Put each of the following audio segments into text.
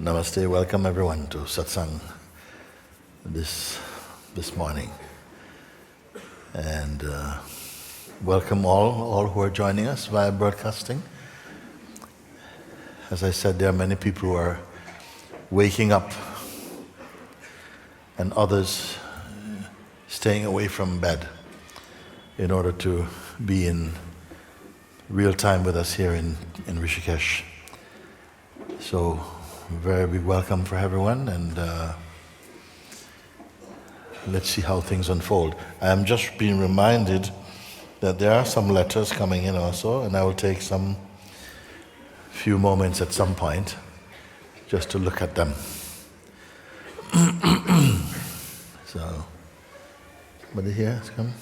Namaste, welcome everyone to Satsang this morning. And welcome all who are joining us via broadcasting. As I said, there are many people who are waking up and others staying away from bed in order to be in real time with us here in Rishikesh. So, very big welcome for everyone, and let's see how things unfold. I am just being reminded that there are some letters coming in also, and I will take some few moments at some point just to look at them. So, somebody here has come?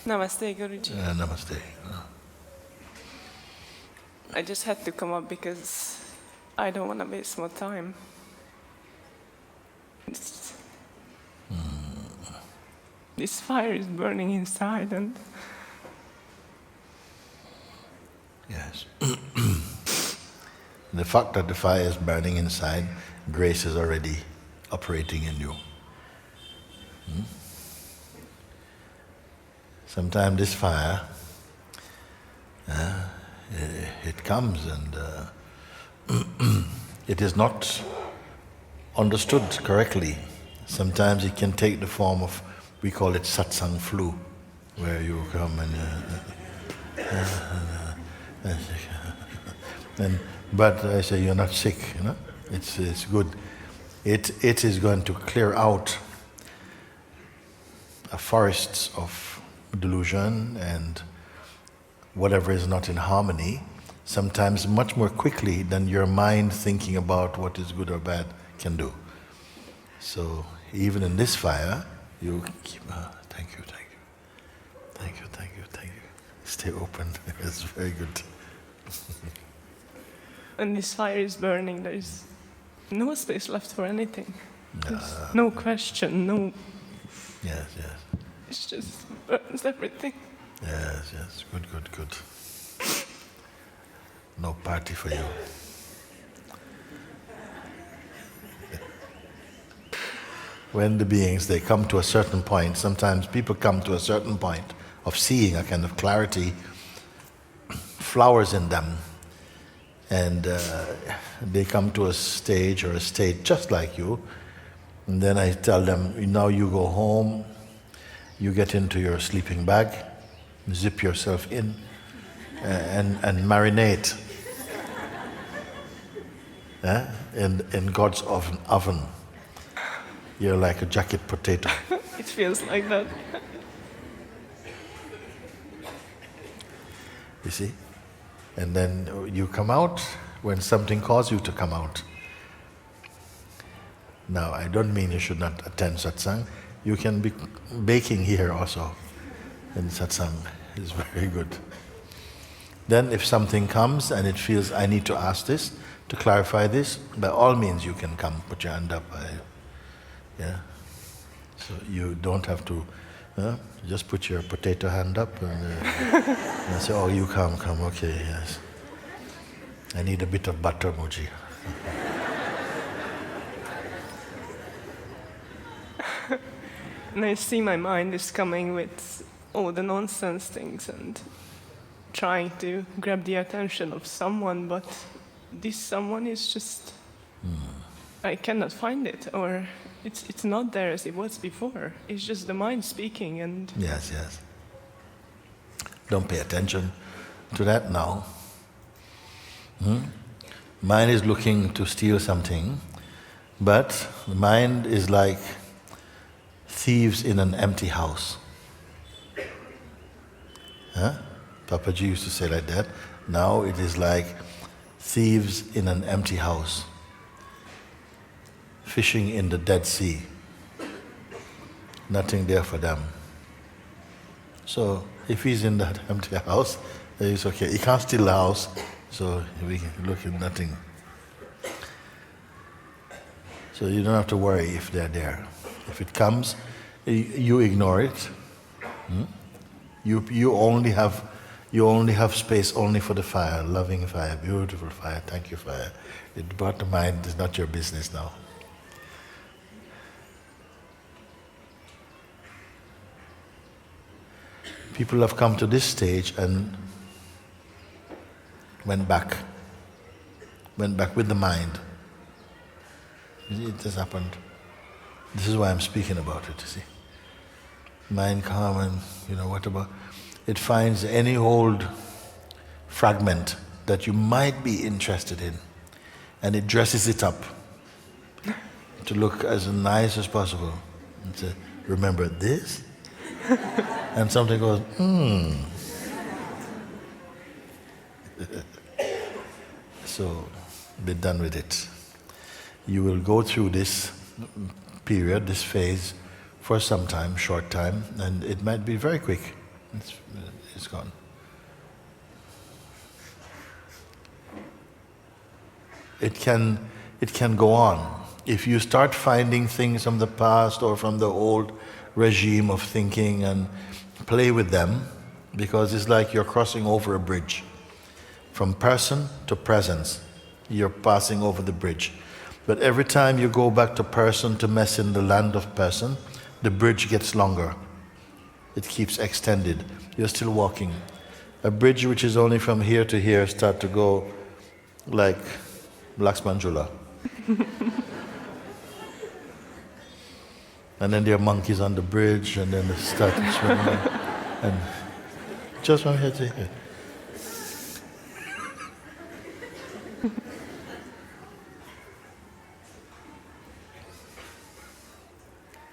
Namaste, Guruji. Namaste. I just had to come up because I don't want to waste more time. This fire is burning inside, and Yes. The fact that the fire is burning inside, grace is already operating in you. Sometimes this fire, it comes and it is not understood correctly. Sometimes it can take the form of, we call it satsang flu, where you come but I say you're not sick, It's good. It is going to clear out forests of delusion and whatever is not in harmony, sometimes much more quickly than your mind thinking about what is good or bad can do. So even in this fire, you keep, thank you. Stay open, it's very good. when this fire is burning, there is no space left for anything. There's no question, no... Yes. It just burns everything. Yes, good. No party for you. When the beings, they come to a certain point, sometimes people come to a certain point of seeing a kind of clarity, flowers in them, and they come to a stage or a state just like you, and then I tell them, now you go home, you get into your sleeping bag, zip yourself in, and marinate in God's oven. You're like a jacket potato. It feels like that. You see? And then you come out when something calls you to come out. Now, I don't mean you should not attend satsang. You can be baking here also. And satsang is very good. Then if something comes and it feels, I need to ask this, to clarify this, by all means you can come, put your hand up. So you don't have to, just put your potato hand up and say, oh, you come, okay, yes. I need a bit of butter, Mooji. And I see my mind is coming with all the nonsense things and trying to grab the attention of someone, but this someone is just... I cannot find it, or it's not there as it was before. It's just the mind speaking, and... Yes. Don't pay attention to that now. Mind is looking to steal something, but the mind is like thieves in an empty house. Papaji used to say like that. Now it is like thieves in an empty house, fishing in the Dead Sea. Nothing there for them. So if he's in that empty house, then it's okay. He can't steal the house, so we look at nothing. So you don't have to worry if they're there. If it comes, you ignore it. You only have space only for the fire, loving fire, beautiful fire, thank you fire. It brought the mind is not your business now. People have come to this stage and went back with the mind. It has happened. This is why I'm speaking about it, you see. Mind calm and, what about... It finds any old fragment that you might be interested in, and it dresses it up to look as nice as possible. And say, remember this? And something goes, So, be done with it. You will go through this period, this phase, for some time, short time, and it might be very quick. It's gone. It can go on. If you start finding things from the past or from the old regime of thinking and play with them, because it's like you're crossing over a bridge. From person to presence, you're passing over the bridge. But every time you go back to person to mess in the land of person, the bridge gets longer. It keeps extended. You're still walking. A bridge which is only from here to here start to go like Laxmanjula. And then there are monkeys on the bridge, and then they start swimming. And just from here to here.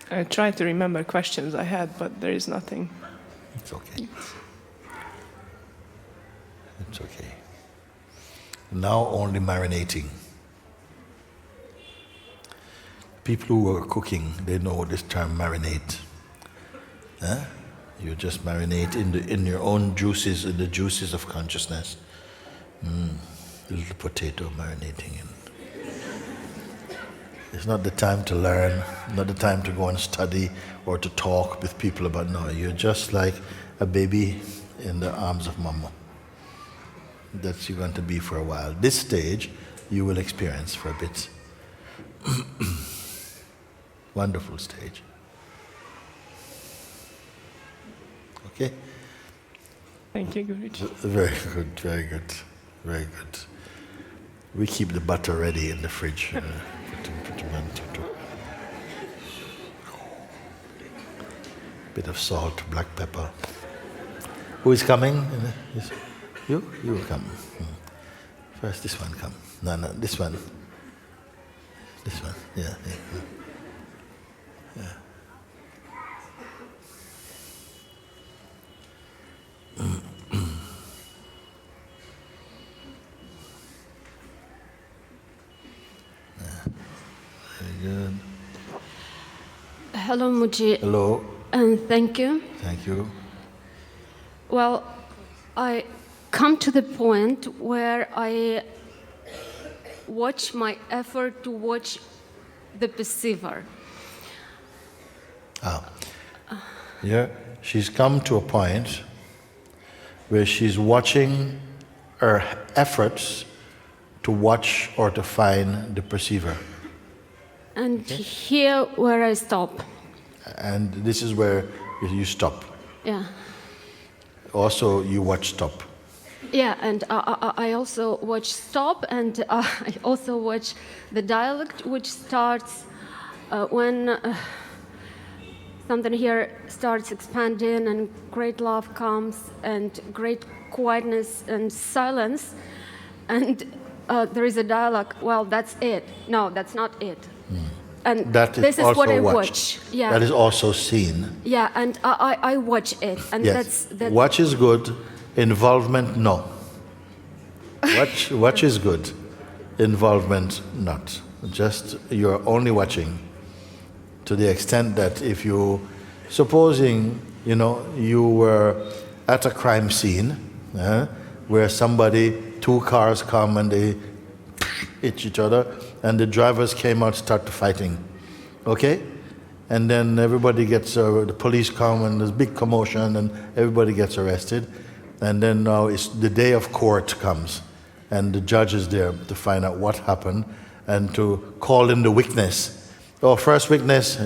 I try to remember questions I had, but there is nothing. It's okay. It's okay. Now only marinating. People who are cooking, they know this term marinate. You just marinate in your own juices, in the juices of consciousness. Little potato marinating in. It's not the time to learn, not the time to go and study or to talk with people about, no, you're just like a baby in the arms of Mama. That's you're going to be for a while. This stage you will experience for a bit. Wonderful stage. Okay? Thank you, Guruji. Very good, very good, very good. We keep the butter ready in the fridge. Bit of salt, black pepper. Who is coming? You? You will come. First this one come. No, this one. This one, yeah. Very good. Hello, Mooji. Hello. And thank you. Thank you. Well, I come to the point where I watch my effort to watch the perceiver. Yeah, she's come to a point where she's watching her efforts to watch or to find the perceiver. And here where I stop. And this is where you stop. Yeah. Also, you watch stop. Yeah, and I also watch stop, and I also watch the dialect, which starts when something here starts expanding and great love comes and great quietness and silence, and there is a dialogue, well, that's it. No, that's not it. And that is this is also what I watched. watch. Yeah. That is also seen. Yeah, and I watch it, and Yes. that's Watch is good. Involvement, no. Watch is good. Involvement, not. Just you're only watching to the extent that if you, supposing You know, you were at a crime scene where two cars come and they hit each other, and the drivers came out, start fighting. Okay? And then everybody gets, the police come and there's big commotion and everybody gets arrested. And then now it's the day of court comes and the judge is there to find out what happened and to call in the witness. Oh, first witness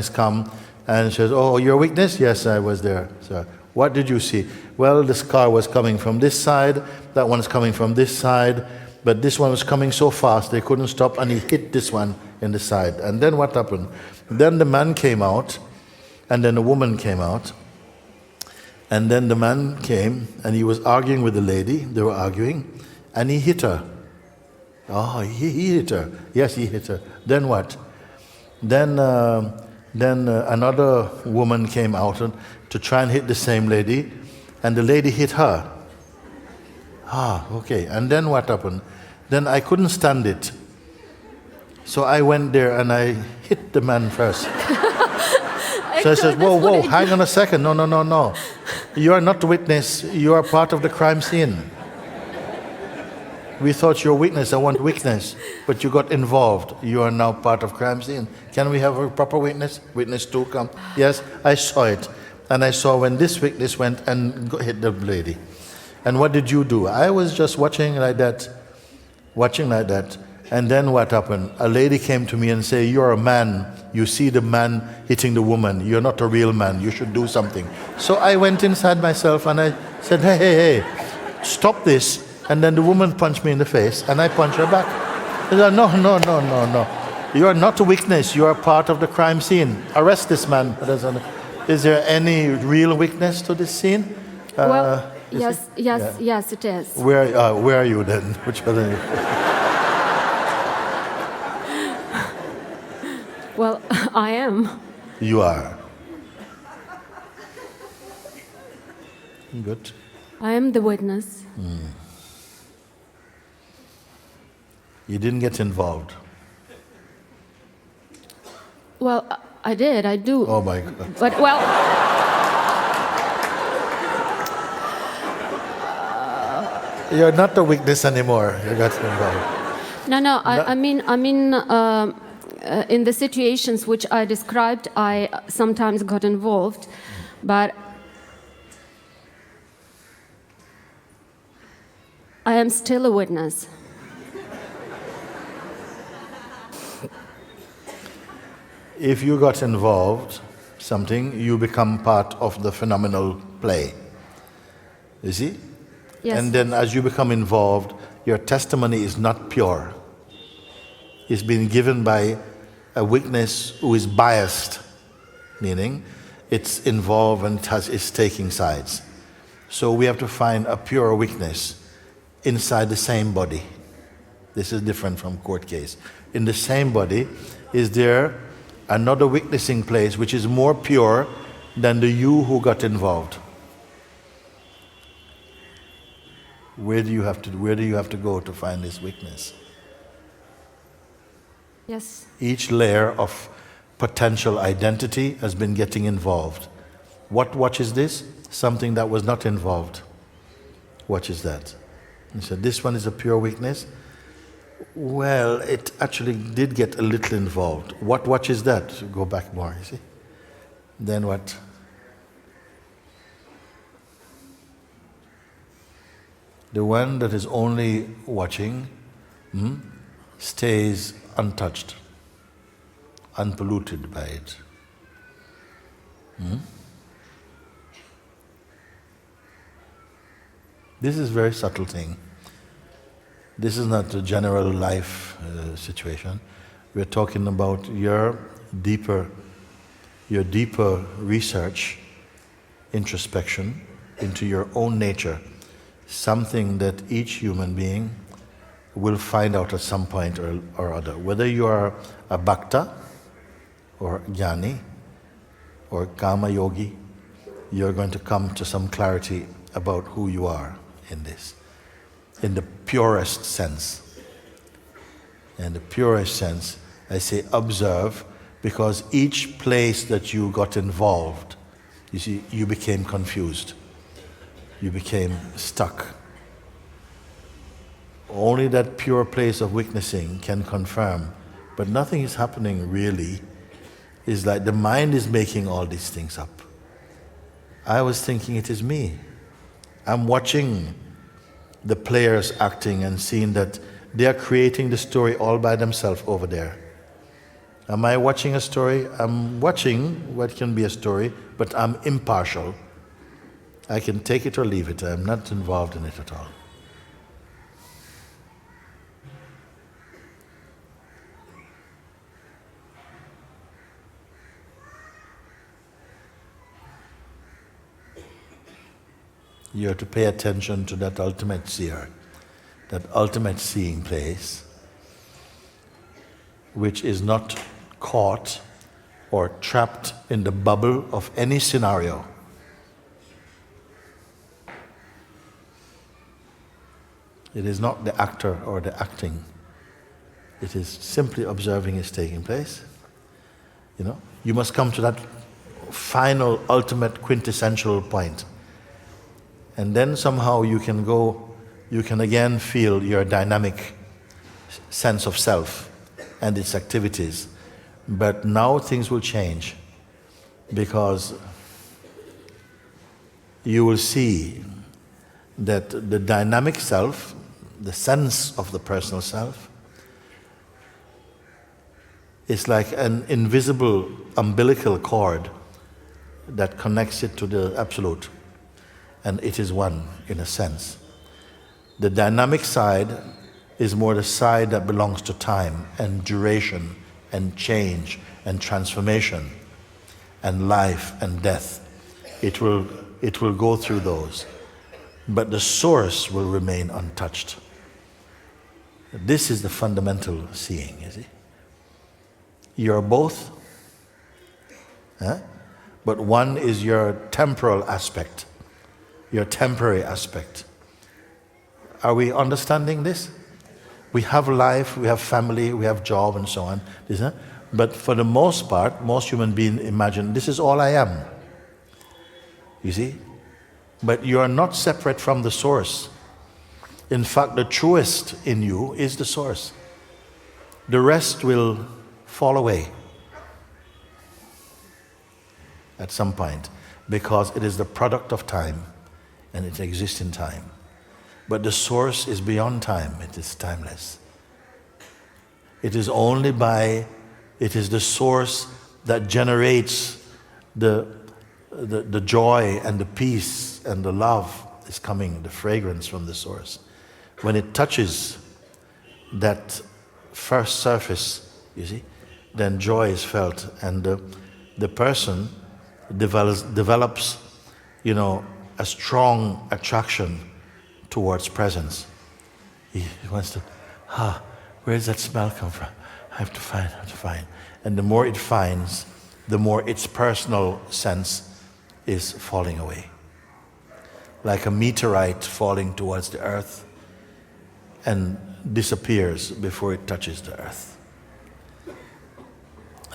come and says, oh, you're a witness? Yes, I was there, sir. What did you see? Well, this car was coming from this side, that one's coming from this side, but this one was coming so fast they couldn't stop and he hit this one in the side. And then what happened? Then the man came out, and then the woman came out, and then the man came, and he was arguing with the lady, they were arguing, and he hit her. Oh, he hit her. Yes, he hit her. Then what? Then another woman came out to try and hit the same lady, and the lady hit her. Ah, okay. And then what happened? Then I couldn't stand it. So I went there and I hit the man first. So I said, whoa, hang on a second. No. You are not the witness. You are part of the crime scene. We thought you're a witness. I want witness. But you got involved. You are now part of crime scene. Can we have a proper witness? Witness 2 come. Yes, I saw it. And I saw when this witness went and hit the lady. And what did you do? I was just watching like that. And then what happened? A lady came to me and said, you're a man. You see the man hitting the woman. You're not a real man. You should do something. So I went inside myself and I said, hey, stop this. And then the woman punched me in the face and I punched her back. I said, no. You are not a witness. You are part of the crime scene. Arrest this man. Is there any real witness to this scene? Yes, it is. Where are you then? Which one are you? Well, I am. You are. Good. I am the witness. You didn't get involved. Well, I did. I do. Oh my God. But well. You're not the witness anymore. You got involved. No. I mean, in the situations which I described, I sometimes got involved, but I am still a witness. If you got involved, you become part of the phenomenal play. You see? Yes. And then as you become involved, your testimony is not pure. It's been given by a witness who is biased, meaning it's involved and it's taking sides. So we have to find a pure witness inside the same body. This is different from court case. In the same body, is there another witnessing place which is more pure than the you who got involved? Where do you have to go to find this witness? Yes. Each layer of potential identity has been getting involved. What watches this? Something that was not involved. Watches that. And so this one is a pure witness. Well, it actually did get a little involved. What watches that? Go back more, you see? Then what? The one that is only watching stays untouched, unpolluted by it. This is a very subtle thing. This is not a general life situation. We're talking about your deeper research, introspection into your own nature. Something that each human being will find out at some point or other. Whether you are a bhakta or jnani or kama yogi, you're going to come to some clarity about who you are in this, in the purest sense. In the purest sense, I say observe, because each place that you got involved You see, you became confused. You became stuck. Only that pure place of witnessing can confirm, but nothing is happening really. It's like the mind is making all these things up. I was thinking it is me. I'm watching the players acting and seeing that they are creating the story all by themselves over there. Am I watching a story? I'm watching what can be a story, but I'm impartial. I can take it or leave it. I'm not involved in it at all. You have to pay attention to that ultimate seer, that ultimate seeing place, which is not caught or trapped in the bubble of any scenario. It is not the actor or the acting. It is simply observing is taking place. You know, you must come to that final, ultimate, quintessential point. And then somehow you can again feel your dynamic sense of self and its activities. But now things will change, because you will see that the dynamic self, the sense of the personal self, is like an invisible umbilical cord that connects it to the Absolute. And it is one, in a sense. The dynamic side is more the side that belongs to time and duration and change and transformation and life and death. It will go through those. But the source will remain untouched. This is the fundamental seeing, you see. You're both, but one is your temporal aspect, your temporary aspect. Are we understanding this? We have life, we have family, we have job and so on. But for the most part, most human beings imagine, this is all I am. You see? But you are not separate from the source. In fact, the truest in you is the source. The rest will fall away at some point, because it is the product of time and it exists in time. But the source is beyond time, it is timeless. It is the source that generates the joy and the peace and the love is coming, the fragrance from the source. When it touches that first surface, you see, then joy is felt, and the person develops, a strong attraction towards presence. He wants to, where does that smell come from? I have to find. And the more it finds, the more its personal sense is falling away. Like a meteorite falling towards the earth and disappears before it touches the earth.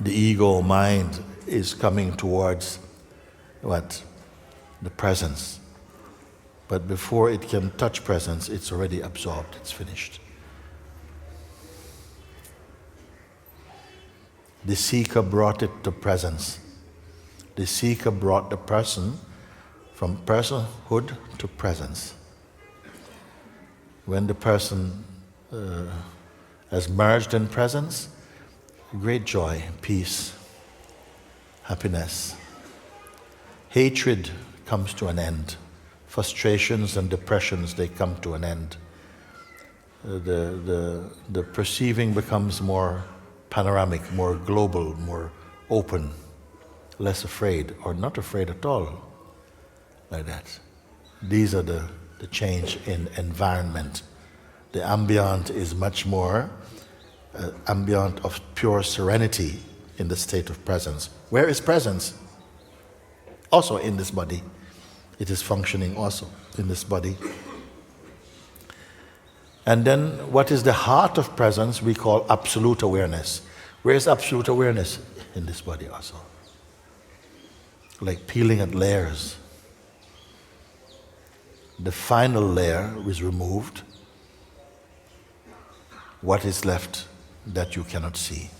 The ego mind is coming towards what? The presence. But before it can touch presence, it's already absorbed, it's finished. The seeker brought it to presence. The seeker brought the person from personhood to presence. When the person has merged in presence, great joy, peace, happiness. Hatred comes to an end. Frustrations and depressions, they come to an end. The perceiving becomes more panoramic, more global, more open, less afraid, or not afraid at all, like that. These are the change in environment. The ambient is much more ambient of pure serenity in the state of presence. Where is presence? Also in this body. It is functioning also in this body. And then what is the heart of presence we call absolute awareness. Where is absolute awareness? In this body also. like peeling at layers. The final layer is removed. What is left that you cannot see?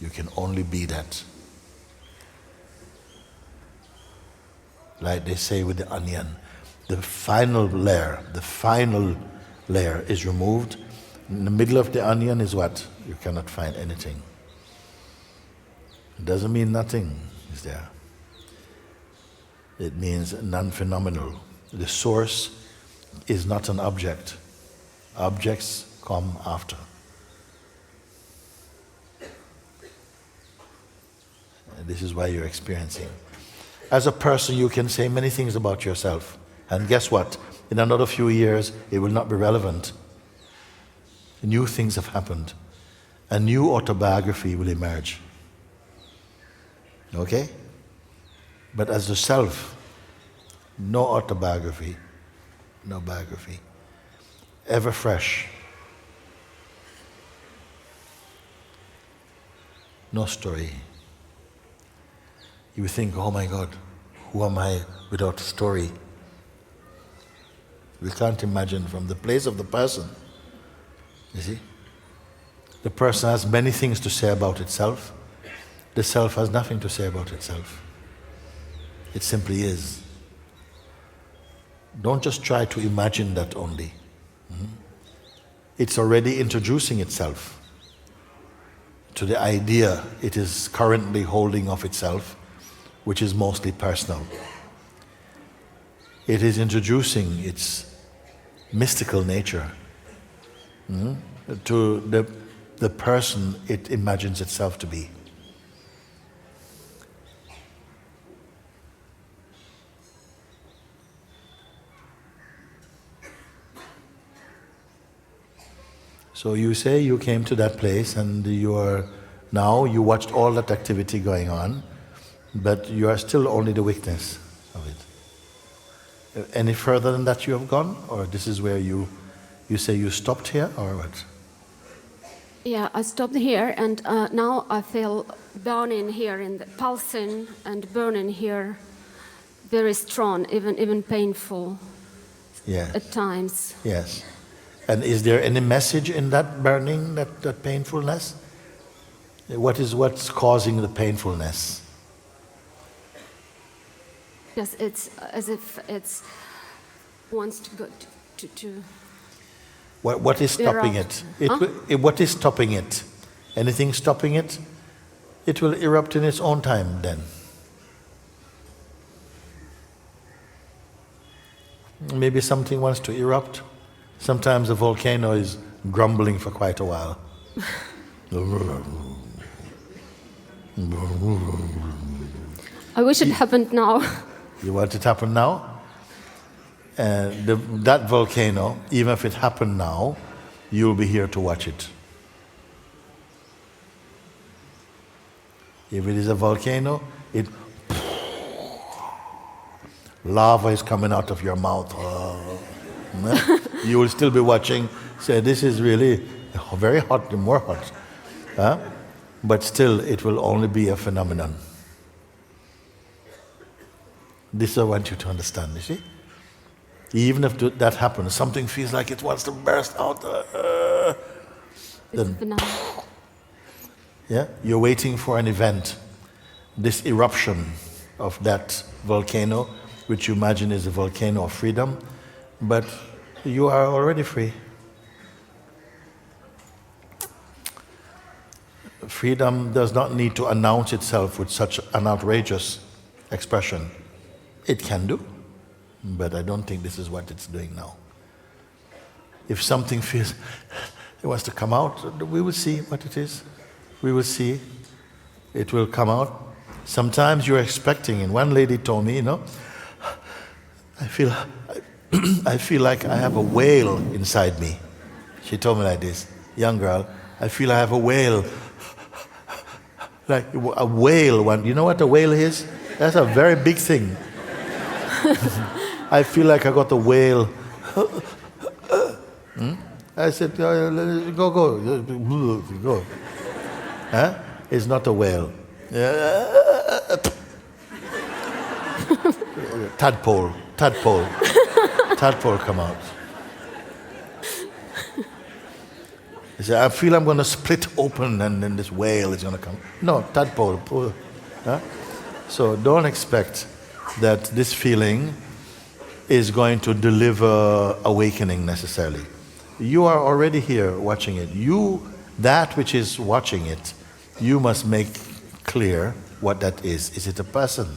You can only be that. Like they say with the onion, the final layer is removed. In the middle of the onion is what? You cannot find anything. It doesn't mean nothing is there. It means non-phenomenal. The source is not an object. Objects come after. And this is why you're experiencing. As a person, you can say many things about yourself. And guess what? In another few years, it will not be relevant. New things have happened. A new autobiography will emerge. Okay? But as the self, no autobiography, no biography. Ever fresh. No story. You think, oh my God, who am I without a story? We can't imagine from the place of the person. You see? The person has many things to say about itself. The self has nothing to say about itself. It simply is. Don't just try to imagine that only. It's already introducing itself to the idea it is currently holding of itself, which is mostly personal. It is introducing its mystical nature to the person it imagines itself to be. So you say you came to that place and you watched all that activity going on, but you are still only the witness of it. Any further than that you have gone? Or this is where you say you stopped here, or what? Yeah, I stopped here, and now I feel burning here, in the pulsing and burning here, very strong, even painful. Yes. At times. Yes. And is there any message in that burning, that painfulness? What's causing the painfulness? Yes, it's as if it wants to go to What is stopping erupt. it? What is stopping it? Anything stopping it? It will erupt in its own time then. Maybe something wants to erupt. Sometimes a volcano is grumbling for quite a while. I wish it happened now. You want it to happen now? That volcano, even if it happened now, you'll be here to watch it. If it is a volcano, lava is coming out of your mouth. You will still be watching, say, this is really very hot, more hot. But still, it will only be a phenomenon. This I want you to understand, you see? Even if that happens, something feels like it wants to burst out. Then, yeah, you're waiting for an event. This eruption of that volcano, which you imagine is a volcano of freedom, but you are already free. Freedom does not need to announce itself with such an outrageous expression. It can do, but I don't think this is what it's doing now. If something feels it wants to come out, we will see what it is. We will see. It will come out. Sometimes you're expecting, and one lady told me, I feel like I have a whale inside me. She told me like this, young girl, I feel I have a whale. Like a whale. You know what a whale is? That's a very big thing. I feel like I got a whale. I said, go. Huh? It's not a whale. tadpole come out. He said, I feel I'm going to split open and then this whale is going to come. No, tadpole. Huh? So don't expect that this feeling is going to deliver awakening necessarily. You are already here watching it. That which is watching it, you must make clear what that is. Is it a person?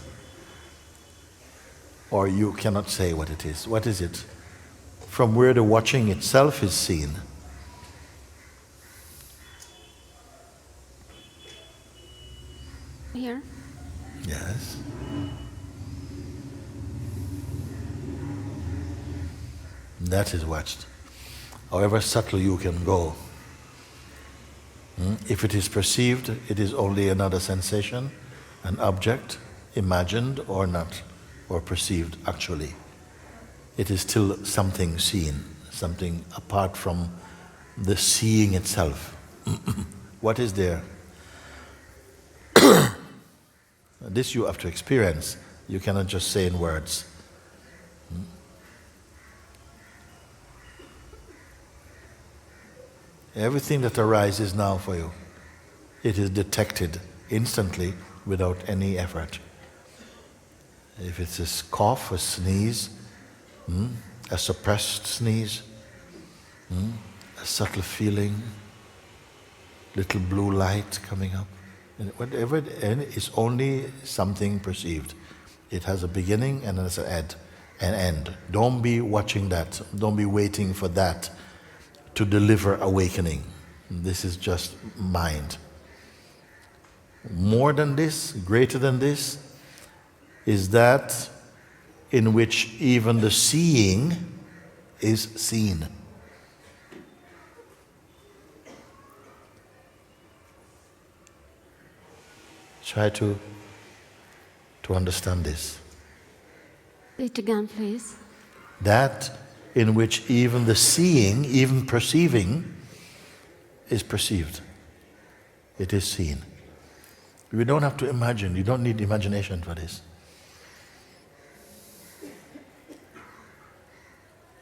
Or you cannot say what it is. What is it? From where the watching itself is seen. Here? Yes. That is watched. However subtle you can go. If it is perceived, it is only another sensation, an object, imagined or not, or perceived actually. It is still something seen, something apart from the seeing itself. What is there? This you have to experience. You cannot just say in words. Everything that arises now for you, it is detected instantly without any effort. If it's a cough, a sneeze, a suppressed sneeze, a subtle feeling, little blue light coming up, whatever, and it's only something perceived. It has a beginning and has an end. Don't be watching that. Don't be waiting for that to deliver awakening. This is just mind. More than this, greater than this, is that in which even the seeing is seen. Try to understand this. Say it again, please. That in which even the seeing, even perceiving, is perceived. It is seen. We don't have to imagine. You don't need imagination for this.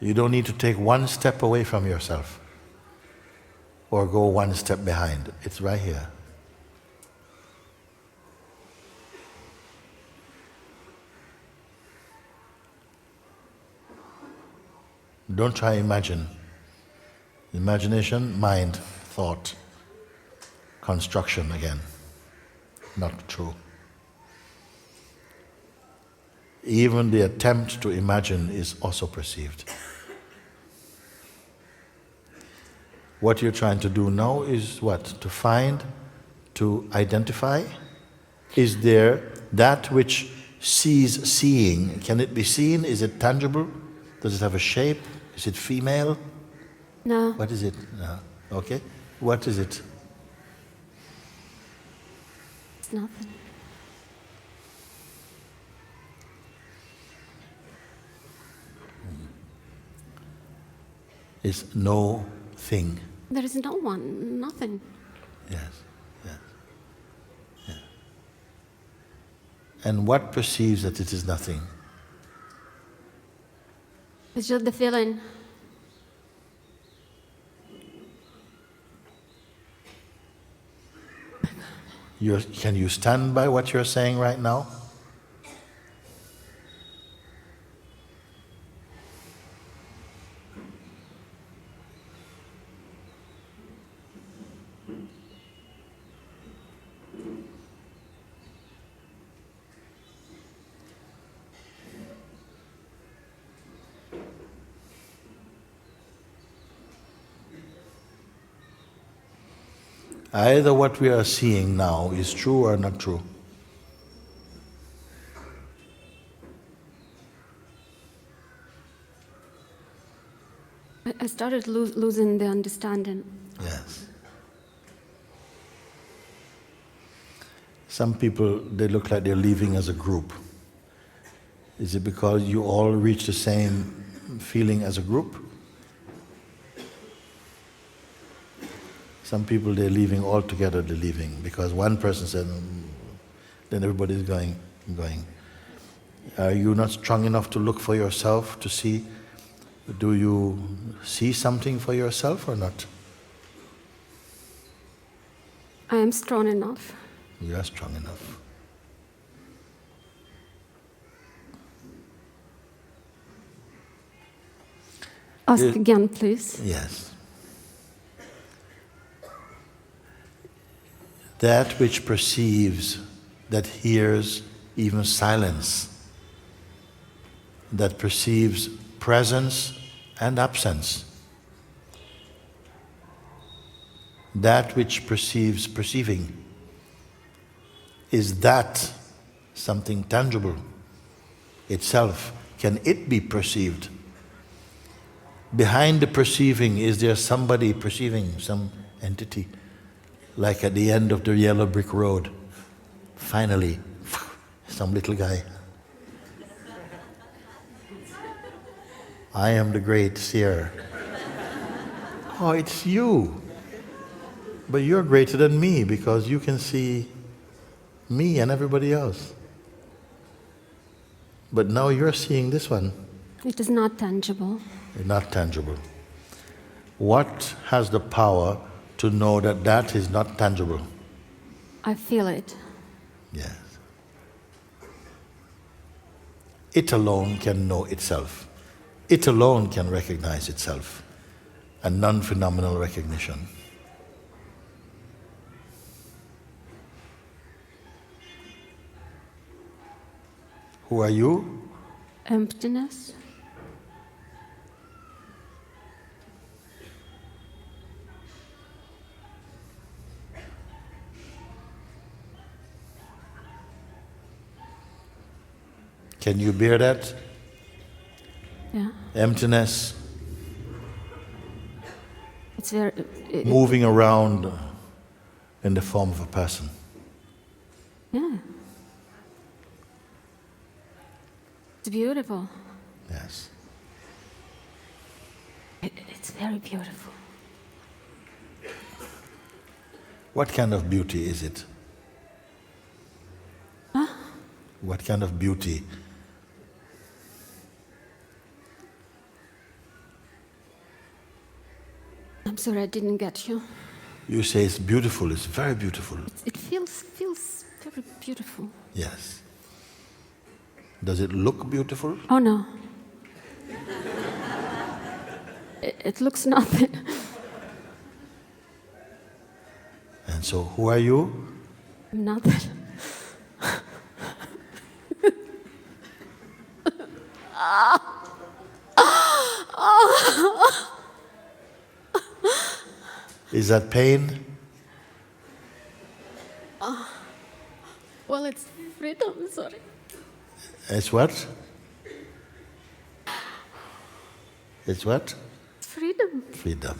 You don't need to take one step away from yourself or go one step behind. It's right here. Don't try imagine. Imagination, mind, thought, construction again. Not true. Even the attempt to imagine is also perceived. What you're trying to do now is what? To find, to identify. Is there that which sees seeing? Can it be seen? Is it tangible? Does it have a shape? Is it female? No. What is it? No. Okay. What is it? It's nothing. It's no thing. There is no one, nothing. Yes. Yes. Yeah. And what perceives that it is nothing? It's just the feeling. Can you stand by what you're saying right now? Either what we are seeing now is true or not true. I started losing the understanding. Yes. Some people, they look like they're leaving as a group. Is it because you all reach the same feeling as a group? Some people, they're leaving altogether, they're leaving because one person said, then everybody's going. Are you not strong enough to look for yourself, to see? Do you see something for yourself or not? I am strong enough. You are strong enough. Ask again, please. Yes. That which perceives, that hears even silence, that perceives presence and absence, that which perceives perceiving, is that something tangible itself? Can it be perceived? Behind the perceiving, is there somebody perceiving, some entity? Like at the end of the yellow brick road, finally, some little guy. I am the great seer. Oh, it's you. But you're greater than me because you can see me and everybody else. But now you're seeing this one. It is not tangible. Not tangible. What has the power to know that that is not tangible? I feel it. Yes. It alone can know itself. It alone can recognize itself. A non-phenomenal recognition. Who are you? Emptiness. Can you bear that? Yeah. Emptiness, It's very. moving around in the form of a person. Yeah. It's beautiful. Yes. It's very beautiful. What kind of beauty is it? Huh? What kind of beauty? I'm sorry, I didn't get you. You say it's beautiful, it's very beautiful. It feels very beautiful. Yes. Does it look beautiful? Oh no. It looks nothing. And so, who are you? I'm nothing. Is that pain? Well, it's freedom, sorry. It's what? It's what? It's freedom. Freedom.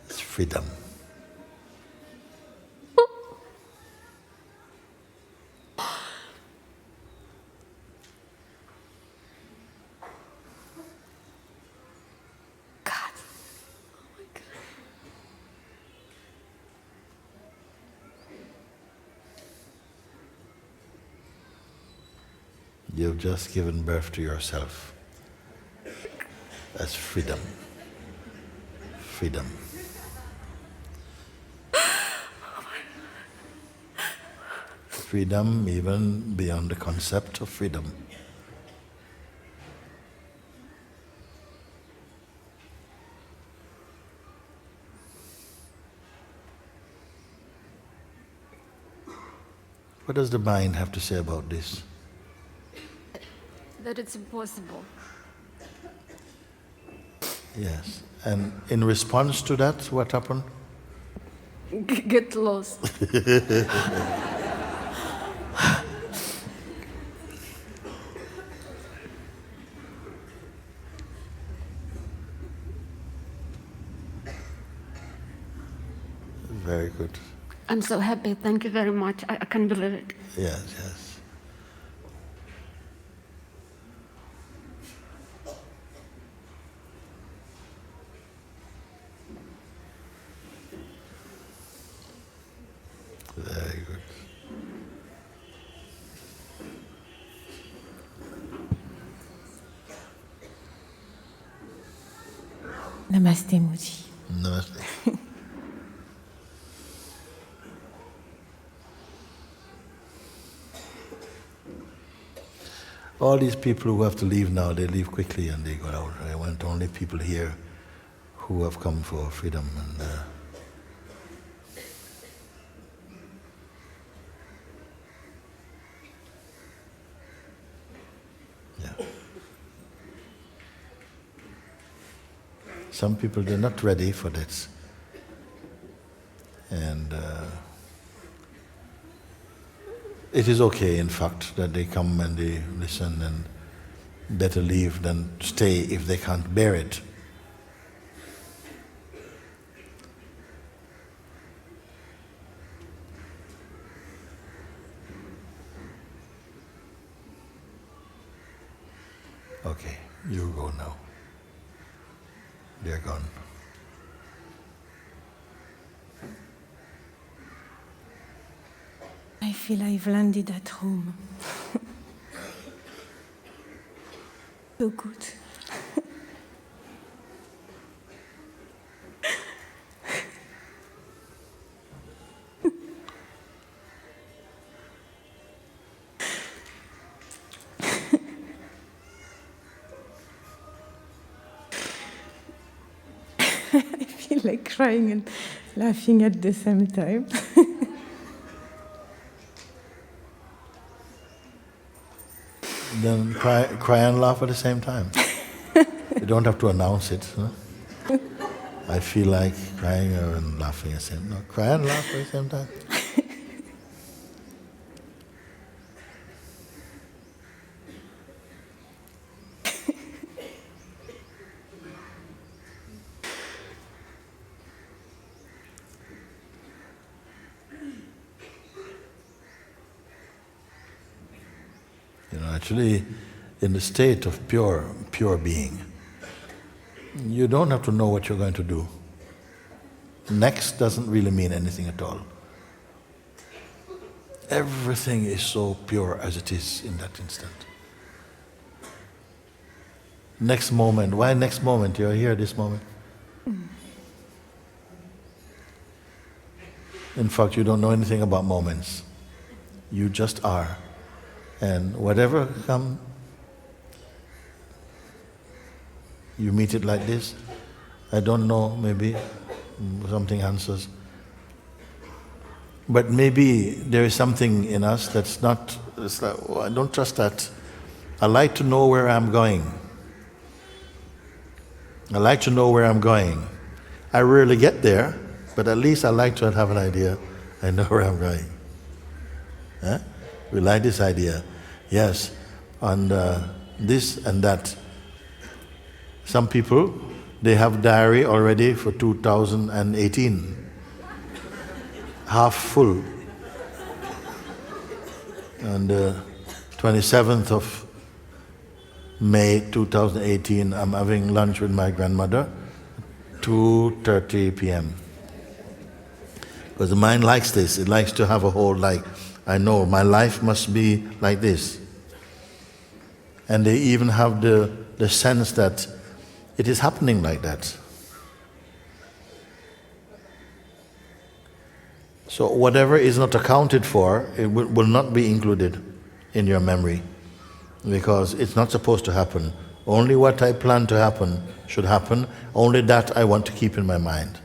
It's freedom. God. Oh my God. You've just given birth to yourself. That's freedom. Freedom. Freedom even beyond the concept of freedom. What does the mind have to say about this? That it's impossible. Yes. And in response to that, what happened? Get lost. Very good. I'm so happy. Thank you very much. I can't believe it. Yes, yes. Namaste, Mooji. Namaste. All these people who have to leave now, they leave quickly and they go out. I want only people here who have come for freedom. And yeah. Some people, they're not ready for this. And it is okay, in fact, that they come and they listen, and better leave than stay if they can't bear it. Okay, you go now. They're gone. I feel I've landed at home. So good. I feel like crying and laughing at the same time. Then cry and laugh at the same time. You don't have to announce it. Huh? I feel like crying and laughing at the same time. No, cry and laugh at the same time. Actually, in the state of pure being, you don't have to know what you're going to do. Next doesn't really mean anything at all. Everything is so pure as it is in that instant. Next moment, why next moment? You're here this moment. In fact, you don't know anything about moments. You just are. And whatever comes, you meet it like this. I don't know, maybe something answers. But maybe there is something in us that's not, it's like, oh, I don't trust that. I like to know where I'm going. I like to know where I'm going. I rarely get there, but at least I like to have an idea. I know where I'm going. Huh? We like this idea. Yes, and this and that. Some people, they have diary already for 2018. Half full. On the 27th of May 2018, I'm having lunch with my grandmother, 2:30 p.m. Because the mind likes this. It likes to have a whole, like, I know my life must be like this. And they even have the sense that it is happening like that. So whatever is not accounted for, it will not be included in your memory, because it's not supposed to happen. Only what I plan to happen should happen. Only that I want to keep in my mind.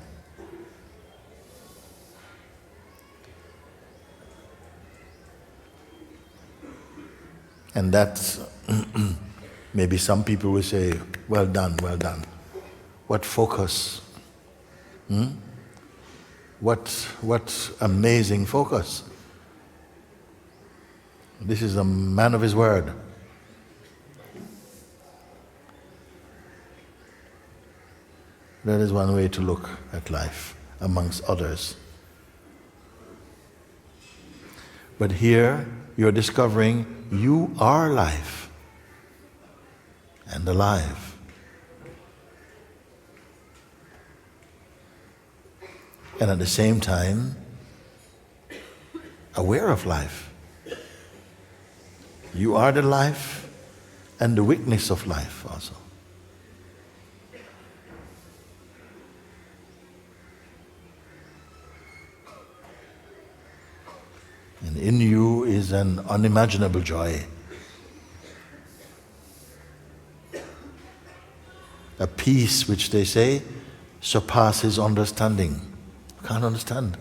And that's, maybe some people will say, well done, well done. What focus. What amazing focus. This is a man of his word. That is one way to look at life, amongst others. But here, you're discovering you are life and alive. And at the same time, aware of life. You are the life and the weakness of life also. in you is an unimaginable joy. A peace which they say surpasses understanding. You can't understand.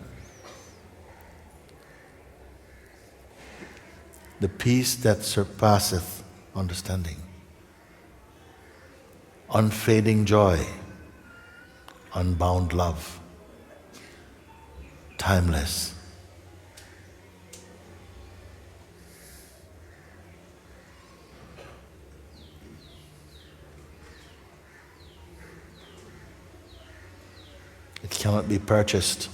The peace that surpasseth understanding. Unfading joy, unbound love, timeless. It cannot be purchased.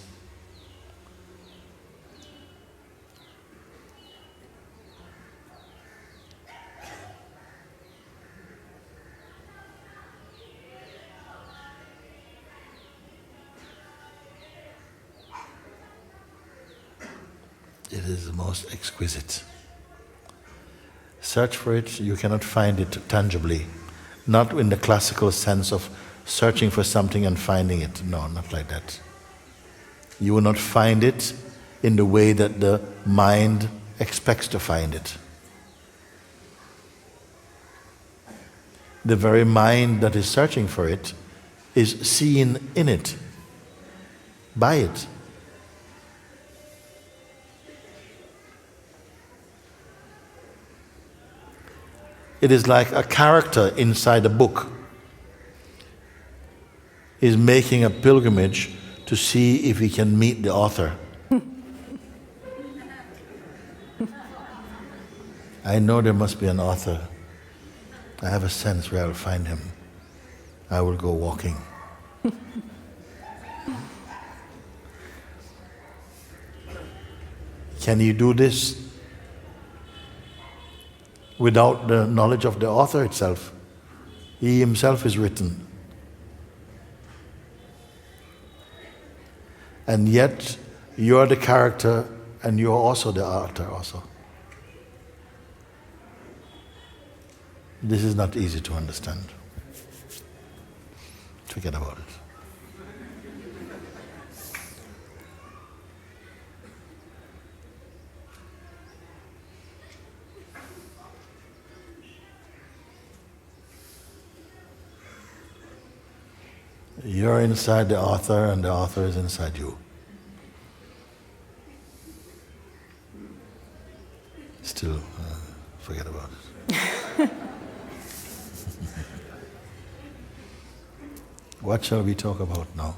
It is the most exquisite. Search for it, you cannot find it tangibly. Not in the classical sense of searching for something and finding it. No, not like that. You will not find it in the way that the mind expects to find it. The very mind that is searching for it is seen in it, by it. It is like a character inside a book is making a pilgrimage to see if he can meet the author. I know there must be an author. I have a sense where I'll find him. I will go walking. Can you do this without the knowledge of the author itself? He himself is written. And yet, you're the character and you're also the author also. This is not easy to understand. Forget about it. You're inside the author and the author is inside you. Still, forget about it. What shall we talk about now?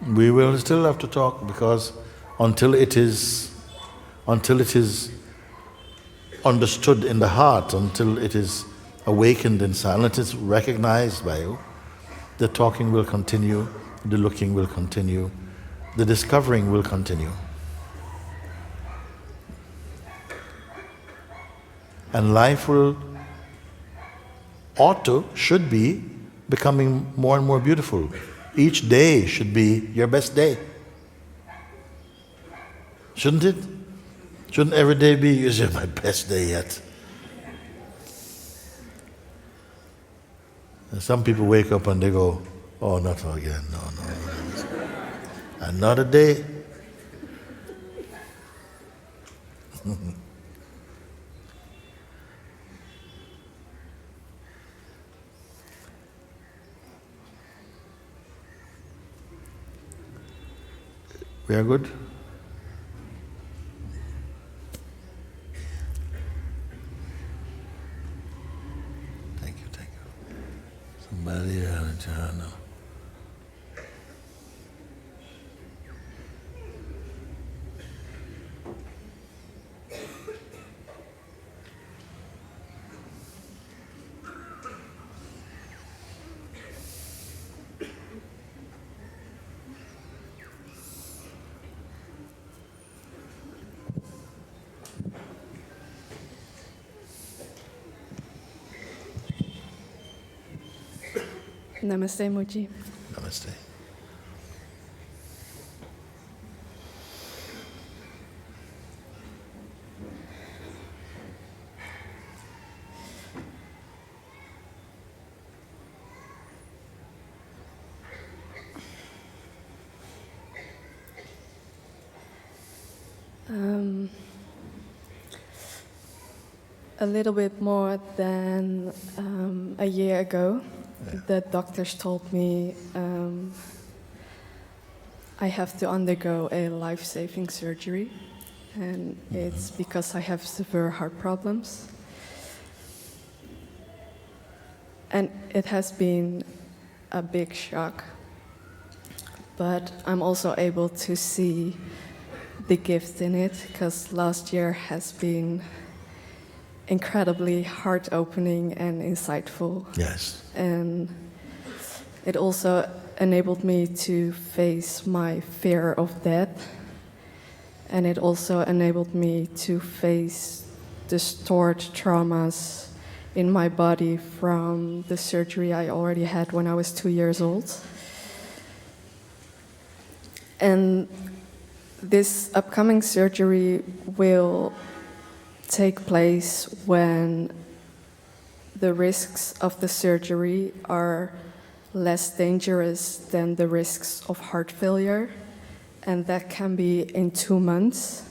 We will still have to talk because until it is understood in the heart, until it is awakened inside, until it is recognized by you, the talking will continue, the looking will continue, the discovering will continue. And life should be becoming more and more beautiful. Each day should be your best day. Shouldn't it? Shouldn't every day be, you say, my best day yet? And some people wake up and they go, oh, not again, no. Another day. We are good? Thank you. Somebody no. Namaste, Mooji. Namaste. A little bit more than a year ago, the doctors told me I have to undergo a life-saving surgery, and it's because I have severe heart problems. And it has been a big shock, but I'm also able to see the gift in it, because last year has been incredibly heart-opening and insightful. Yes. And it also enabled me to face my fear of death, and it also enabled me to face the stored traumas in my body from the surgery I already had when I was 2 years old. And this upcoming surgery will take place when the risks of the surgery are less dangerous than the risks of heart failure, and that can be in 2 months,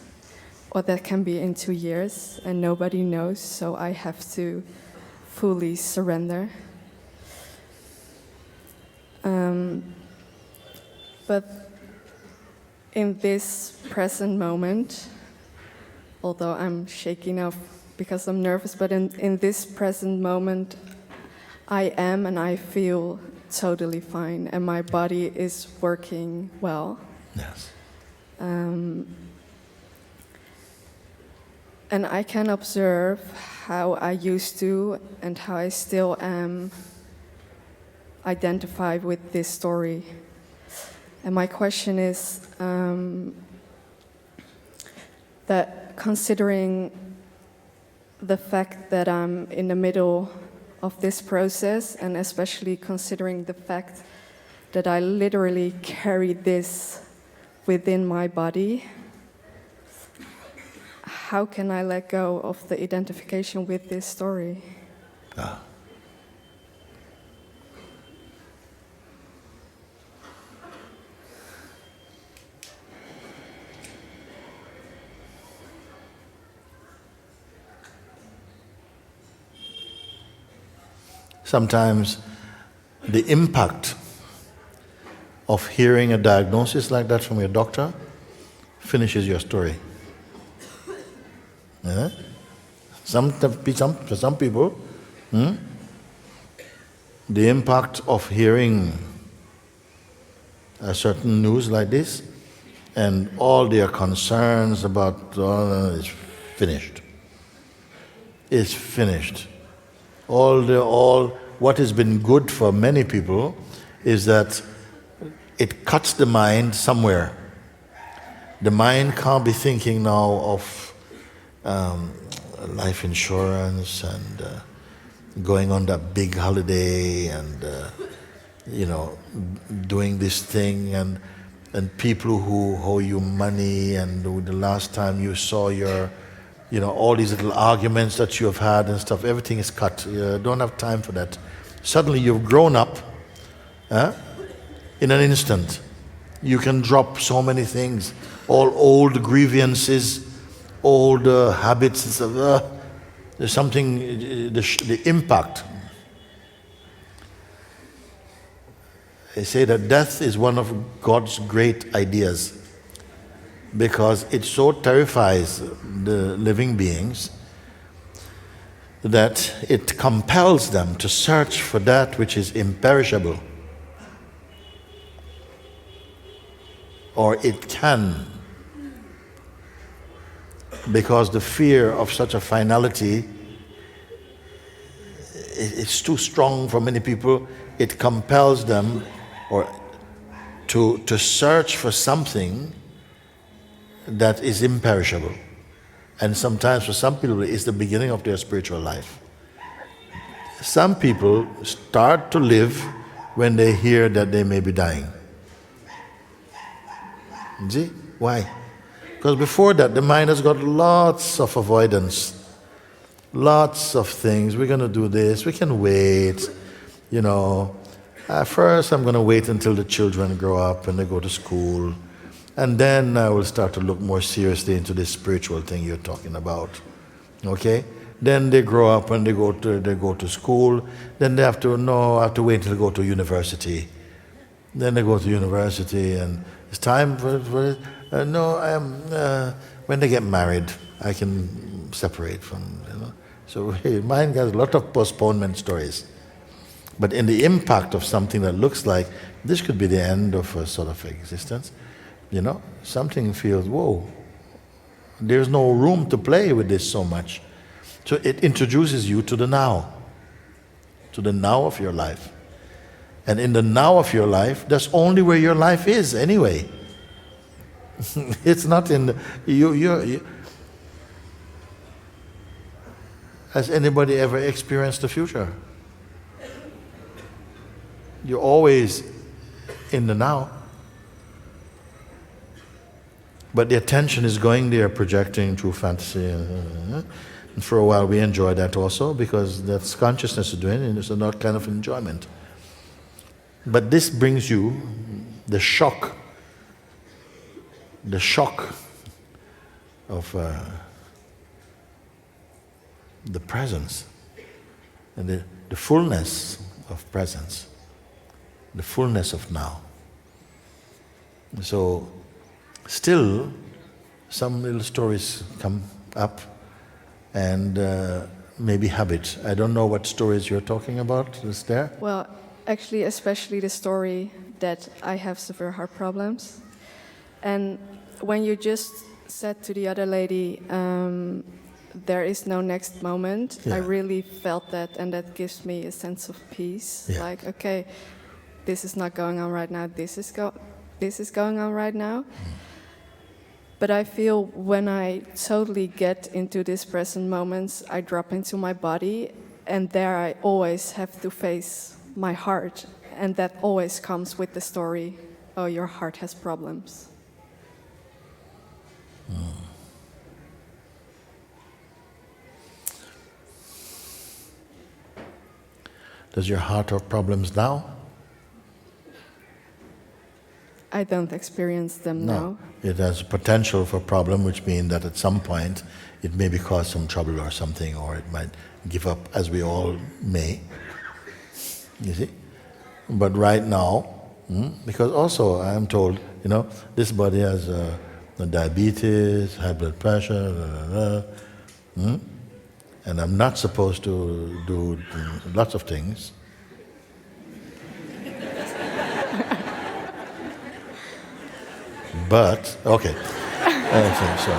or that can be in 2 years, and nobody knows, so I have to fully surrender. But in this present moment, although I'm shaking up because I'm nervous, but in this present moment, I am and I feel totally fine, and my body is working well. Yes. And I can observe how I used to and how I still am identified with this story. And my question is that considering the fact that I'm in the middle of this process, and especially considering the fact that I literally carry this within my body, how can I let go of the identification with this story? Sometimes the impact of hearing a diagnosis like that from your doctor finishes your story. Yeah? For some people, the impact of hearing a certain news like this and all their concerns about is finished. It's finished. All what has been good for many people is that it cuts the mind somewhere. The mind can't be thinking now of life insurance and going on that big holiday and doing this thing and people who owe you money, and the last time you saw your all these little arguments that you have had and stuff, everything is cut. You don't have time for that. Suddenly you've grown up in an instant. You can drop so many things, all old grievances, old habits and stuff. There's something, the impact. They say that death is one of God's great ideas, because it so terrifies the living beings that it compels them to search for that which is imperishable. Or it can, because the fear of such a finality, it's too strong for many people. It compels them to search for something that is imperishable. And sometimes for some people it's the beginning of their spiritual life. Some people start to live when they hear that they may be dying. See? Why? Because before that the mind has got lots of avoidance, lots of things. We're going to do this, we can wait, first I'm going to wait until the children grow up and they go to school, And then I will start to look more seriously into this spiritual thing you're talking about. Okay? Then they grow up and they go to school. Then they have to wait until they go to university. Then they go to university and it's time for when they get married, I can separate from, So mine has a lot of postponement stories. But in the impact of something that looks like this could be the end of a sort of existence, something feels, whoa, there's no room to play with this so much. So it introduces you to the now of your life. And in the now of your life, that's only where your life is anyway. It's not in you. Has anybody ever experienced the future? You're always in the now. But the attention is going there, projecting through fantasy. And for a while we enjoy that also, because that's consciousness is doing it, and it's another kind of enjoyment. But this brings you the shock of the presence, and the fullness of presence, the fullness of now. So, still, some little stories come up, and maybe habits. I don't know what stories you're talking about. Is there? Well, actually, especially the story that I have severe heart problems. And when you just said to the other lady, there is no next moment, I really felt that, and that gives me a sense of peace. Yeah. Like, okay, this is not going on right now, this is going on right now. But I feel when I totally get into these present moments, I drop into my body, and there I always have to face my heart, and that always comes with the story, oh, your heart has problems. Does your heart have problems now? I don't experience them now. It has potential for problem, which means that at some point it may cause some trouble or something, or it might give up, as we all may. You see? But right now, because also I am told, this body has diabetes, high blood pressure, and I'm not supposed to do lots of things. But, okay. So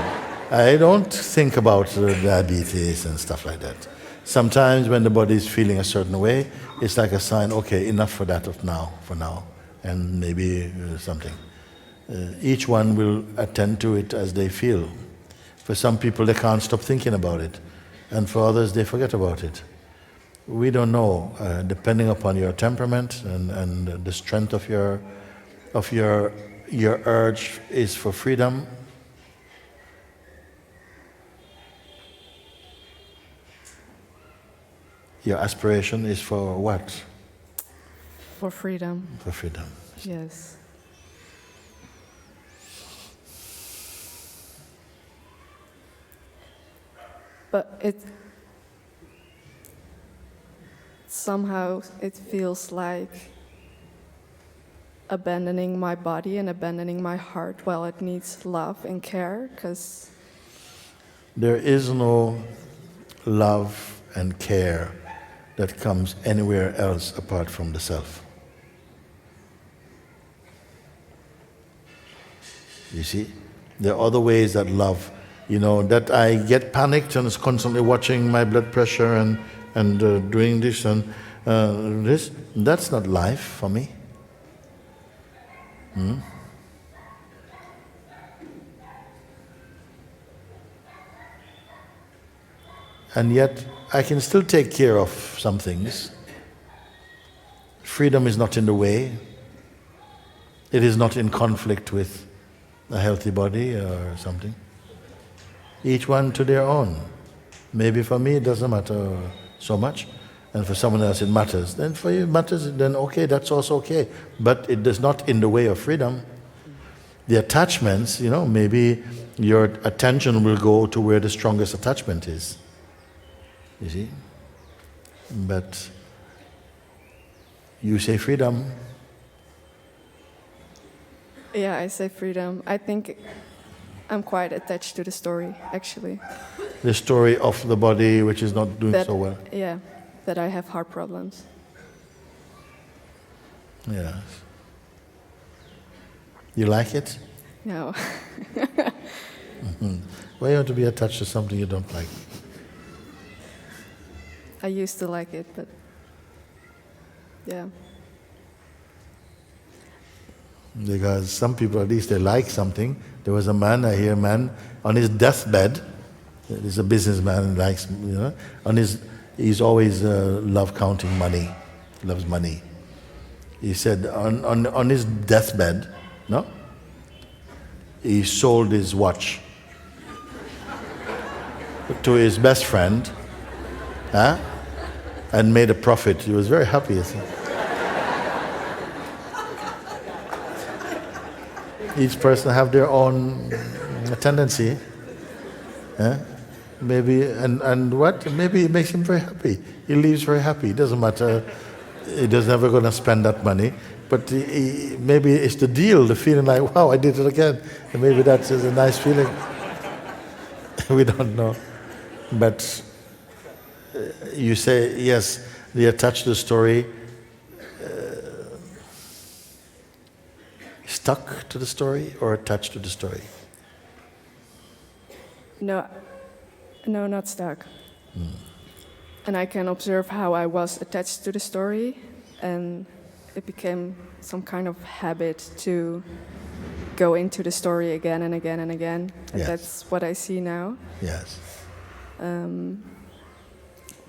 I don't think about diabetes and stuff like that. Sometimes when the body is feeling a certain way, it's like a sign, okay, enough for that for now, and maybe something. Each one will attend to it as they feel. For some people, they can't stop thinking about it, and for others, they forget about it. We don't know, depending upon your temperament and the strength of your urge is for freedom. Your aspiration is for what? For freedom. For freedom. Yes. But somehow it feels like abandoning my body and abandoning my heart while it needs love and care, because there is no love and care that comes anywhere else apart from the self. You see? There are other ways that love, that I get panicked and is constantly watching my blood pressure and doing this and this. That's not life for me. And yet, I can still take care of some things. Freedom is not in the way. It is not in conflict with a healthy body or something. Each one to their own. Maybe for me it doesn't matter so much, and for someone else it matters. Then for you it matters, then okay, that's also okay. But it is not in the way of freedom. The attachments, maybe your attention will go to where the strongest attachment is. You see? But you say freedom. Yeah, I say freedom. I think I'm quite attached to the story, actually. The story of the body which is not doing so well. Yeah, that I have heart problems. Yes. You like it? No. Why you want to be attached to something you don't like? I used to like it, but yeah. Because some people, at least they like something. There was a man, I hear a man, on his deathbed, he's a businessman and likes, he's always loved counting money, loves money. He said on his deathbed, he sold his watch to his best friend, and made a profit. He was very happy. You see. Each person have their own tendency. Maybe and what? Maybe it makes him very happy. He leaves very happy. It doesn't matter. He's never going to spend that money. But maybe it's the deal, the feeling like, wow, I did it again. And maybe that's a nice feeling. We don't know. But you say, yes, they attach the story, stuck to the story or attached to the story? No, not stuck. And I can observe how I was attached to the story, and it became some kind of habit to go into the story again and again and again. And Yes. that's what I see now. Yes.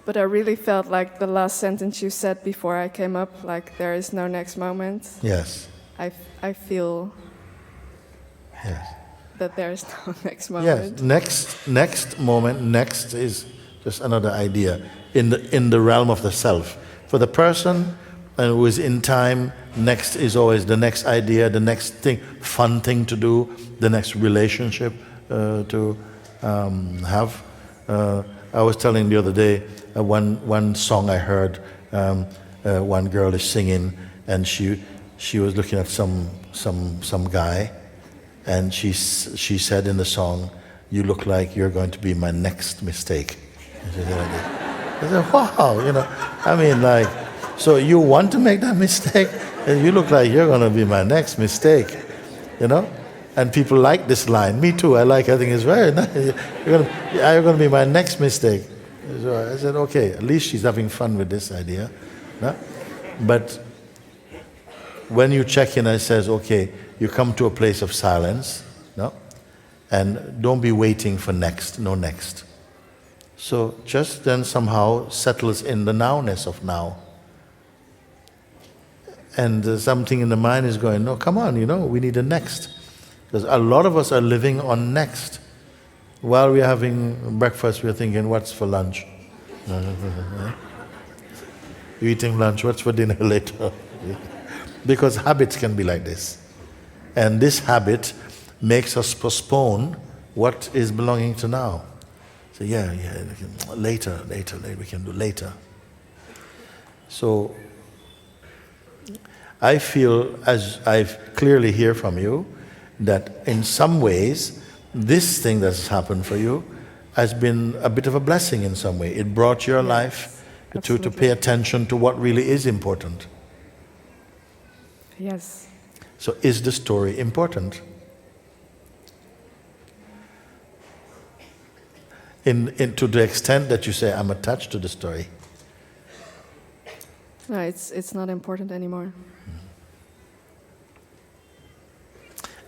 But I really felt like the last sentence you said before I came up, like there is no next moment. Yes. I feel Yes. that there is no next moment. Yes. Next moment. Next is just another idea in the realm of the self. For the person who is in time, next is always the next idea, the next thing, fun thing to do, the next relationship to have. I was telling the other day one song I heard. One girl is singing, and she was looking at some guy, and she said in the song, "You look like you're going to be my next mistake." I said, wow, I mean, like, so you want to make that mistake? And you look like you're going to be my next mistake, And people like this line. Me too. I think it's very nice. You're going to be my next mistake. So I said, okay, at least she's having fun with this idea. No? But when you check in, I says, okay, you come to a place of silence, no? And don't be waiting for next, no next. So just then somehow settles in the nowness of now. And something in the mind is going, no, come on, we need a next. Because a lot of us are living on next. While we're having breakfast, we're thinking, what's for lunch? You're eating lunch, what's for dinner later? Because habits can be like this. And this habit makes us postpone what is belonging to now. So later, we can do later. So I feel, as I clearly hear from you, that in some ways, this thing that's happened for you has been a bit of a blessing in some way. It brought your life to pay attention to what really is important. Yes. So is the story important? To the extent that you say, I'm attached to the story. No, it's not important anymore.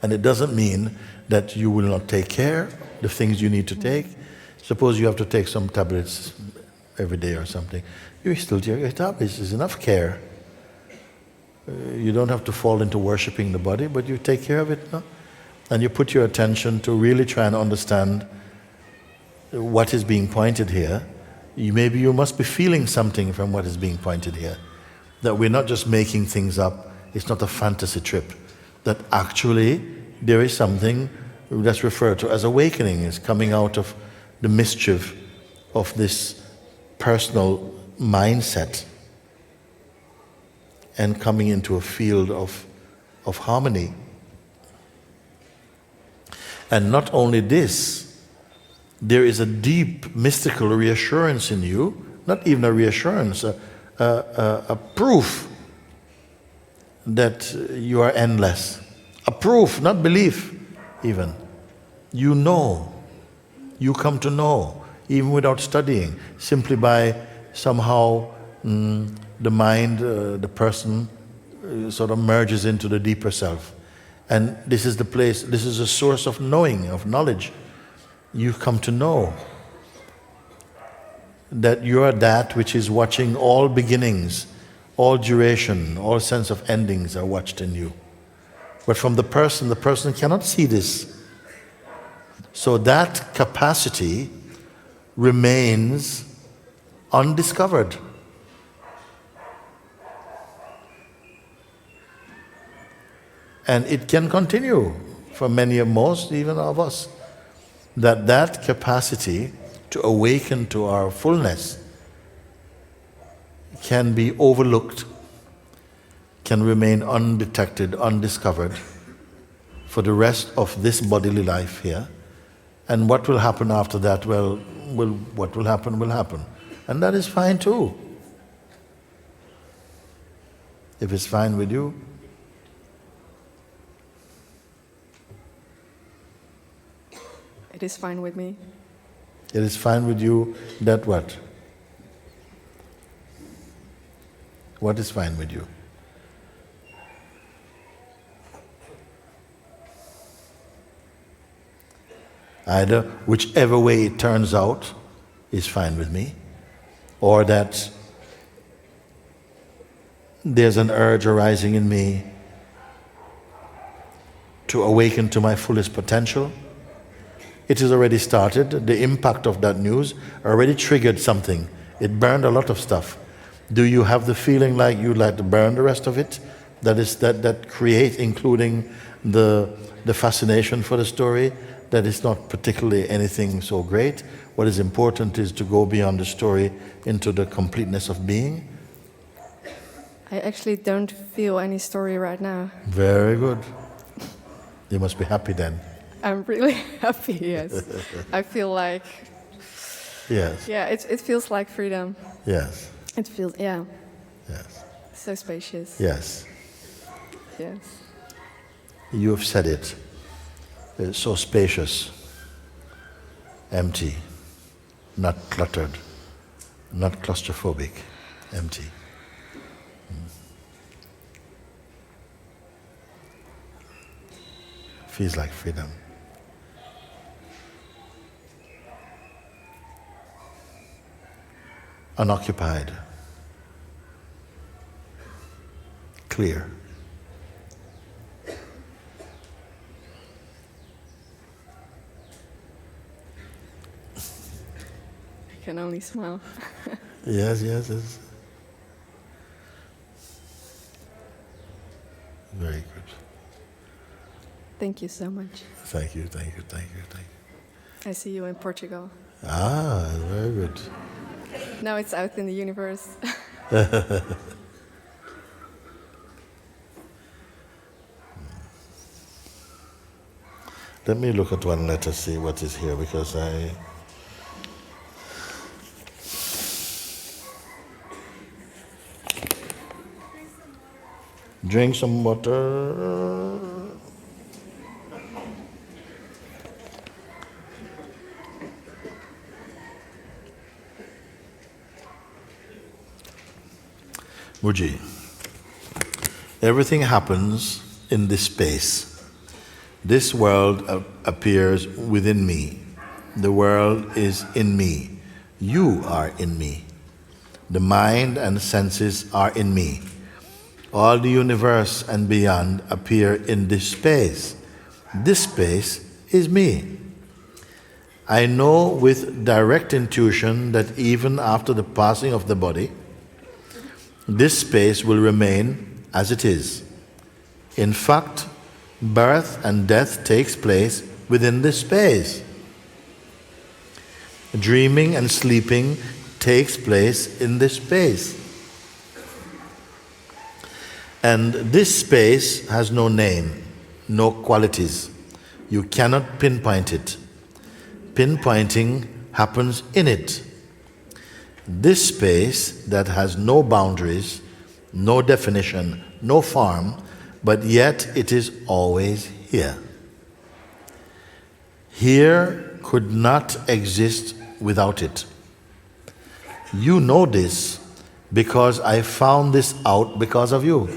And it doesn't mean that you will not take care of the things you need to take. Suppose you have to take some tablets every day or something. You still take your tablets. There's enough care. You don't have to fall into worshipping the body, but you take care of it, no? And you put your attention to really try and understand what is being pointed here. Maybe you must be feeling something from what is being pointed here. That we're not just making things up. It's not a fantasy trip. That actually there is something that's referred to as awakening. It's coming out of the mischief of this personal mindset and coming into a field of harmony. And not only this, there is a deep mystical reassurance in you, not even a reassurance, a proof that you are endless. A proof, not belief even. You know, you come to know, even without studying, simply by somehow the mind, the person sort of merges into the deeper self. And this is the place, this is a source of knowing, of knowledge. You come to know that you are that which is watching all beginnings, all duration, all sense of endings are watched in you. But from the person cannot see this. So that capacity remains undiscovered. And it can continue for many of most, even of us, that capacity to awaken to our fullness can be overlooked, can remain undetected, undiscovered for the rest of this bodily life here. And what will happen after that? Well, what will happen will happen. And that is fine too. If it's fine with you. It is fine with me. It is fine with you that what? What is fine with you? Either whichever way it turns out is fine with me, or that there's an urge arising in me to awaken to my fullest potential. It has already started. The impact of that news already triggered something. It burned a lot of stuff. Do you have the feeling like you'd like to burn the rest of it? That create, including the fascination for the story, that is not particularly anything so great. What is important is to go beyond the story into the completeness of being. I actually don't feel any story right now. Very good. You must be happy then. I'm really happy, yes. I feel like... Yes. Yeah, it feels like freedom. Yes. It feels, yeah. Yes. So spacious. Yes. Yes. You have said it. It's so spacious, empty, not cluttered, not claustrophobic, empty. Feels like freedom. Unoccupied, clear. I can only smile. Yes. Very good. Thank you so much. Thank you. I see you in Portugal. Ah, very good. Now it's out in the universe. Let me look at one letter, see what is here, because I... Drink some water. Mooji, everything happens in this space. This world appears within me. The world is in me. You are in me. The mind and senses are in me. All the universe and beyond appear in this space. This space is me. I know with direct intuition that even after the passing of the body, this space will remain as it is. In fact, Birth and death takes place within this space. Dreaming and sleeping takes place in this space. And this space has no name, no qualities. You cannot pinpoint it. Pinpointing happens in it. This space that has no boundaries, no definition, no form, but yet it is always here. Here could not exist without it. You know this because I found this out because of you.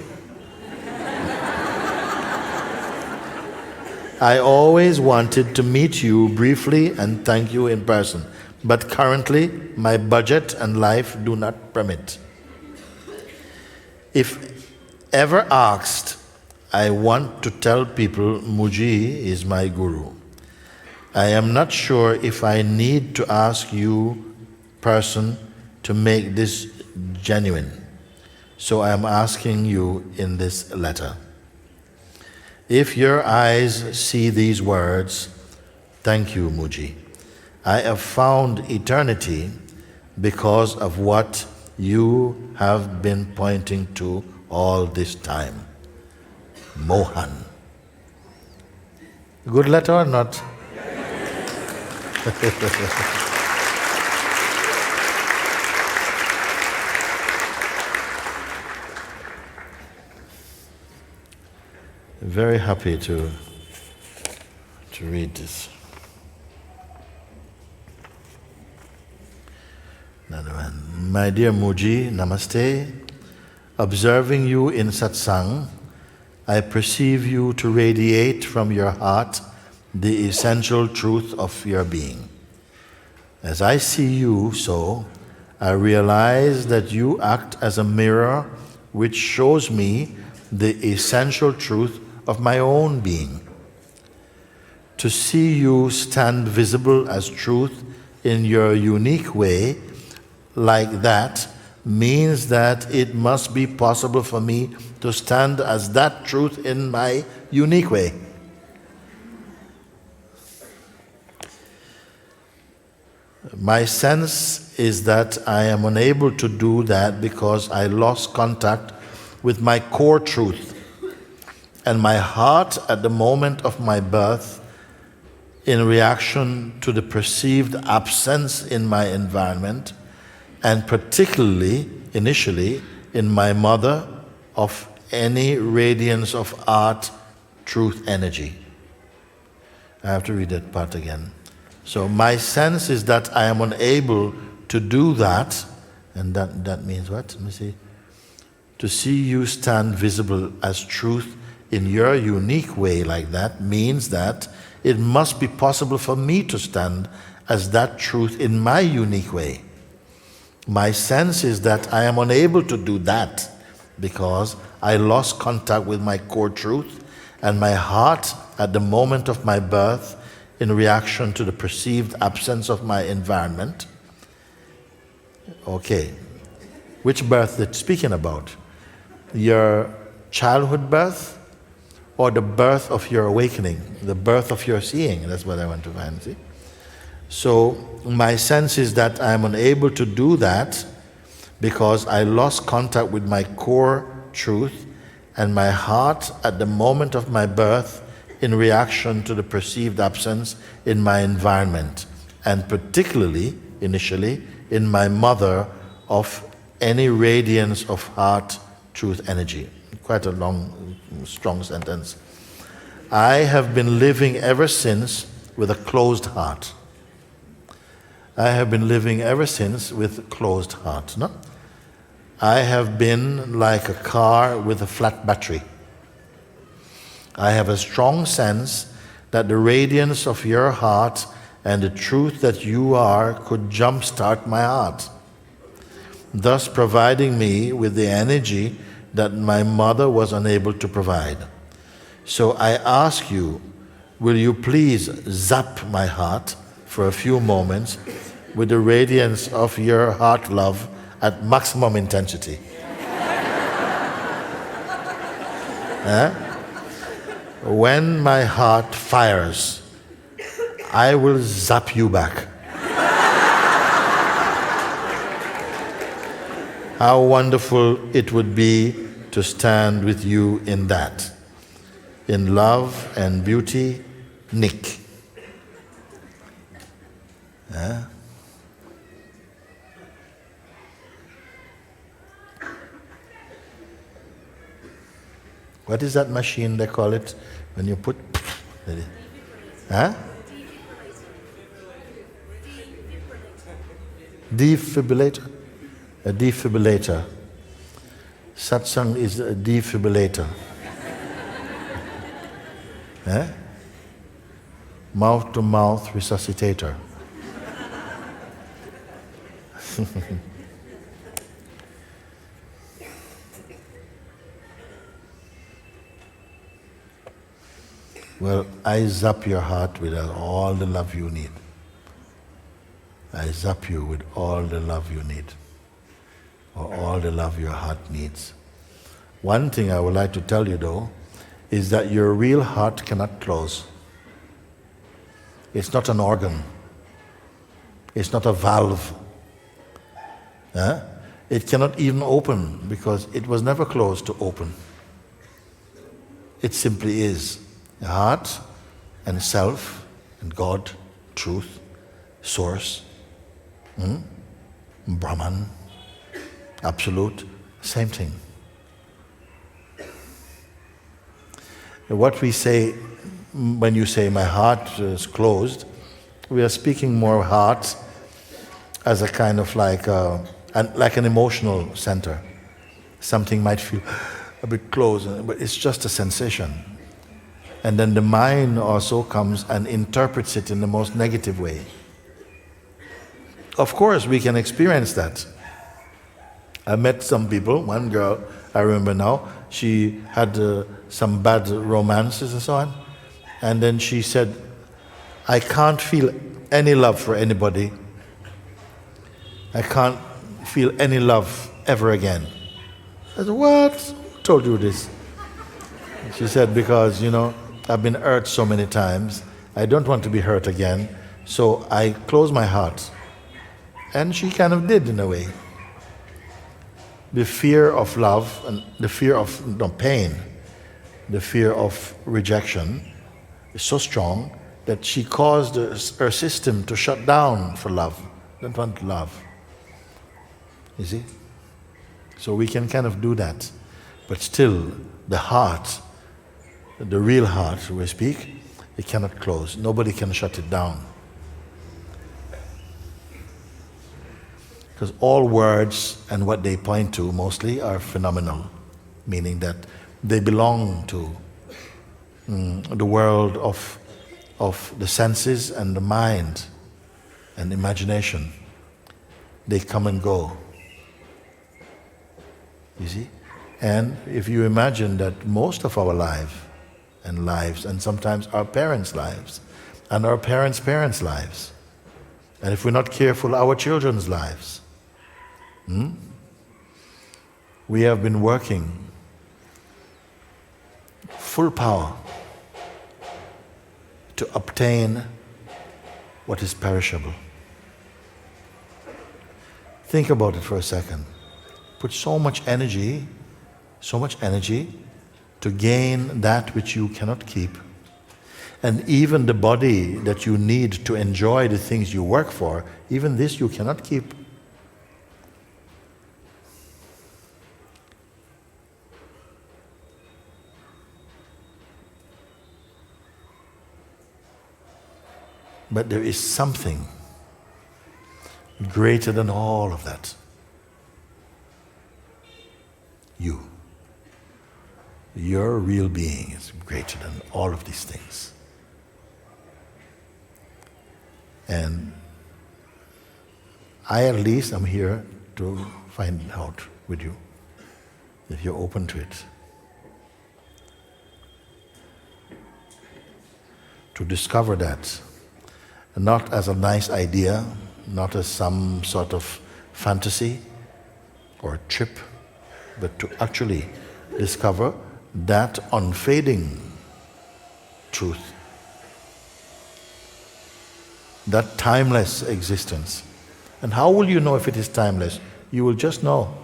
I always wanted to meet you briefly and thank you in person, but currently my budget and life do not permit. If ever asked, I want to tell people Mooji is my guru. I am not sure if I need to ask you, person, to make this genuine. So I am asking you in this letter. If your eyes see these words, thank you, Mooji. I have found eternity because of what you have been pointing to all this time. Mohan. Good letter or not? Very happy to read this. Another one. My dear Mooji, Namaste. Observing you in satsang, I perceive you to radiate from your heart the essential truth of your being. As I see you so, I realize that you act as a mirror which shows me the essential truth of my own being. To see you stand visible as truth in your unique way, like that, means that it must be possible for me to stand as that truth in my unique way. My sense is that I am unable to do that because I lost contact with my core truth. And my heart at the moment of my birth, in reaction to the perceived absence in my environment, and particularly, initially, in my mother, of any radiance of art, truth, energy. I have to read that part again. So my sense is that I am unable to do that, and that means what? Let me see. To see you stand visible as truth in your unique way like that means that it must be possible for me to stand as that truth in my unique way. My sense is that I am unable to do that because I lost contact with my core truth, and my heart at the moment of my birth, in reaction to the perceived absence of my environment. Okay, which birth is it speaking about? Your childhood birth or the birth of your awakening, the birth of your seeing? That's what I want to find, see? So my sense is that I'm unable to do that because I lost contact with my core truth, and my heart at the moment of my birth, in reaction to the perceived absence in my environment, and particularly, initially, in my mother, of any radiance of heart, truth, energy. Quite a long, strong sentence. I have been living ever since with a closed heart. I have been living ever since with a closed heart. No? I have been like a car with a flat battery. I have a strong sense that the radiance of your heart and the truth that you are could jumpstart my heart, thus providing me with the energy that my mother was unable to provide. So I ask you, will you please zap my heart for a few moments with the radiance of your heart love at maximum intensity? when my heart fires, I will zap you back. How wonderful it would be to stand with you in that. In love and beauty, Nick. Yeah? What is that machine they call it when you put? Huh? Defibrillator. A defibrillator. Satsang is a defibrillator. Eh? Mouth-to-mouth resuscitator. Well, I zap your heart with all the love you need. I zap you with all the love you need, or all the love your heart needs. One thing I would like to tell you though, is that your real heart cannot close. It's not an organ. It's not a valve. It cannot even open because it was never closed to open. It simply is. The heart and self and God, truth, source, Brahman, absolute, same thing. What we say when you say my heart is closed, we are speaking more of heart as a kind of like an emotional center. Something might feel a bit closed, but it's just a sensation. And then the mind also comes and interprets it in the most negative way. Of course, we can experience that. I met some people, one girl, I remember now, she had some bad romances and so on. And then she said, I can't feel any love for anybody. I can't feel any love ever again. I said, what? Who told you this? She said, because, I've been hurt so many times. I don't want to be hurt again. So I close my heart. And she kind of did in a way. The fear of love and the fear of pain, the fear of rejection is so strong that she caused her system to shut down for love. Don't want love. You see? So we can kind of do that. But still, the heart, the real heart, we speak, it cannot close. Nobody can shut it down. Because all words and what they point to mostly are phenomenal, meaning that they belong to the world of the senses and the mind and imagination. They come and go. You see? And if you imagine that most of our lives, and sometimes our parents' lives, and our parents' parents' lives, and if we're not careful, our children's lives, we have been working full power to obtain what is perishable. Think about it for a second. Put so much energy to gain that which you cannot keep. And even the body that you need to enjoy the things you work for, even this you cannot keep. But there is something greater than all of that. You. Your real being is greater than all of these things. And I at least am here to find out with you, if you're open to it. To discover that, not as a nice idea, not as some sort of fantasy or trip, but to actually discover that unfading truth. That timeless existence. And how will you know if it is timeless? You will just know.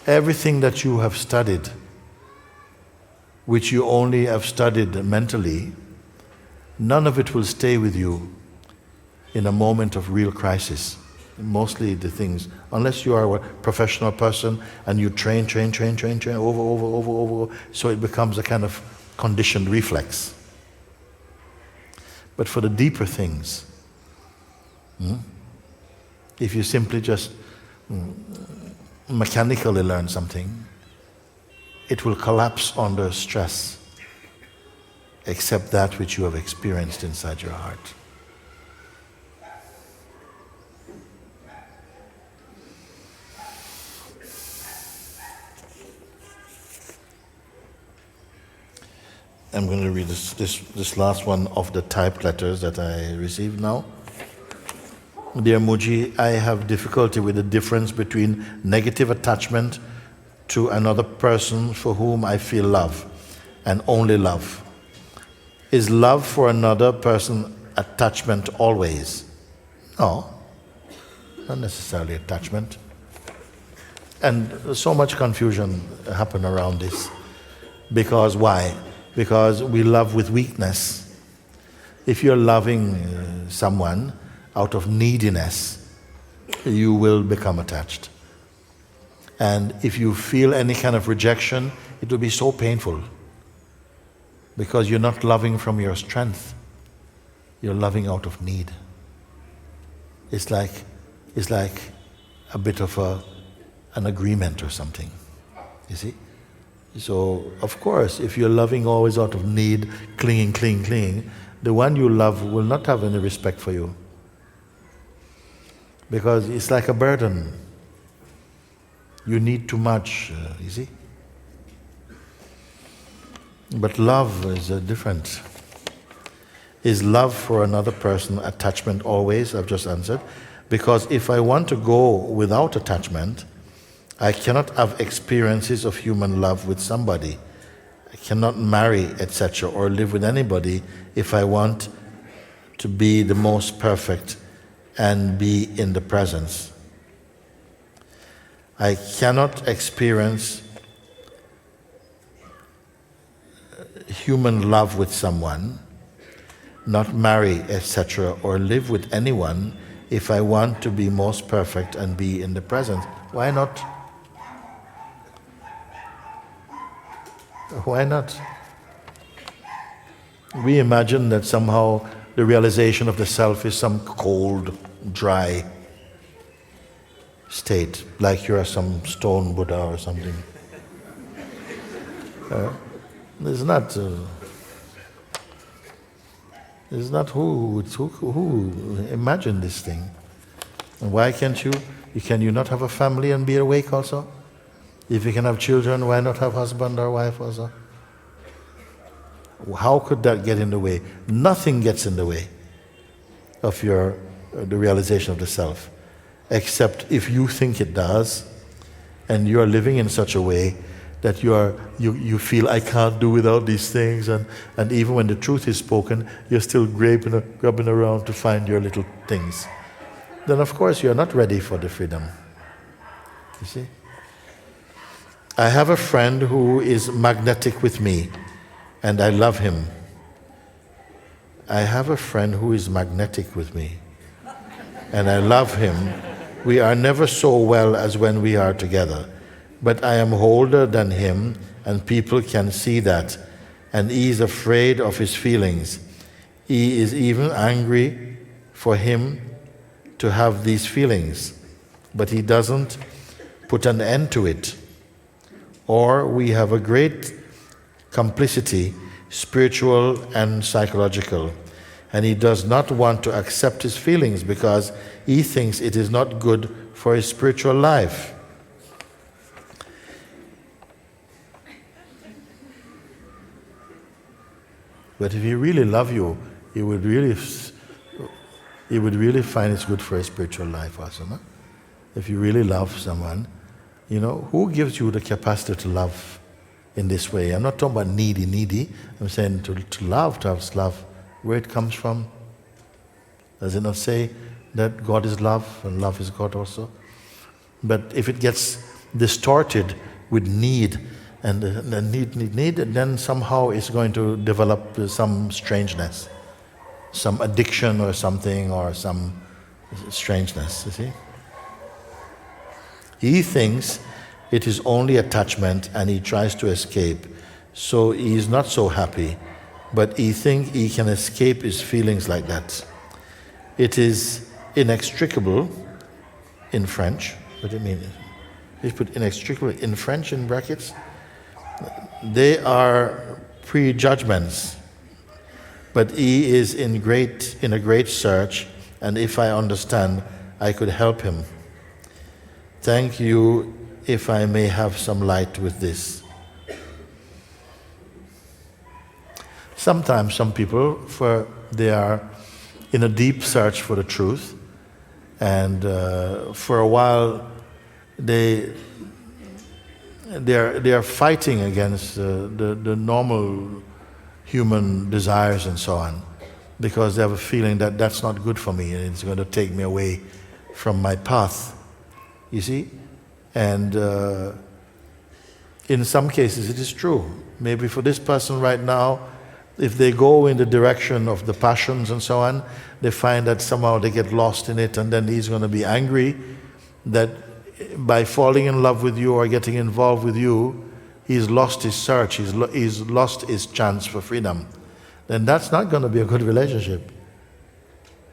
Everything that you have studied, which you only have studied mentally, none of it will stay with you in a moment of real crisis. Mostly the things, unless you are a professional person and you train over, so it becomes a kind of conditioned reflex. But for the deeper things, if you simply just mechanically learn something, it will collapse under stress, except that which you have experienced inside your heart. I'm going to read this last one of the typed letters that I received now. Dear Mooji, I have difficulty with the difference between negative attachment to another person for whom I feel love and only love. Is love for another person attachment always? No, not necessarily attachment. And so much confusion happen around this. Because why? Because we love with weakness. If you're loving someone out of neediness, you will become attached. And if you feel any kind of rejection, it will be so painful. Because you're not loving from your strength. You're loving out of need. It's like a bit of an agreement or something. You see? So, of course, if you're loving always out of need, clinging, the one you love will not have any respect for you. Because it's like a burden. You need too much, you see? But love is different. Is love for another person attachment always? I've just answered. Because if I want to go without attachment, I cannot have experiences of human love with somebody. I cannot marry, etc., or live with anybody if I want to be the most perfect and be in the presence. I cannot experience human love with someone, not marry, etc., or live with anyone if I want to be most perfect and be in the presence. Why not? Why not? We imagine that somehow the realization of the self is some cold, dry state, like you are some stone Buddha or something. It's not who imagined this thing. And why can't you? Can you not have a family and be awake also? If you can have children, why not have husband or wife also? How could that get in the way? Nothing gets in the way of the realization of the self, except if you think it does, and you are living in such a way that you feel, I can't do without these things, and even when the truth is spoken, you're still grubbing around to find your little things. Then of course you're not ready for the freedom. You see? I have a friend who is magnetic with me, and I love him. I have a friend who is magnetic with me, and I love him. We are never so well as when we are together, but I am older than him, and people can see that, and he is afraid of his feelings. He is even angry for him to have these feelings, but he doesn't put an end to it. Or we have a great complicity, spiritual and psychological, and he does not want to accept his feelings because he thinks it is not good for his spiritual life. But if he really loves you, he would really find it's good for his spiritual life also, no? If you really love someone, you know, who gives you the capacity to love? in this way. I'm not talking about needy. I'm saying to love, to have love, where it comes from. Does it not say that God is love and love is God also? But if it gets distorted with need, and need, then somehow it's going to develop some strangeness, some addiction or something, or some strangeness, you see. He thinks it is only attachment and he tries to escape, so he is not so happy, but he thinks he can escape his feelings like that. It is inextricable in French. What do you mean? You put inextricable in French in brackets. They are prejudgments, but he is in a great search, and if I understand, I could help him. Thank you if I may have some light with this. Sometimes some people, they are in a deep search for the truth, and for a while they are fighting against the normal human desires and so on, because they have a feeling that that's not good for me and it's going to take me away from my path, you see. And in some cases it is true. Maybe for this person right now, if they go in the direction of the passions and so on, they find that somehow they get lost in it, and then he's going to be angry that by falling in love with you or getting involved with you, he's lost his search, he's lost his chance for freedom. Then that's not going to be a good relationship.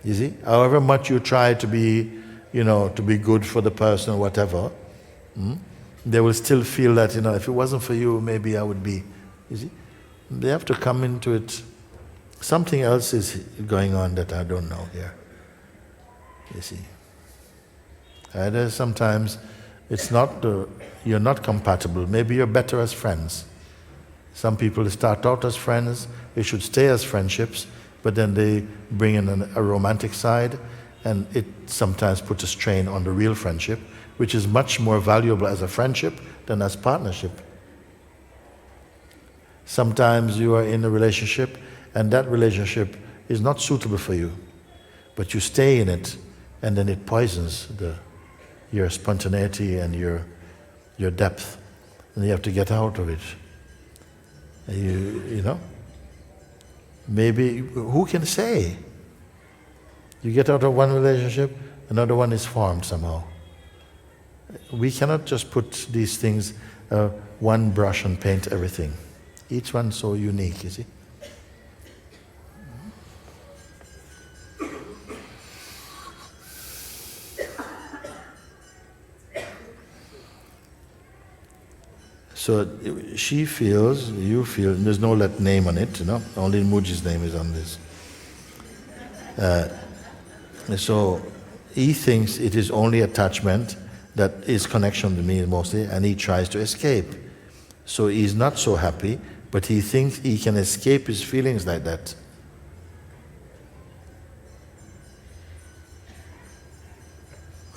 You see? However much you try to be, to be good for the person or whatever, they will still feel that, if it wasn't for you, maybe I would be. You see? They have to come into it. Something else is going on that I don't know here. You see? Either sometimes it's not you're not compatible. Maybe you're better as friends. Some people start out as friends, they should stay as friendships, but then they bring in a romantic side, and it sometimes puts a strain on the real friendship, which is much more valuable as a friendship than as partnership. Sometimes you are in a relationship and that relationship is not suitable for you, but you stay in it, and then it poisons your spontaneity and your depth, and you have to get out of it. Maybe, who can say? You get out of one relationship, another one is formed somehow. We cannot just put these things, one brush and paint everything. Each one so unique, you see. So she feels, you feel, there's no name on it, only Mooji's name is on this. So he thinks it is only attachment that is connection to me mostly, and he tries to escape. So he's not so happy, but he thinks he can escape his feelings like that.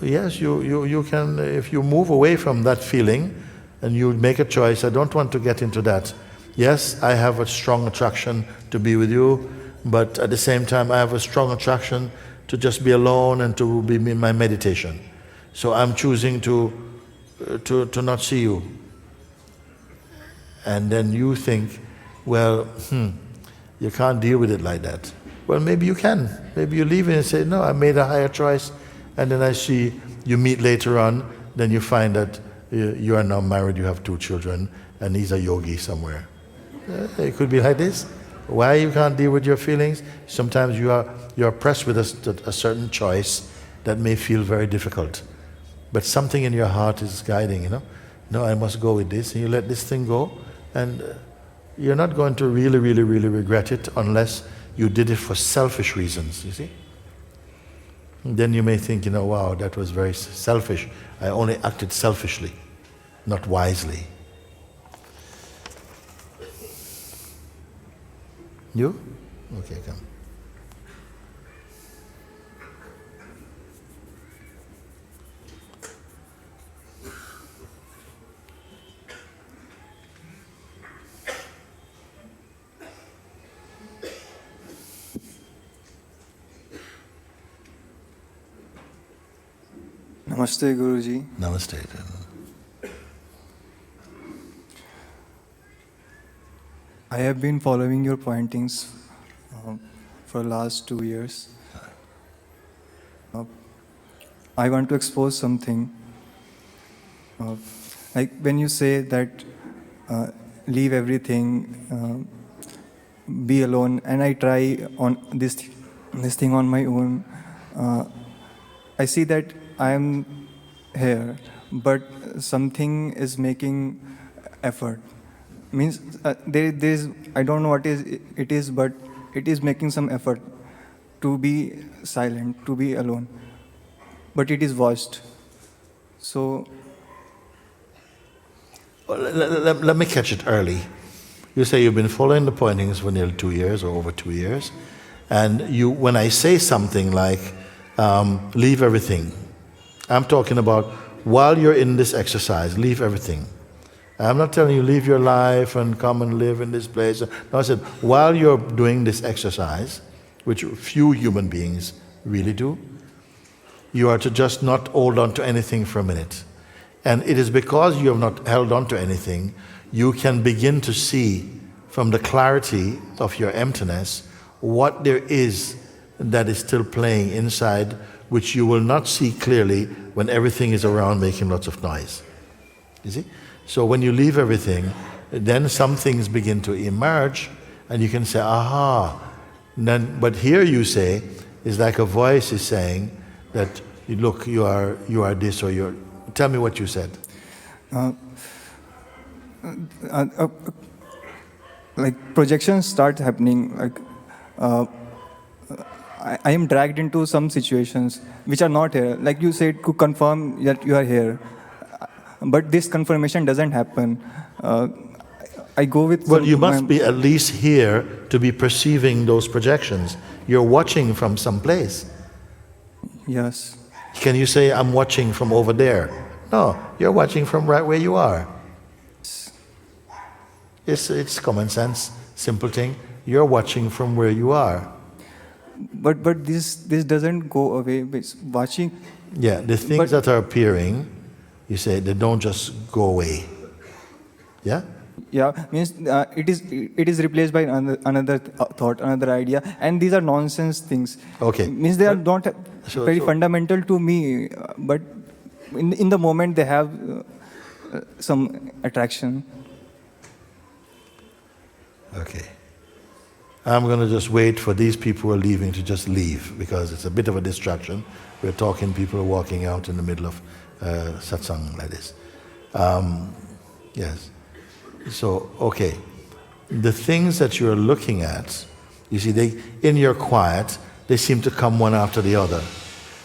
Yes, you can, if you move away from that feeling, and you make a choice, I don't want to get into that. Yes, I have a strong attraction to be with you, but at the same time I have a strong attraction to just be alone and to be in my meditation. So I'm choosing to not see you. And then you think, well, you can't deal with it like that. Well, maybe you can. Maybe you leave it and say, no, I made a higher choice, and then I see you meet later on, then you find that you are now married, you have 2 children, and he's a yogi somewhere. It could be like this. Why you can't deal with your feelings? Sometimes you're pressed with a certain choice that may feel very difficult. But something in your heart is guiding, No, I must go with this, and you let this thing go, and you're not going to really, really, really regret it unless you did it for selfish reasons, you see? And then you may think, wow, that was very selfish. I only acted selfishly, not wisely. You? Okay, come. Namaste, Guruji. Namaste. I have been following your pointings for the last 2 years. I want to expose something. Like when you say that leave everything, be alone, and I try on this thing on my own, I see that I am here, but something is making effort. Means there is, I don't know what it is, but it is making some effort to be silent, to be alone. But it is watched. So Let me catch it early. You say you've been following the pointings for nearly 2 years or over 2 years, and when I say something like leave everything, I'm talking about while you're in this exercise, leave everything. I'm not telling you leave your life and come and live in this place. No, I said while you're doing this exercise, which few human beings really do, you are to just not hold on to anything for a minute. And it is because you have not held on to anything, you can begin to see from the clarity of your emptiness what there is that is still playing inside, which you will not see clearly when everything is around making lots of noise. You see? So when you leave everything, then some things begin to emerge, and you can say, aha. But here you say, it's like a voice is saying that, look, you are this, or you're... Tell me what you said. Like projections start happening. Like I am dragged into some situations which are not here. Like you said, to confirm that you are here. But this confirmation doesn't happen. I go with... Well, you must be at least here to be perceiving those projections. You're watching from some place. Yes. Can you say, I'm watching from over there? No, you're watching from right where you are. It's common sense, simple thing. You're watching from where you are. But this doesn't go away. It's watching... Yeah, the things that are appearing, you say, they don't just go away. Yeah? Yeah, means it is replaced by another thought, another idea, and these are nonsense things. Okay. Means they are not very fundamental to me, but in the moment they have some attraction. Okay. I'm going to just wait for these people who are leaving to just leave, because it's a bit of a distraction. We're talking, people are walking out in the middle of satsang like this. Yes. So, okay. The things that you're looking at, you see, in your quiet, they seem to come one after the other.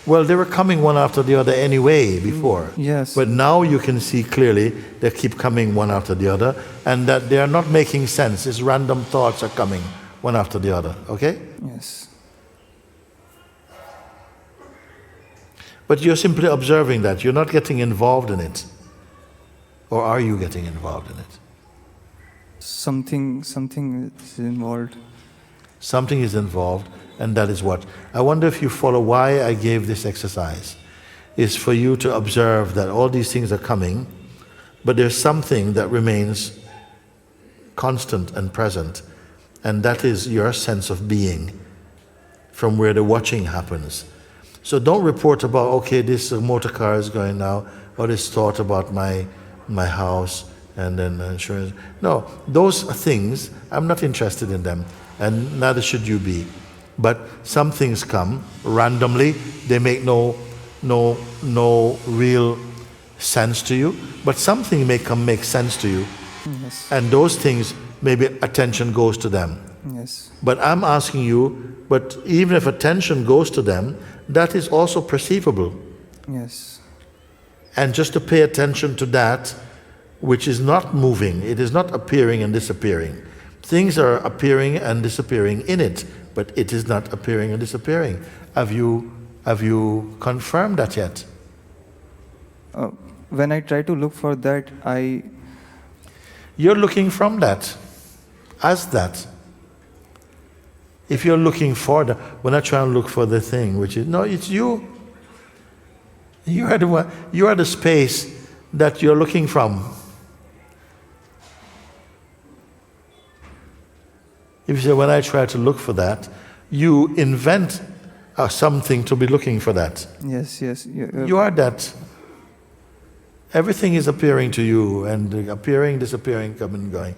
Well, they were coming one after the other anyway before. Yes. But now you can see clearly they keep coming one after the other, and that they are not making sense. These random thoughts are coming one after the other. Okay? Yes. But you're simply observing that. You're not getting involved in it. Or are you getting involved in it? Something is involved. Something is involved, and that is what? I wonder if you follow why I gave this exercise. Is for you to observe that all these things are coming, but there's something that remains constant and present, and that is your sense of being from where the watching happens. So don't report about, okay, this motor car is going now, or this thought about my house, and then insurance. No, those things, I'm not interested in them, and neither should you be. But some things come randomly, they make no real sense to you, but something may make sense to you. Yes. And those things, maybe attention goes to them. Yes. But I'm asking you, but even if attention goes to them, that is also perceivable. Yes. And just to pay attention to that which is not moving, it is not appearing and disappearing. Things are appearing and disappearing in it, but it is not appearing and disappearing. Have you confirmed that yet? When I try to look for that, You're looking from that, as that. If you're looking for that, we're not trying to look for the thing, which is, no, it's you. You are the one, you are the space that you're looking from. If you say, when I try to look for that, you invent something to be looking for that. Yes, yes. You are that. Everything is appearing to you, and appearing, disappearing, coming and going.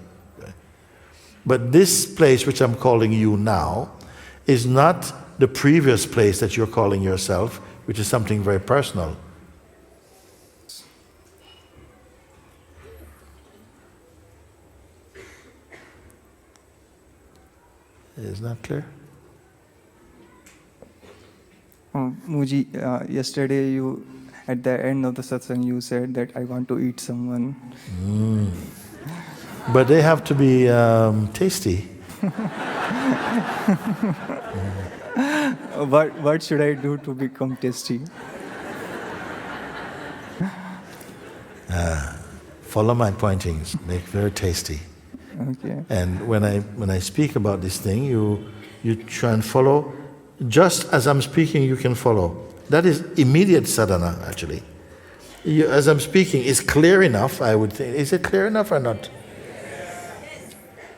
But this place which I'm calling you now is not the previous place that you're calling yourself, which is something very personal. Is that clear? Mooji, yesterday you, at the end of the satsang, you said that I want to eat someone. But they have to be tasty. What should I do to become tasty? Follow my pointings. Make very tasty. Okay. And when I speak about this thing, you try and follow. Just as I'm speaking, you can follow. That is immediate sadhana, actually. As I'm speaking, is clear enough, I would think. Is it clear enough or not?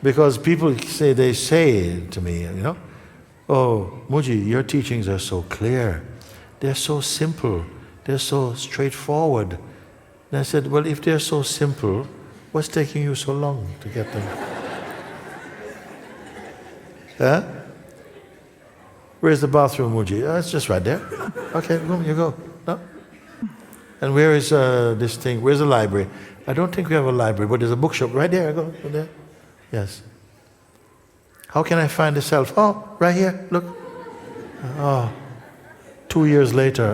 Because people say to me, oh, Mooji, your teachings are so clear. They're so simple. They're so straightforward. And I said, well, if they're so simple, what's taking you so long to get them? Huh? Where's the bathroom, Mooji? It's just right there. Okay, boom, you go. No? And where is this thing? Where's the library? I don't think we have a library, but there's a bookshop right there. Go there. Yes. How can I find the self? Oh, right here, look. Oh, 2 years later.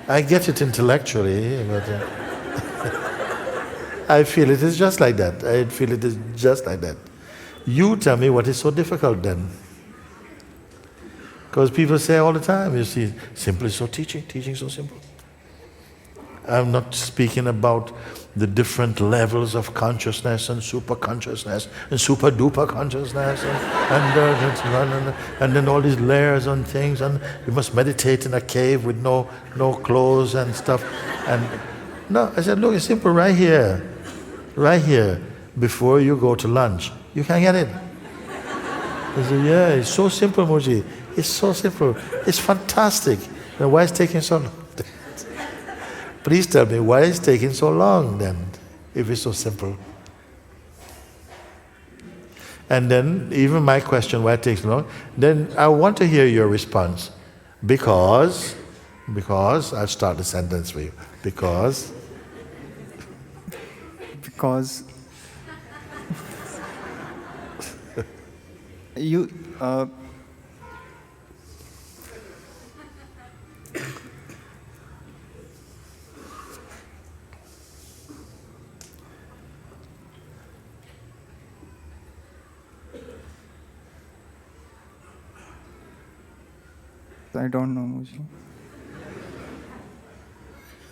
I get it intellectually, but I feel it is just like that. I feel it is just like that. You tell me what is so difficult then. Because people say all the time, you see, simple is so teaching so simple. I'm not speaking about the different levels of consciousness and super consciousness and super duper consciousness and then all these layers on things, and you must meditate in a cave with no clothes and stuff. And no, I said, look, it's simple right here, before you go to lunch. You can get it. I said, yeah, it's so simple, Mooji. It's so simple. It's fantastic. Then why is it taking so long? Please tell me, why is it taking so long then, if it's so simple? And then, even my question, why it takes so long, then I want to hear your response. Because, I'll start the sentence for you. Because you... I don't know, Mooji.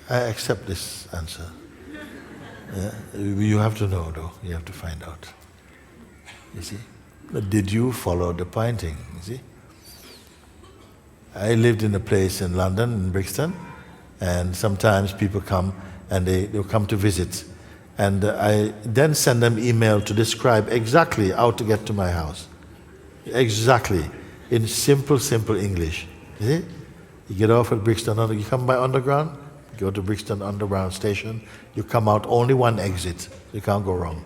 I accept this answer. Yeah? You have to know, though. You have to find out. You see? But did you follow the pointing? You see? I lived in a place in London, in Brixton, and sometimes people come and they'll come to visit. And I then send them email to describe exactly how to get to my house. Exactly. In simple English. You see? You get off at Brixton, you come by underground, go to Brixton Underground Station, you come out only one exit, you can't go wrong.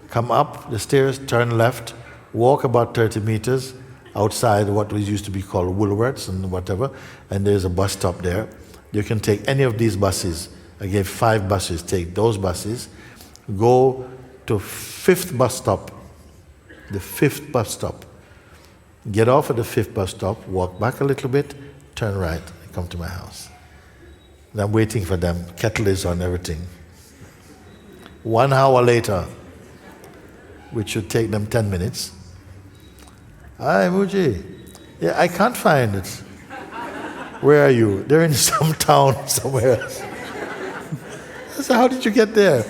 Come up the stairs, turn left, walk about 30 meters outside what was used to be called Woolworths and whatever, and there's a bus stop there. You can take any of these buses. I gave 5 buses, take those buses, go to 5th bus stop, the 5th bus stop. Get off at the 5th bus stop, walk back a little bit, turn right, and come to my house. And I'm waiting for them. Kettle is on, everything. 1 hour later, which should take them 10 minutes. Hi, Mooji. Yeah, I can't find it. Where are you? They're in some town somewhere else. I said, how did you get there?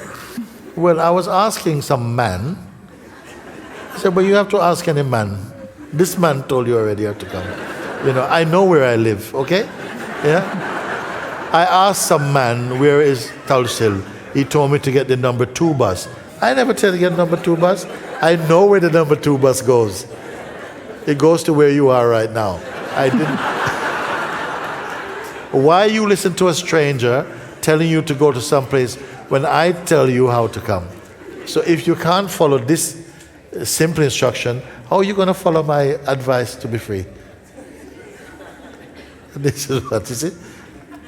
Well, I was asking some man. I said, well, you have to ask any man. This man told you already how to come. I know where I live, okay? Yeah? I asked some man, where is Tulsil? He told me to get the number 2 bus. I never tell you to get number 2 bus. I know where the number 2 bus goes. It goes to where you are right now. I didn't. Why you listen to a stranger telling you to go to some place when I tell you how to come? So if you can't follow this simple instruction, how are you going to follow my advice to be free? This is what, you see?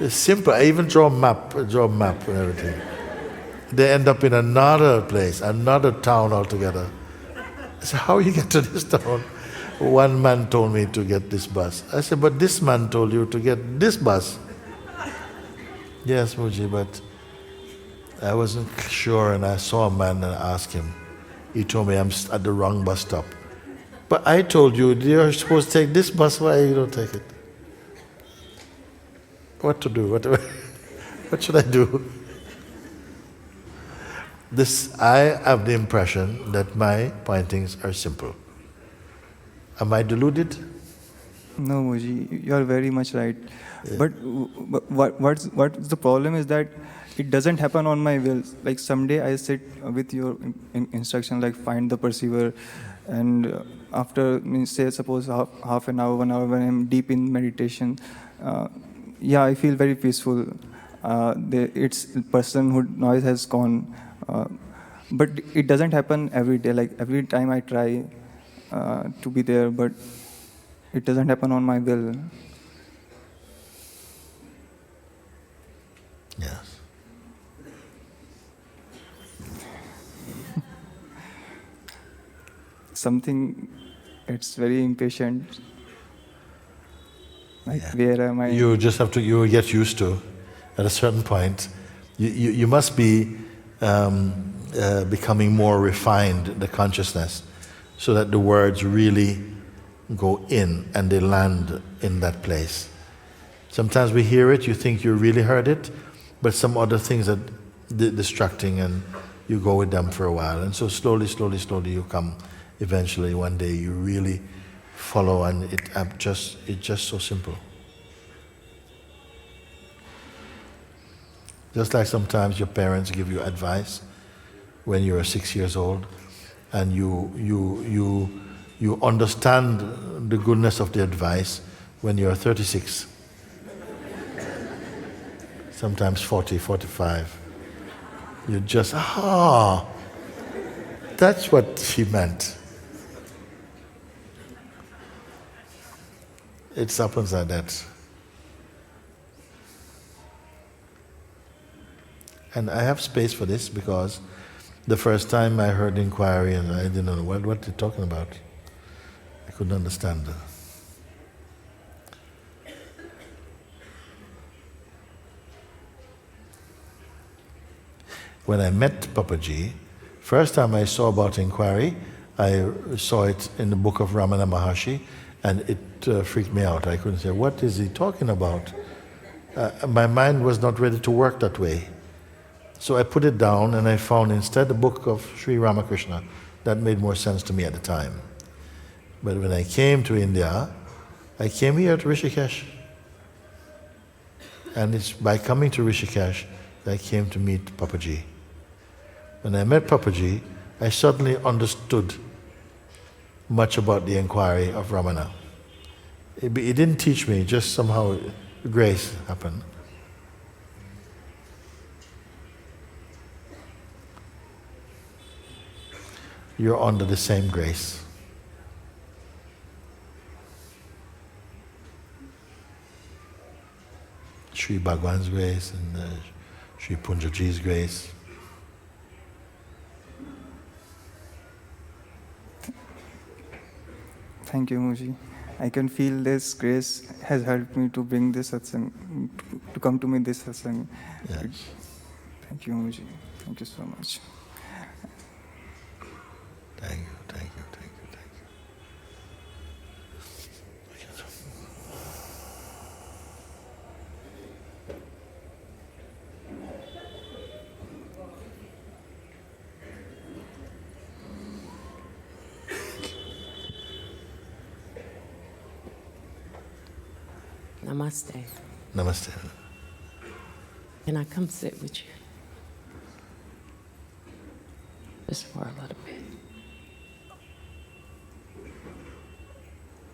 It's simple. I even draw a map and everything. They end up in another place, another town altogether. So how you get to this town? One man told me to get this bus. I said, but this man told you to get this bus. Yes, Mooji, but I wasn't sure, and I saw a man and asked him. He told me I'm at the wrong bus stop. But I told you, you're supposed to take this bus, why you don't take it? What to do? What should I do? I have the impression that my pointings are simple. Am I deluded? No, Mooji, you are very much right. Yeah. But what's the problem is that it doesn't happen on my will. Like someday I sit with your instruction, like find the perceiver, and after, say, suppose half an hour, 1 hour, when I'm deep in meditation, I feel very peaceful. Its personhood noise has gone. But it doesn't happen every day. Like every time I try to be there, but it doesn't happen on my will. Yes. Something, it's very impatient. Like, where am I? You just have to, you get used to, at a certain point, you must be becoming more refined, the consciousness, so that the words really go in and they land in that place. Sometimes we hear it, you think you really heard it, but some other things are distracting and you go with them for a while. And so slowly you come, eventually one day you really follow, and it's just so simple. Just like sometimes your parents give you advice when you're 6 years old, and you understand the goodness of the advice when you're 36. Sometimes 40, 45. You just, that's what she meant. It happens like that. And I have space for this because the first time I heard inquiry and I didn't know what they're talking about. I couldn't understand. When I met Papaji, first time I saw about inquiry, I saw it in the book of Ramana Maharshi, and it freaked me out. I couldn't say, what is he talking about? My mind was not ready to work that way. So I put it down and I found instead the book of Sri Ramakrishna. That made more sense to me at the time. But when I came to India, I came here to Rishikesh. And it's by coming to Rishikesh that I came to meet Papaji. When I met Papaji, I suddenly understood much about the inquiry of Ramana. He didn't teach me, just somehow grace happened. You're under the same grace. Sri Bhagwan's grace and Sri Punjaji's grace. Thank you, Mooji. I can feel this grace has helped me to bring this satsang, to come to me this satsang. Yes. Thank you, Mooji. Thank you so much. Thank you. Namaste. Namaste. Can I come sit with you? Just for a little bit.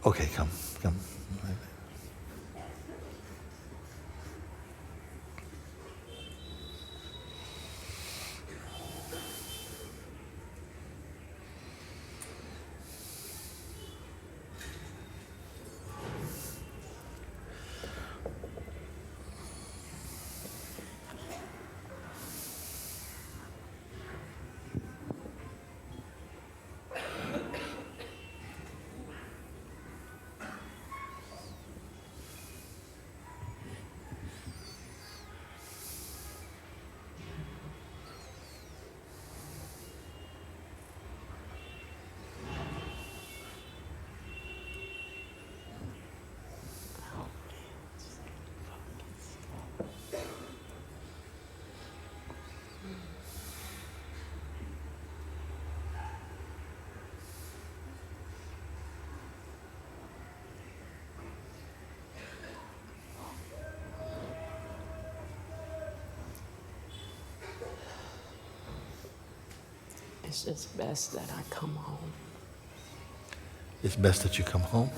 Okay, come. It's just best that I come home. It's best that you come home?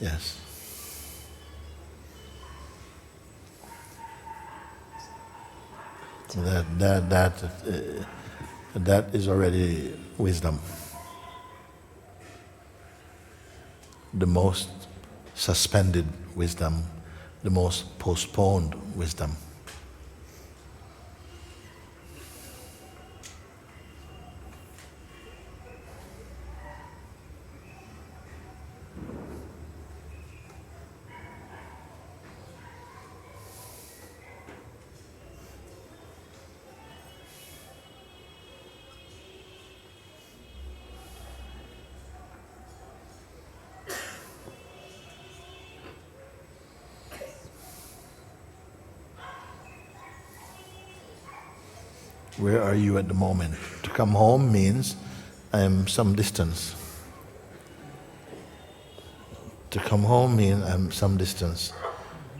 Yes. That is already wisdom. The most suspended wisdom, the most postponed wisdom. Where are you at the moment? To come home means I am some distance. To come home means I'm some distance.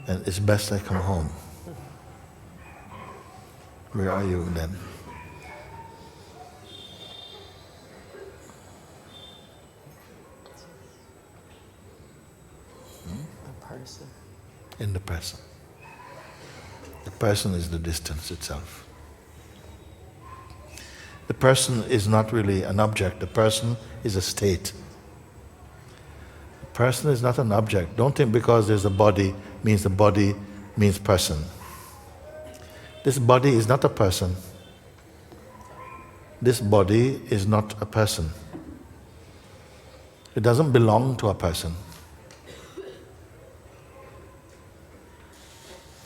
And it's best I come home. Where are you then? The person. In the person. The person is the distance itself. The person is not really an object, the person is a state. The person is not an object. Don't think because there's a body means the body means person. This body is not a person. This body is not a person. It doesn't belong to a person.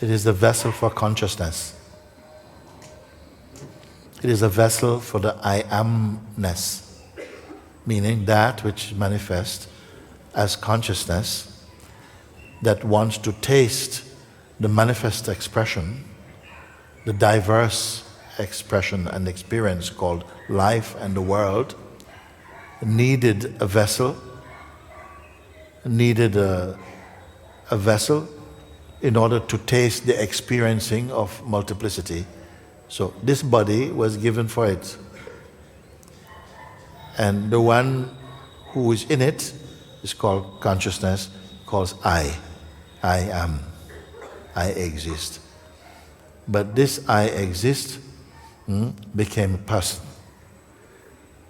It is the vessel for consciousness. It is a vessel for the I amness, meaning that which manifests as consciousness that wants to taste the manifest expression, the diverse expression and experience called life and the world, needed a vessel, in order to taste the experiencing of multiplicity. So this body was given for it. And the one who is in it is called consciousness, calls I. I am. I exist. But this I exist became a person.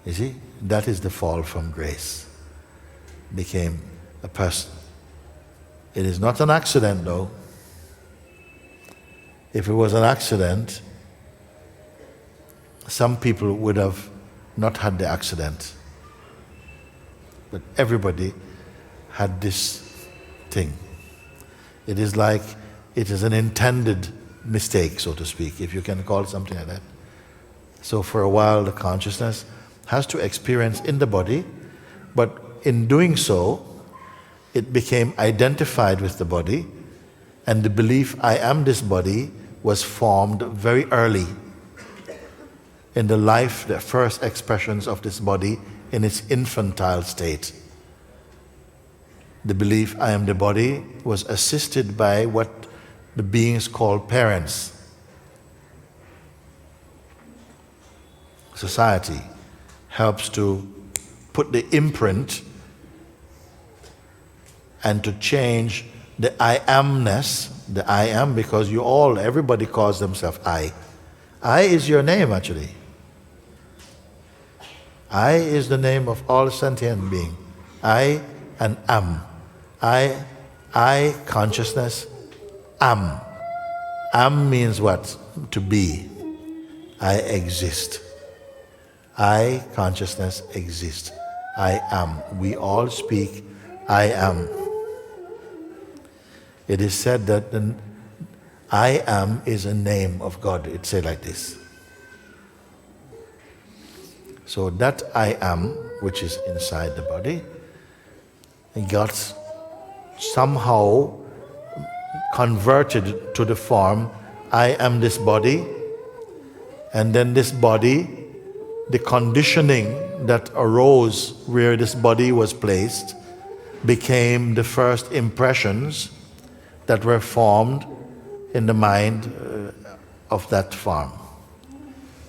You see? That is the fall from grace. Became a person. It is not an accident though. If it was an accident, some people would have not had the accident. But everybody had this thing. It is like, it is an intended mistake, so to speak, if you can call it something like that. So for a while the consciousness has to experience in the body, but in doing so, it became identified with the body, and the belief I am this body was formed very early in the life, the first expressions of this body in its infantile state. the belief I am the body was assisted by what the beings call parents. Society helps to put the imprint and to change the I amness, the I am, because everybody calls themselves I. I is your name actually. I is the name of all sentient being. I and am. I consciousness, am. Am means what? To be. I exist. I consciousness exist. I am. We all speak I am. It is said that the I am is a name of God. It said like this. So that I am, which is inside the body, got somehow converted to the form, I am this body, and then this body, the conditioning that arose where this body was placed, became the first impressions that were formed in the mind of that form.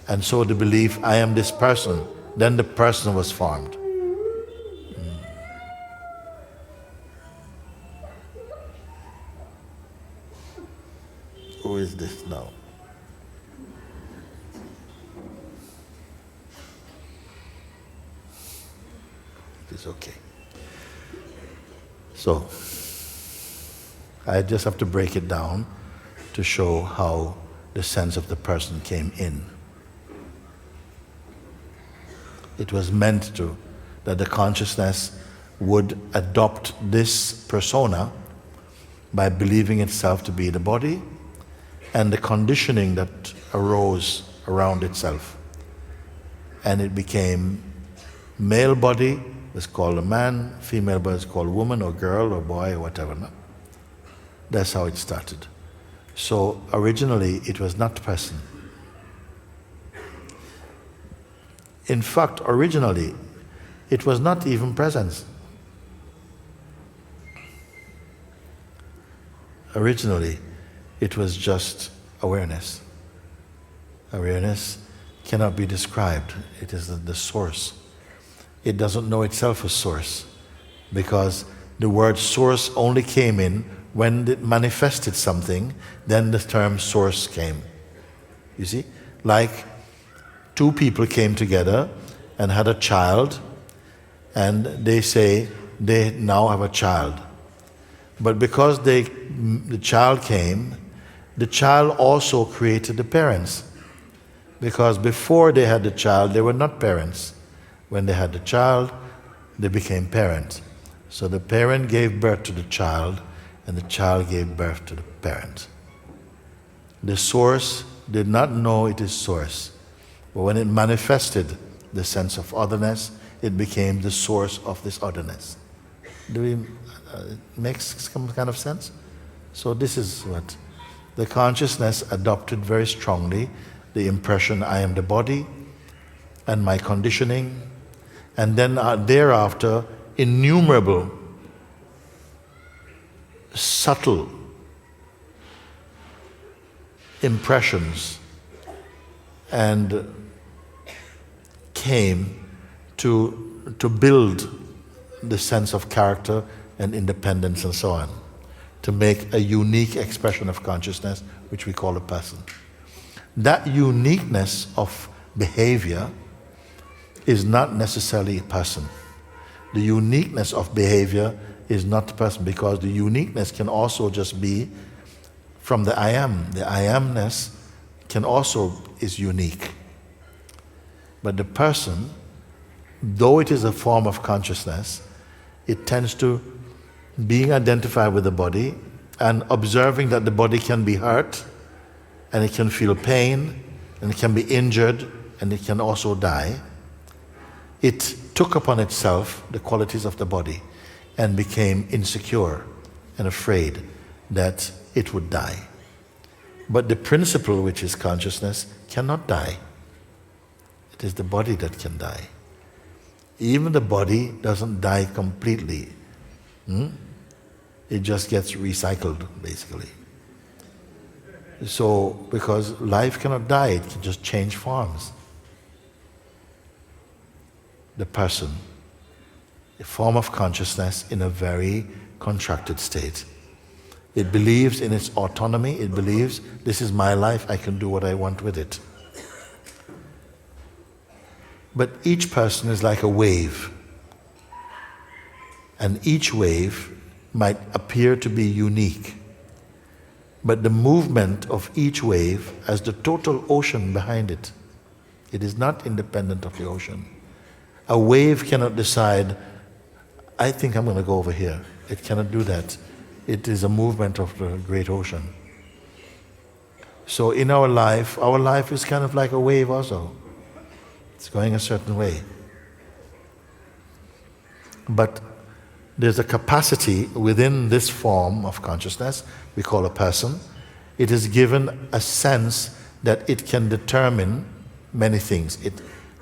And so the belief, I am this person, then the person was formed. Who is this now? It is okay. So, I just have to break it down to show how the sense of the person came in. It was meant to, that the consciousness would adopt this persona by believing itself to be the body and the conditioning that arose around itself. And it became male body was called a man, female body is called woman or girl or boy or whatever. No? That's how it started. So originally it was not person. In fact, originally it was not even presence. Originally it was just awareness. Awareness cannot be described. It is the source. It doesn't know itself as source because the word source only came in when it manifested something, then the term source came. You see? Like two people came together and had a child, and they say they now have a child. But because the child came, the child also created the parents. Because before they had the child, they were not parents. When they had the child, they became parents. So the parent gave birth to the child, and the child gave birth to the parent. The source did not know it is source. But when it manifested the sense of otherness, it became the source of this otherness. Do we make some kind of sense? So this is what the consciousness adopted very strongly, the impression I am the body and my conditioning, and then thereafter innumerable subtle impressions and came to build the sense of character and independence and so on, to make a unique expression of consciousness which we call a person. That uniqueness of behavior is not necessarily a person. The uniqueness of behavior is not a person, because the uniqueness can also just be from the I am. The I amness is unique. But the person, though it is a form of consciousness, it tends to being identified with the body and observing that the body can be hurt and it can feel pain and it can be injured and it can also die. It took upon itself the qualities of the body and became insecure and afraid that it would die. But the principle, which is consciousness, cannot die. It is the body that can die. Even the body doesn't die completely. It just gets recycled, basically. So, because life cannot die, it can just change forms. The person, a form of consciousness in a very contracted state. It believes in its autonomy, it believes, this is my life, I can do what I want with it. But each person is like a wave. And each wave might appear to be unique. But the movement of each wave has the total ocean behind it. It is not independent of the ocean. A wave cannot decide, I think I'm going to go over here. It cannot do that. It is a movement of the great ocean. So in our life is kind of like a wave also. It's going a certain way. But there's a capacity within this form of consciousness, we call a person. It is given a sense that it can determine many things. It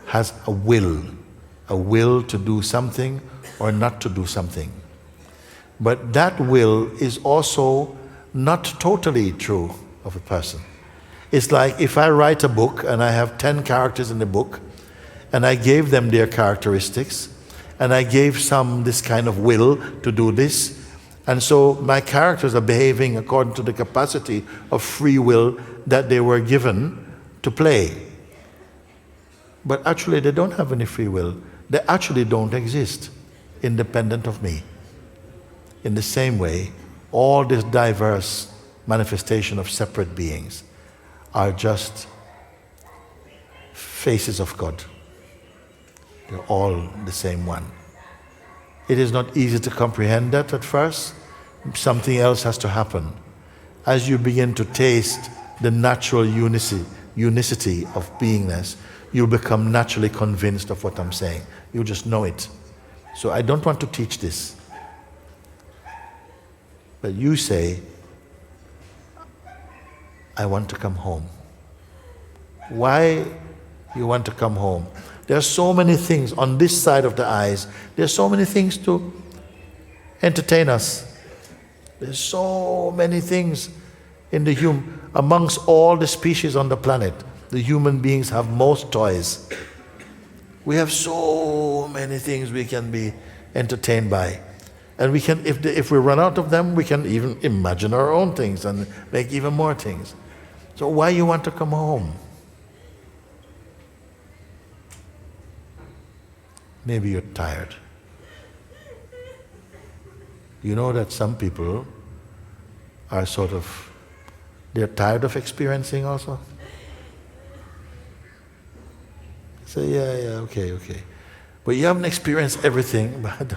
has a will to do something or not to do something. But that will is also not totally true of a person. It's like if I write a book and I have 10 characters in the book and I gave them their characteristics and I gave some this kind of will to do this, and so my characters are behaving according to the capacity of free will that they were given to play. But actually they don't have any free will. They actually don't exist independent of me. In the same way, all this diverse manifestation of separate beings are just faces of God. They're all the same one. It is not easy to comprehend that at first. Something else has to happen. As you begin to taste the natural unicity of beingness, you'll become naturally convinced of what I'm saying. You'll just know it. So I don't want to teach this. But you say, I want to come home. Why you want to come home? There are so many things on this side of the eyes. There are so many things to entertain us. There's so many things in the amongst all the species on the planet. The human beings have most toys. We have so many things we can be entertained by. And we can, if we run out of them, we can even imagine our own things and make even more things. So why you want to come home? Maybe you're tired. You know that some people are they're tired of experiencing also? Say, yeah, okay. But you haven't experienced everything. But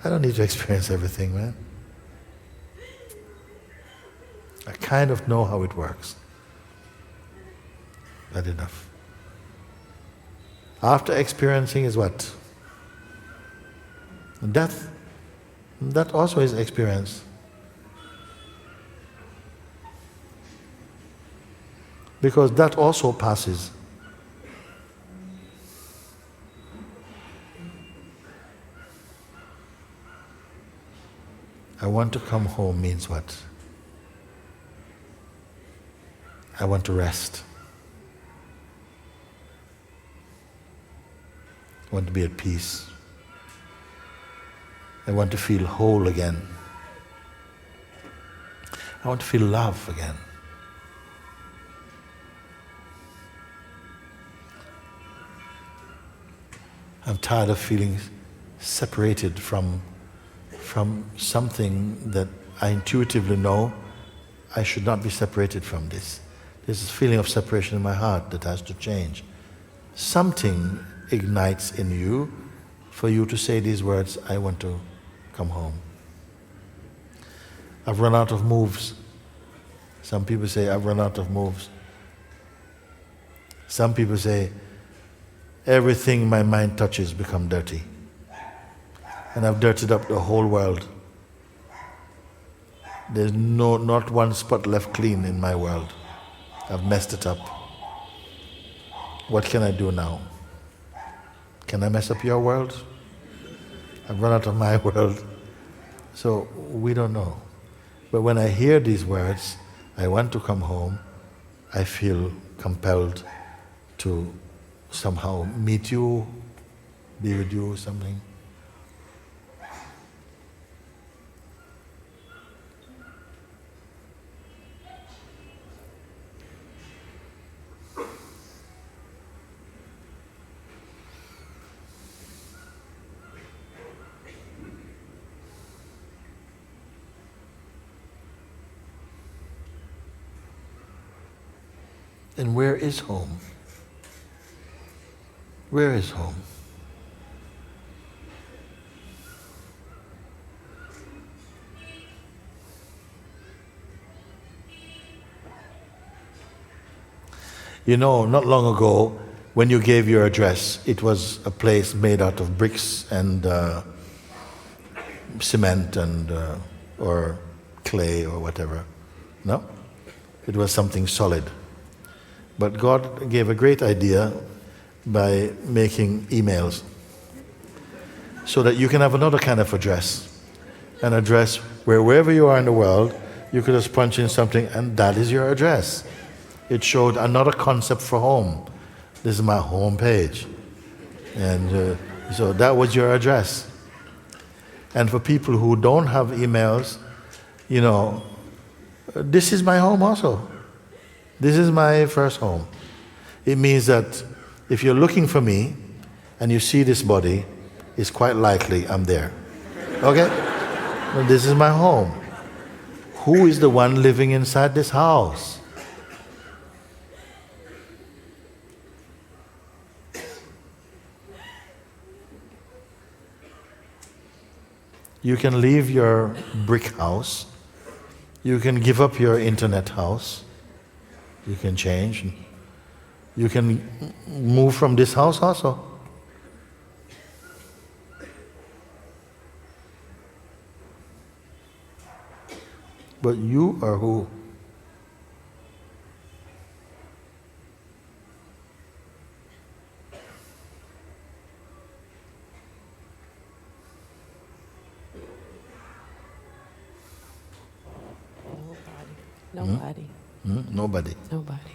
I don't need to experience everything, man. I kind of know how it works. Not enough. After experiencing is what? Death. That also is experience. Because that also passes. I want to come home means what? I want to rest. I want to be at peace. I want to feel whole again. I want to feel love again. I'm tired of feeling separated from something that I intuitively know I should not be separated from this. There's this feeling of separation in my heart that has to change. Something ignites in you for you to say these words, I want to come home. I've run out of moves. Some people say, I've run out of moves. Some people say, everything my mind touches becomes dirty. And I've dirtied up the whole world. There's not one spot left clean in my world. I've messed it up. What can I do now? Can I mess up your world? I've run out of my world. So we don't know. But when I hear these words, I want to come home, I feel compelled to somehow meet you, be with you, something. And where is home? Where is home? You know, not long ago, when you gave your address, it was a place made out of bricks and cement and or clay or whatever. No? It was something solid. But God gave a great idea by making emails so that you can have another kind of address. An address where wherever you are in the world, you could just punch in something and that is your address. It showed another concept for home. This is my home page. And so that was your address. And for people who don't have emails, you know, this is my home also. This is my first home. It means that if you're looking for me and you see this body, it's quite likely I'm there. Okay? Well, this is my home. Who is the one living inside this house? You can leave your brick house. You can give up your internet house. You can change. You can move from this house also. But you are who? Nobody. Nobody. Nobody.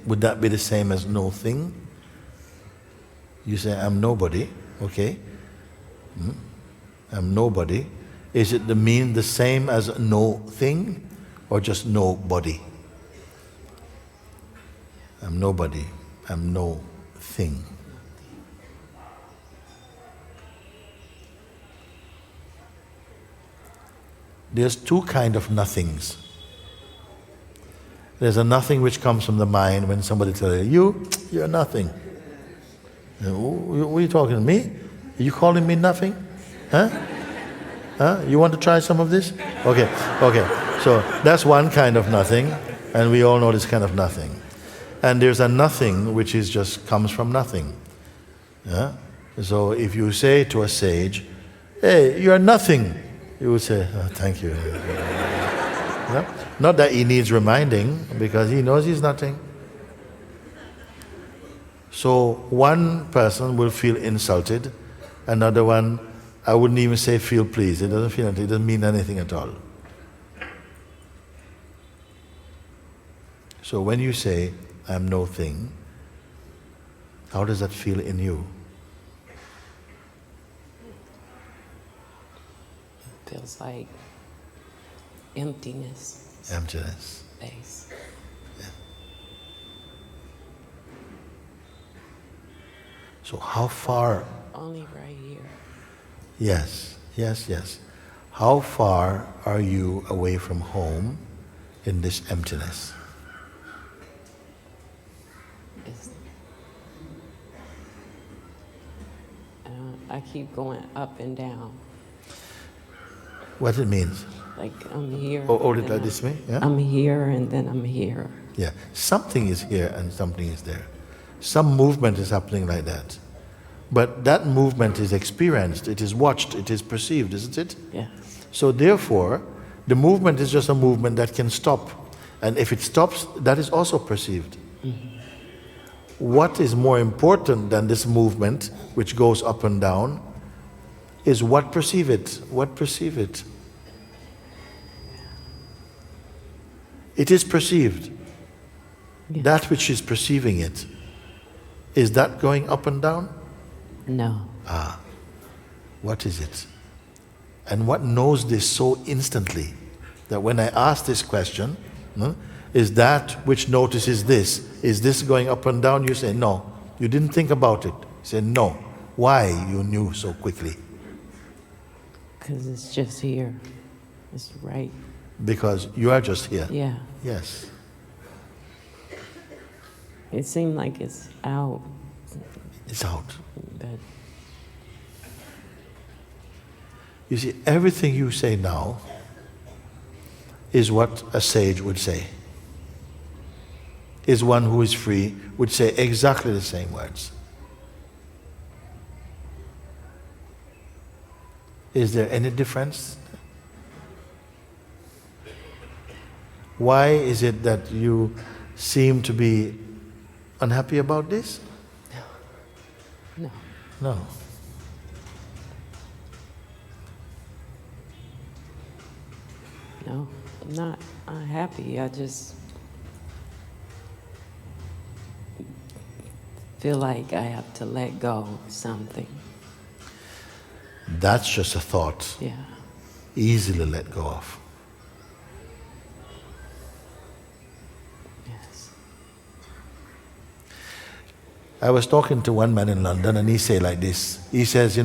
Would that be the same as no thing? You say, I'm nobody, okay? I'm nobody. Is it the same as no thing or just nobody? I'm nobody. I'm no thing. There's two kinds of nothings. There's a nothing which comes from the mind when somebody tells you, you're nothing. What are you talking to me? Are you calling me nothing? Huh? Huh? You want to try some of this? Okay. So that's one kind of nothing, and we all know this kind of nothing. And there's a nothing which is just comes from nothing. Yeah? So if you say to a sage, hey, you're nothing, he would say, oh, thank you. Yeah? Not that he needs reminding, because he knows he's nothing. So one person will feel insulted, another one, I wouldn't even say feel pleased. It doesn't feel anything, it doesn't mean anything at all. So when you say, I'm no thing, how does that feel in you? Feels like emptiness. Emptiness. Space. Yeah. So how far? Only right here. Yes. How far are you away from home in this emptiness? I keep going up and down. What it means? Like I'm here. Oh, did like this way? Yeah? I'm here and then I'm here. Yeah. Something is here and something is there. Some movement is happening like that. But that movement is experienced, it is watched, it is perceived, isn't it? Yeah. So therefore, the movement is just a movement that can stop. And if it stops, that is also perceived. Mm-hmm. What is more important than this movement, which goes up and down, is what perceive it. What perceive it? It is perceived. Yeah. That which is perceiving it, is that going up and down? No. What is it? And what knows this so instantly that when I ask this question, is that which notices this, is this going up and down? You say no. You didn't think about it. You say no. Why you knew so quickly? Because it's just here. It's right. Because you are just here. Yeah. Yes. It seemed like it's out. It's out. But You see, everything you say now is what a sage would say. Is one who is free would say exactly the same words. Is there any difference? Why is it that you seem to be unhappy about this? no. No. No. I'm not unhappy. I just feel like I have to let go of something. That's just a thought. Yeah. Easily let go of. Yes. I was talking to one man in London and he said like this. He says,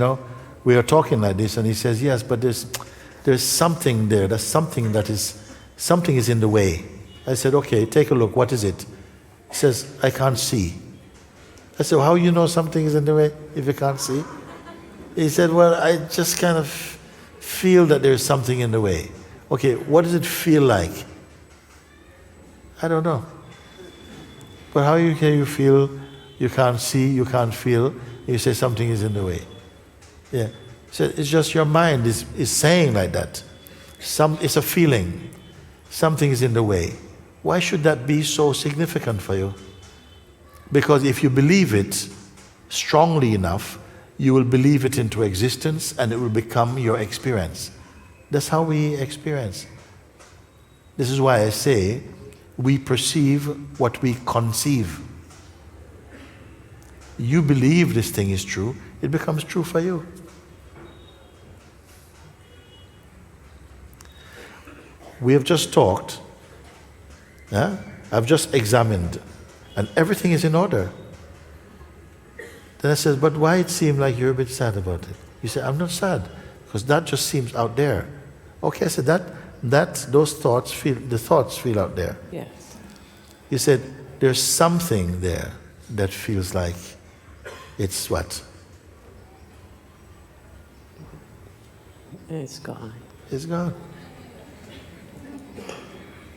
we are talking like this, and he says, yes, but there's something there. There's something something is in the way. I said, okay, take a look. What is it? He says, I can't see. I said, how you know something is in the way if you can't see? He said, well, I just kind of feel that there's something in the way. Okay, what does it feel like? I don't know. But how can you feel you can't see, you can't feel, you say something is in the way? Yeah. So it's just your mind is saying like that. It's a feeling. Something is in the way. Why should that be so significant for you? Because if you believe it strongly enough, you will believe it into existence and it will become your experience. That's how we experience. This is why I say we perceive what we conceive. You believe this thing is true, it becomes true for you. We have just talked, I've just examined, and everything is in order. Then I said, but why it seemed like you're a bit sad about it? You say, I'm not sad, because that just seems out there. Okay, I said, the thoughts feel out there. Yes. You said, there's something there that feels like it's what? It's gone. It's gone.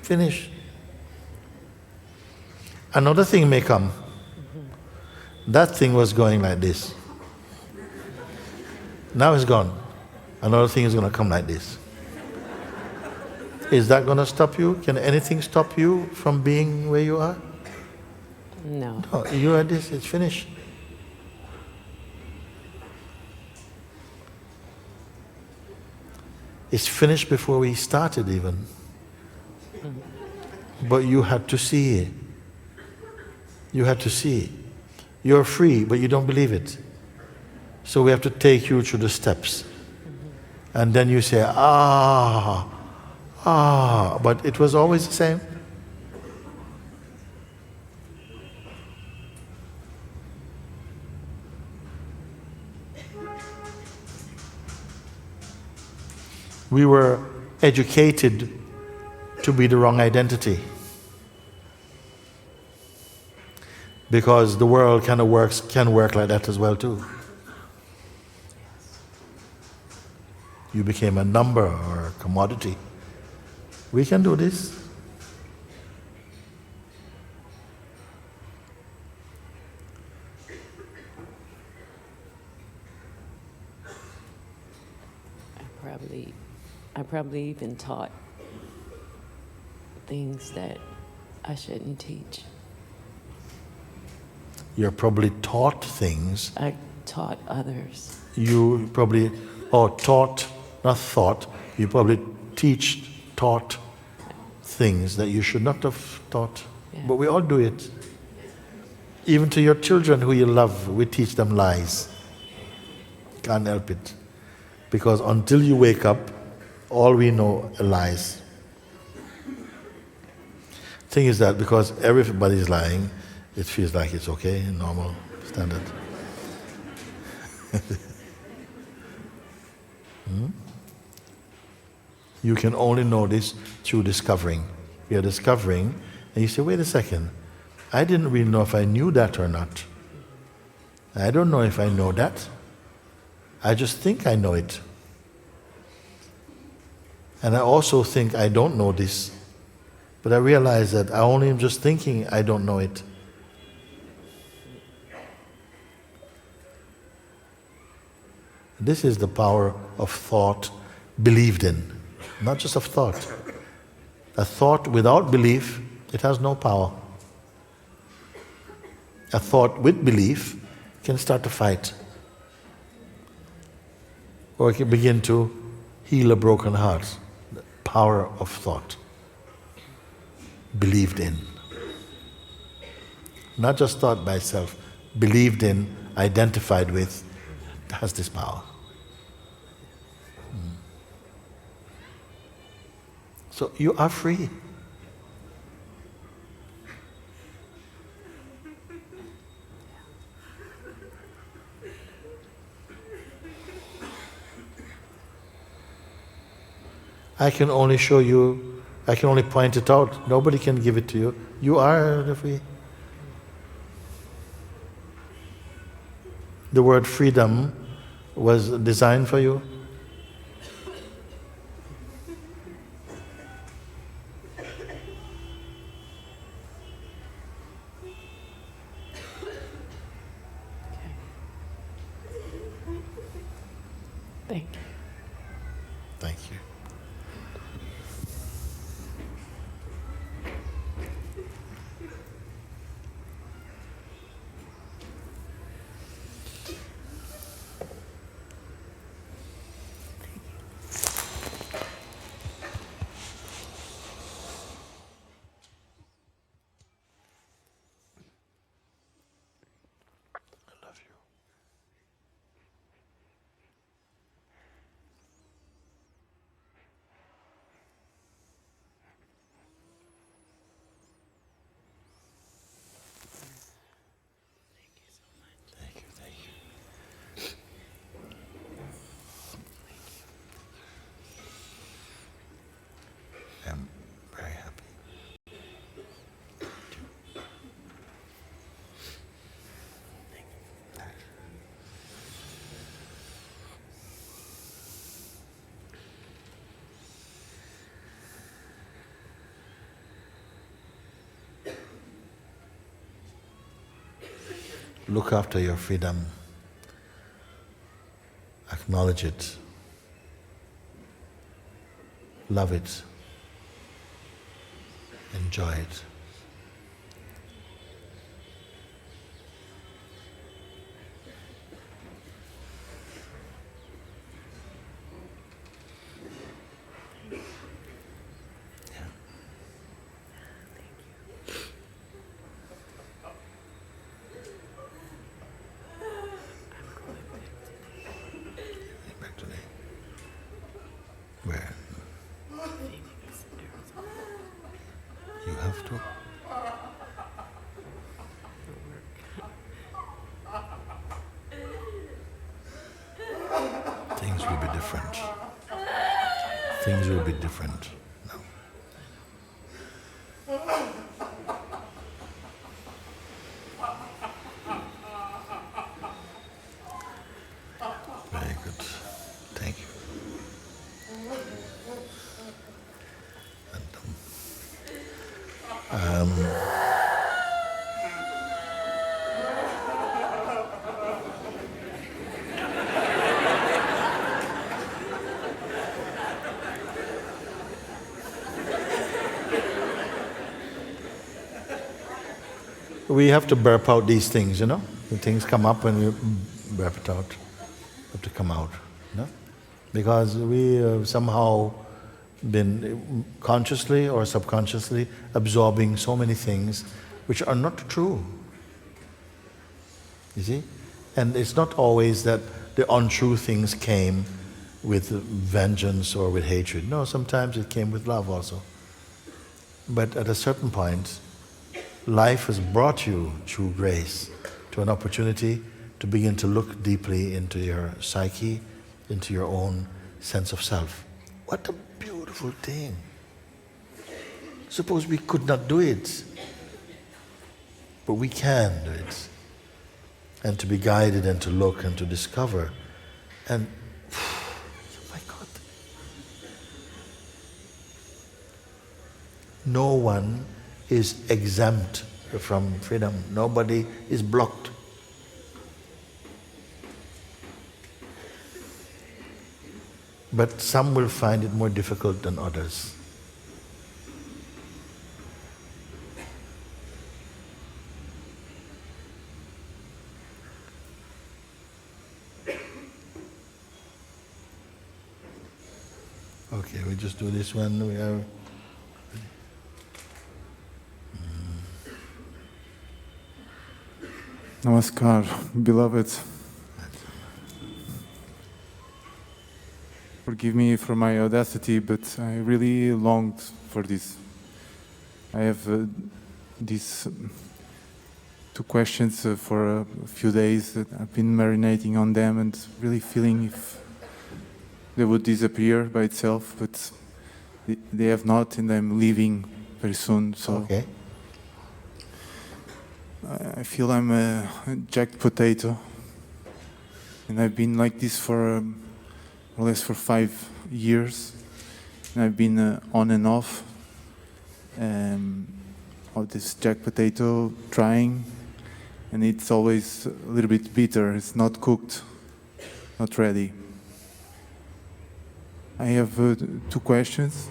Finish. Another thing may come. That thing was going like this. Now it's gone. Another thing is going to come like this. Is that going to stop you? Can anything stop you from being where you are? No. No, you are this, it's finished. It's finished before we started even. But you had to see it. You had to see it. You're free, but you don't believe it. So we have to take you through the steps. And then you say, but it was always the same. We were educated to be the wrong identity. Because the world can work like that as well too. You became a number or a commodity. We can do this. I probably even taught things that I shouldn't teach. You're probably taught things. I taught others. You probably or taught, not thought, you probably taught things that you should not have taught. Yeah. But we all do it. Even to your children who you love, we teach them lies. Can't help it. Because until you wake up, all we know are lies. Thing is that because everybody's lying, it feels like it's okay, normal, standard. You can only know this through discovering. You're discovering, and you say, wait a second, I didn't really know if I knew that or not. I don't know if I know that. I just think I know it. And I also think I don't know this. But I realize that I only am just thinking I don't know it. This is the power of thought believed in, not just of thought. A thought without belief, it has no power. A thought with belief can start to fight. Or it can begin to heal a broken heart. The power of thought. Believed in. Not just thought by itself, believed in, identified with, has this power. So you are free. I can only show you, I can only point it out. Nobody can give it to you. You are free. The word freedom was designed for you. Thank you. Thank you. I love you. Thank you, thank you. I'm very happy. Look after your freedom. Acknowledge it. Love it. Enjoy it. Back today. Where? You have to. Things will be different. Things will be different now. Very good. Thank you. And, we have to burp out these things, you know? The things come up and you burp it out. Have to come out, you know? Because we have somehow been consciously or subconsciously absorbing so many things which are not true. You see? And it's not always that the untrue things came with vengeance or with hatred. No, sometimes it came with love also. But at a certain point, life has brought you through grace to an opportunity to begin to look deeply into your psyche, into your own sense of self. What a beautiful thing. Suppose we could not do it, but we can do it. And to be guided and to look and to discover. And, oh my God. No one is exempt from freedom. Nobody is blocked. But some will find it more difficult than others. Okay, we just do this one. We have. Namaskar, beloved. Forgive me for my audacity, but I really longed for this. I have these two questions for a few days that I've been marinating on them and really feeling if they would disappear by itself, but they have not, and I'm leaving very soon. So Okay. I feel I'm a jacked potato, and I've been like this for more or less for 5 years, and I've been on and off of this jacked potato trying, and it's always a little bit bitter. It's not cooked, not ready. I have 2 questions,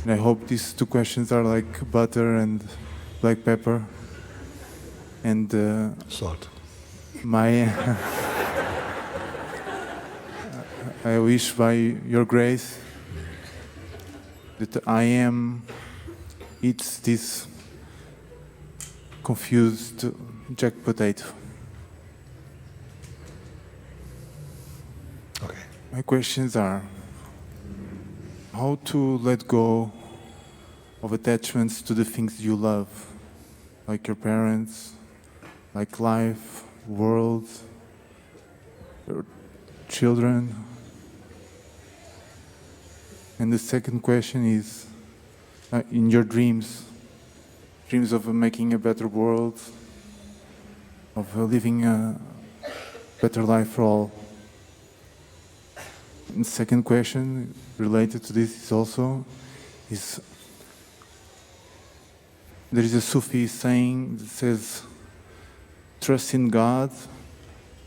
and I hope these 2 questions are like butter and black pepper and Salt. my I wish by your grace that I am eats this confused jacked potato. Okay. My questions are: how to let go of attachments to the things you love, like your parents, like life, world, your children. And the second question is, in your dreams of making a better world, of living a better life for all. And the second question related to this is there is a Sufi saying that says, trust in God,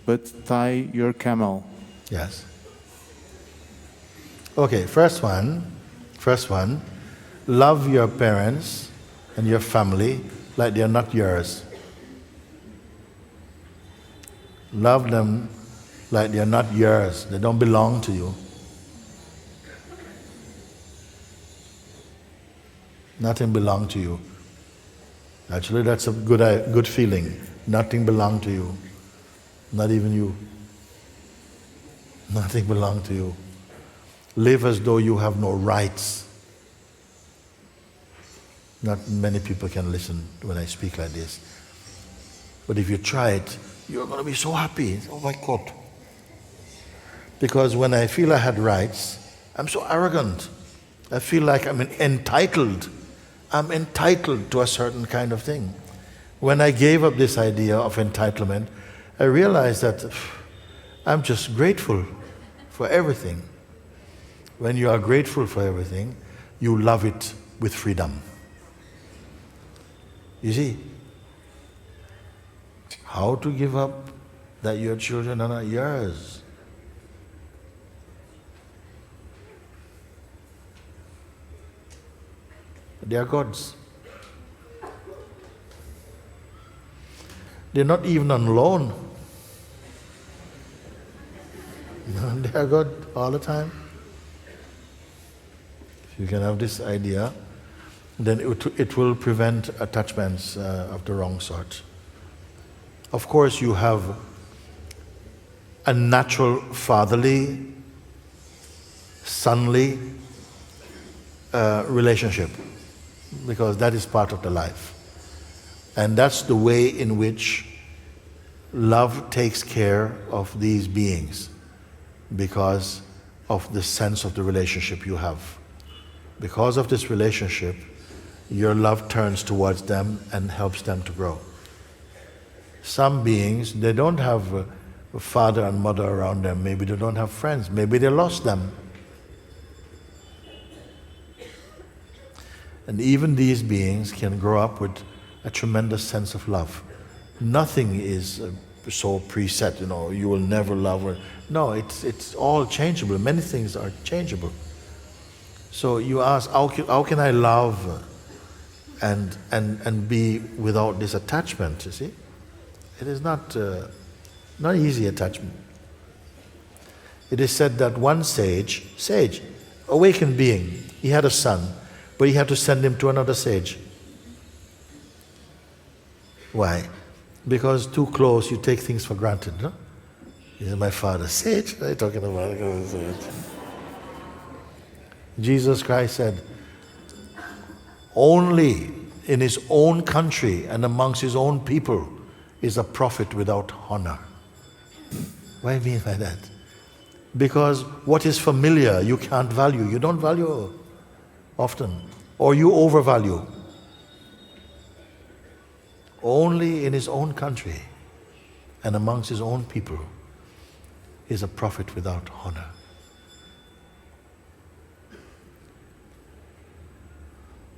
but tie your camel. Yes. Okay, first one, love your parents and your family like they are not yours. Love them like they are not yours. They don't belong to you. Nothing belongs to you. Actually, that's a good feeling. Nothing belongs to you. Not even you. Nothing belongs to you. Live as though you have no rights. Not many people can listen when I speak like this. But if you try it, you're going to be so happy. Oh my God. Because when I feel I had rights, I'm so arrogant. I feel like I'm entitled. I'm entitled to a certain kind of thing. When I gave up this idea of entitlement, I realized that I'm just grateful for everything. When you are grateful for everything, you love it with freedom. You see, how to give up that your children are not yours? They are God's. They're not even on loan. They are good all the time. If you can have this idea, then it will prevent attachments of the wrong sort. Of course, you have a natural fatherly, sonly relationship, because that is part of the life. And that's the way in which love takes care of these beings, because of the sense of the relationship you have. Because of this relationship, your love turns towards them and helps them to grow. Some beings, they don't have a father and mother around them. Maybe they don't have friends. Maybe they lost them. And even these beings can grow up with a tremendous sense of love. Nothing is so preset, you will never love her. No, it's all changeable. Many things are changeable. So you ask, how can I love and be without this attachment, you see? It is not easy attachment. It is said that one sage, awakened being, he had a son, but he had to send him to another sage. Why? Because too close, you take things for granted, no? He said, my father, sage? What are you talking about? Jesus Christ said, only in his own country and amongst his own people is a prophet without honor. What do you mean by that? Because what is familiar, you can't value. You don't value often, or you overvalue. Only in his own country and amongst his own people is a prophet without honor.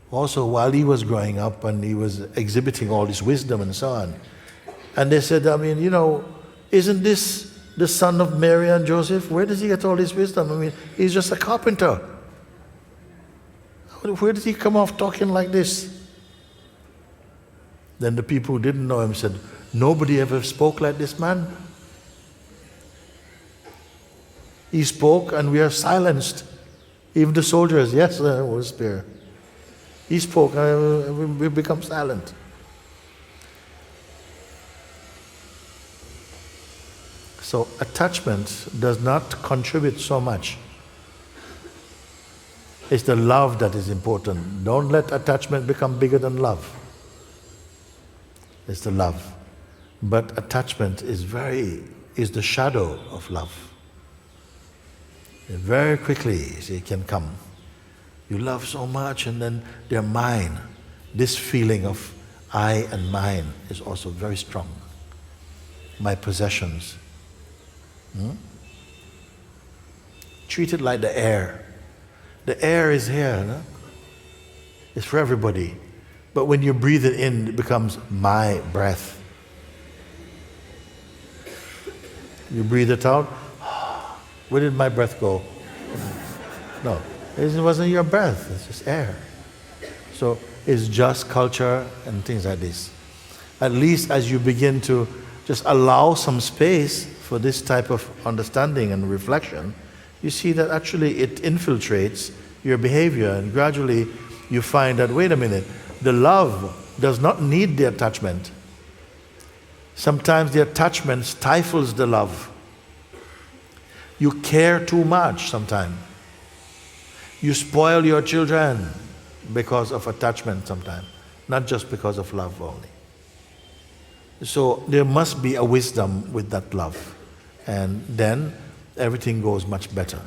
Also, while he was growing up and he was exhibiting all this wisdom and so on, and they said, isn't this the son of Mary and Joseph? Where does he get all this wisdom? He's just a carpenter. Where did he come off talking like this? Then the people who didn't know him said, nobody ever spoke like this man. He spoke and we are silenced. Even the soldiers, yes, Holy Spirit. He spoke, we become silent. So attachment does not contribute so much. It's the love that is important. Don't let attachment become bigger than love. It's the love. But attachment is the shadow of love. And very quickly, it can come. You love so much and then they're mine. This feeling of I and mine is also very strong. My possessions. Treat it like the air. The air is here. No? It's for everybody. But when you breathe it in, it becomes my breath. You breathe it out. Where did my breath go? No. It wasn't your breath, it's just air. So it's just culture and things like this. At least as you begin to just allow some space for this type of understanding and reflection, you see that actually it infiltrates your behavior, and gradually you find that, wait a minute, the love does not need the attachment. Sometimes the attachment stifles the love. You care too much sometimes. You spoil your children because of attachment sometimes, not just because of love only. So there must be a wisdom with that love, and then everything goes much better.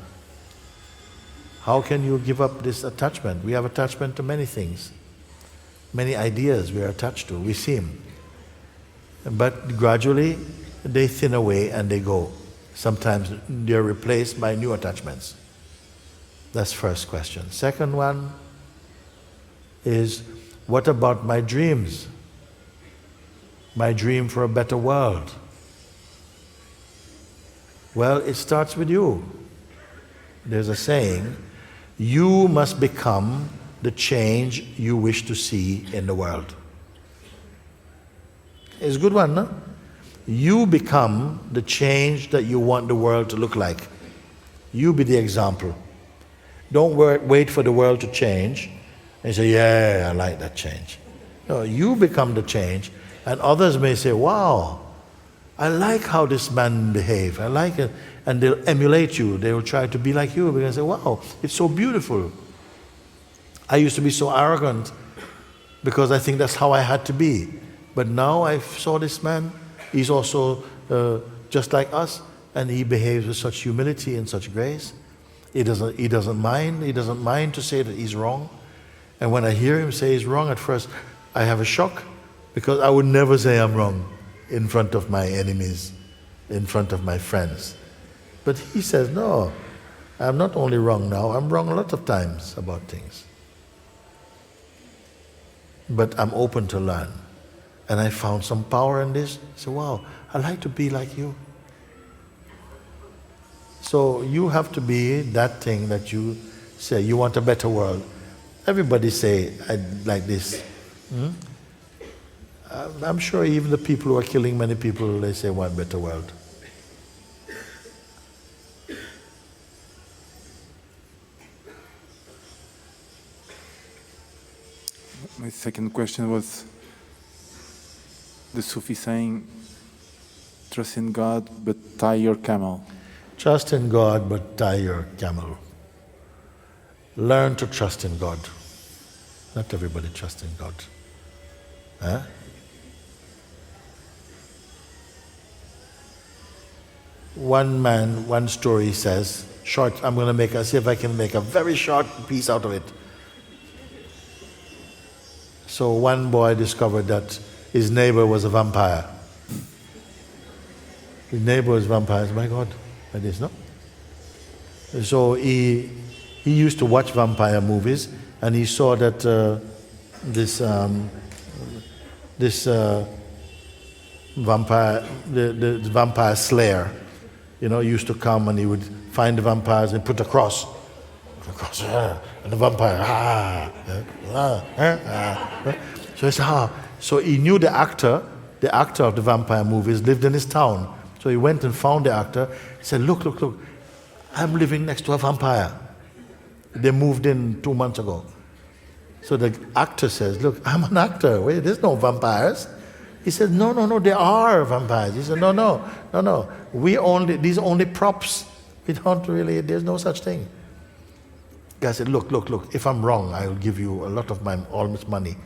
How can you give up this attachment? We have attachment to many things, many ideas we are attached to, we seem. But gradually they thin away and they go. Sometimes they're replaced by new attachments. That's first question. Second one is, what about my dreams? My dream for a better world. Well, it starts with you. There's a saying, you must become the change you wish to see in the world. It's a good one, no? You become the change that you want the world to look like. You be the example. Don't wait for the world to change and say, yeah, I like that change. No, you become the change, and others may say, wow, I like how this man behaves. I like it. And they'll emulate you. They will try to be like you because they say, wow, it's so beautiful. I used to be so arrogant because I think that's how I had to be. But now I saw this man. He's also just like us, and he behaves with such humility and such grace. He doesn't mind to say that he's wrong. And when I hear him say he's wrong, at first I have a shock, because I would never say I'm wrong in front of my enemies, in front of my friends. But he says, no, I'm not only wrong now, I'm wrong a lot of times about things. But I'm open to learn. And I found some power in this. I said, wow, I'd like to be like you. So you have to be that thing that you say. You want a better world. Everybody say, I'd like this. I'm sure even the people who are killing many people, they say, want a better world. My second question was the Sufi saying, trust in God, but tie your camel. Trust in God, but tie your camel. Learn to trust in God. Not everybody trusts in God. Huh? One man, one story says, short, I'm going to see if I can make a very short piece out of it. So one boy discovered that his neighbor was a vampire. His neighbor was a vampire. My God, like this, no? So he used to watch vampire movies, and he saw that this vampire, the vampire slayer, used to come and he would find the vampires and put a cross. And the vampire, So he said, So he knew the actor of the vampire movies lived in his town. So he went and found the actor. He said, look, I'm living next to a vampire. They moved in 2 months ago. So the actor says, look, I'm an actor. Wait, there's no vampires. He said, no, there are vampires. He said, no. These are only props. We don't really, there's no such thing. The guy said, look, if I'm wrong, I'll give you all this money.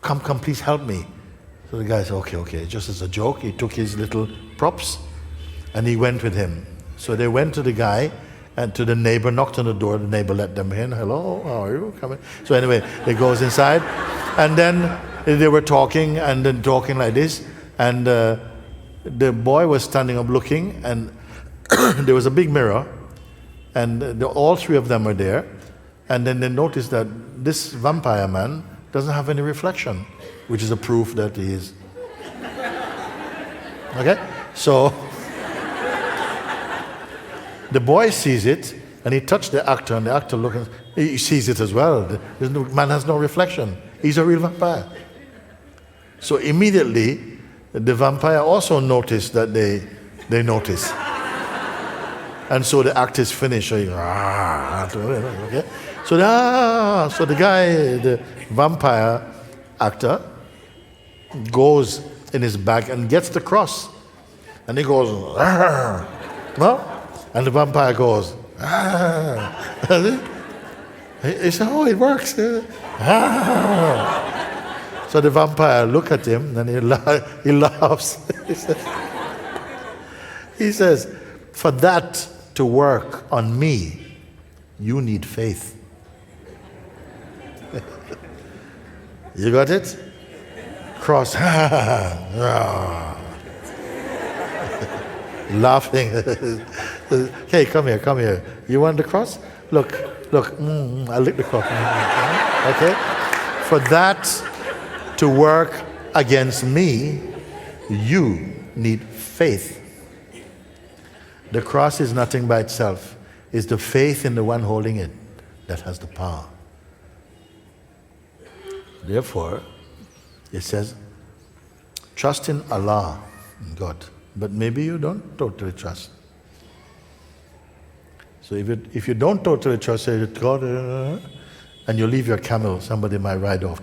Come, please help me. So the guy said, okay, just as a joke, he took his little props and he went with him. So they went to the guy and to the neighbor, knocked on the door, the neighbor let them in. Hello, how are you? Come in. So anyway, he goes inside, and then they were talking like this, and the boy was standing up looking, and there was a big mirror, and all three of them were there, and then they noticed that this vampire man doesn't have any reflection, which is a proof that he is. Okay? So the boy sees it, and he touched the actor, and the actor looking, he sees it as well. The man has no reflection. He's a real vampire. So immediately, the vampire also noticed that they notice. And so the act is finished. Okay? So the guy, the vampire actor, goes in his bag and gets the cross. And he goes, no? And the vampire goes, he said, oh, it works. So the vampire look at him and he laughs. He says, for that to work on me, you need faith. You got it? Cross. Laughing. Hey, come here. You want the cross? Look, I lick the cross. Okay? For that to work against me, you need faith. The cross is nothing by itself. It's the faith in the one holding it that has the power. Therefore, it says, trust in Allah, in God. but maybe you don't totally trust. So if you don't totally trust God, and you leave your camel, somebody might ride off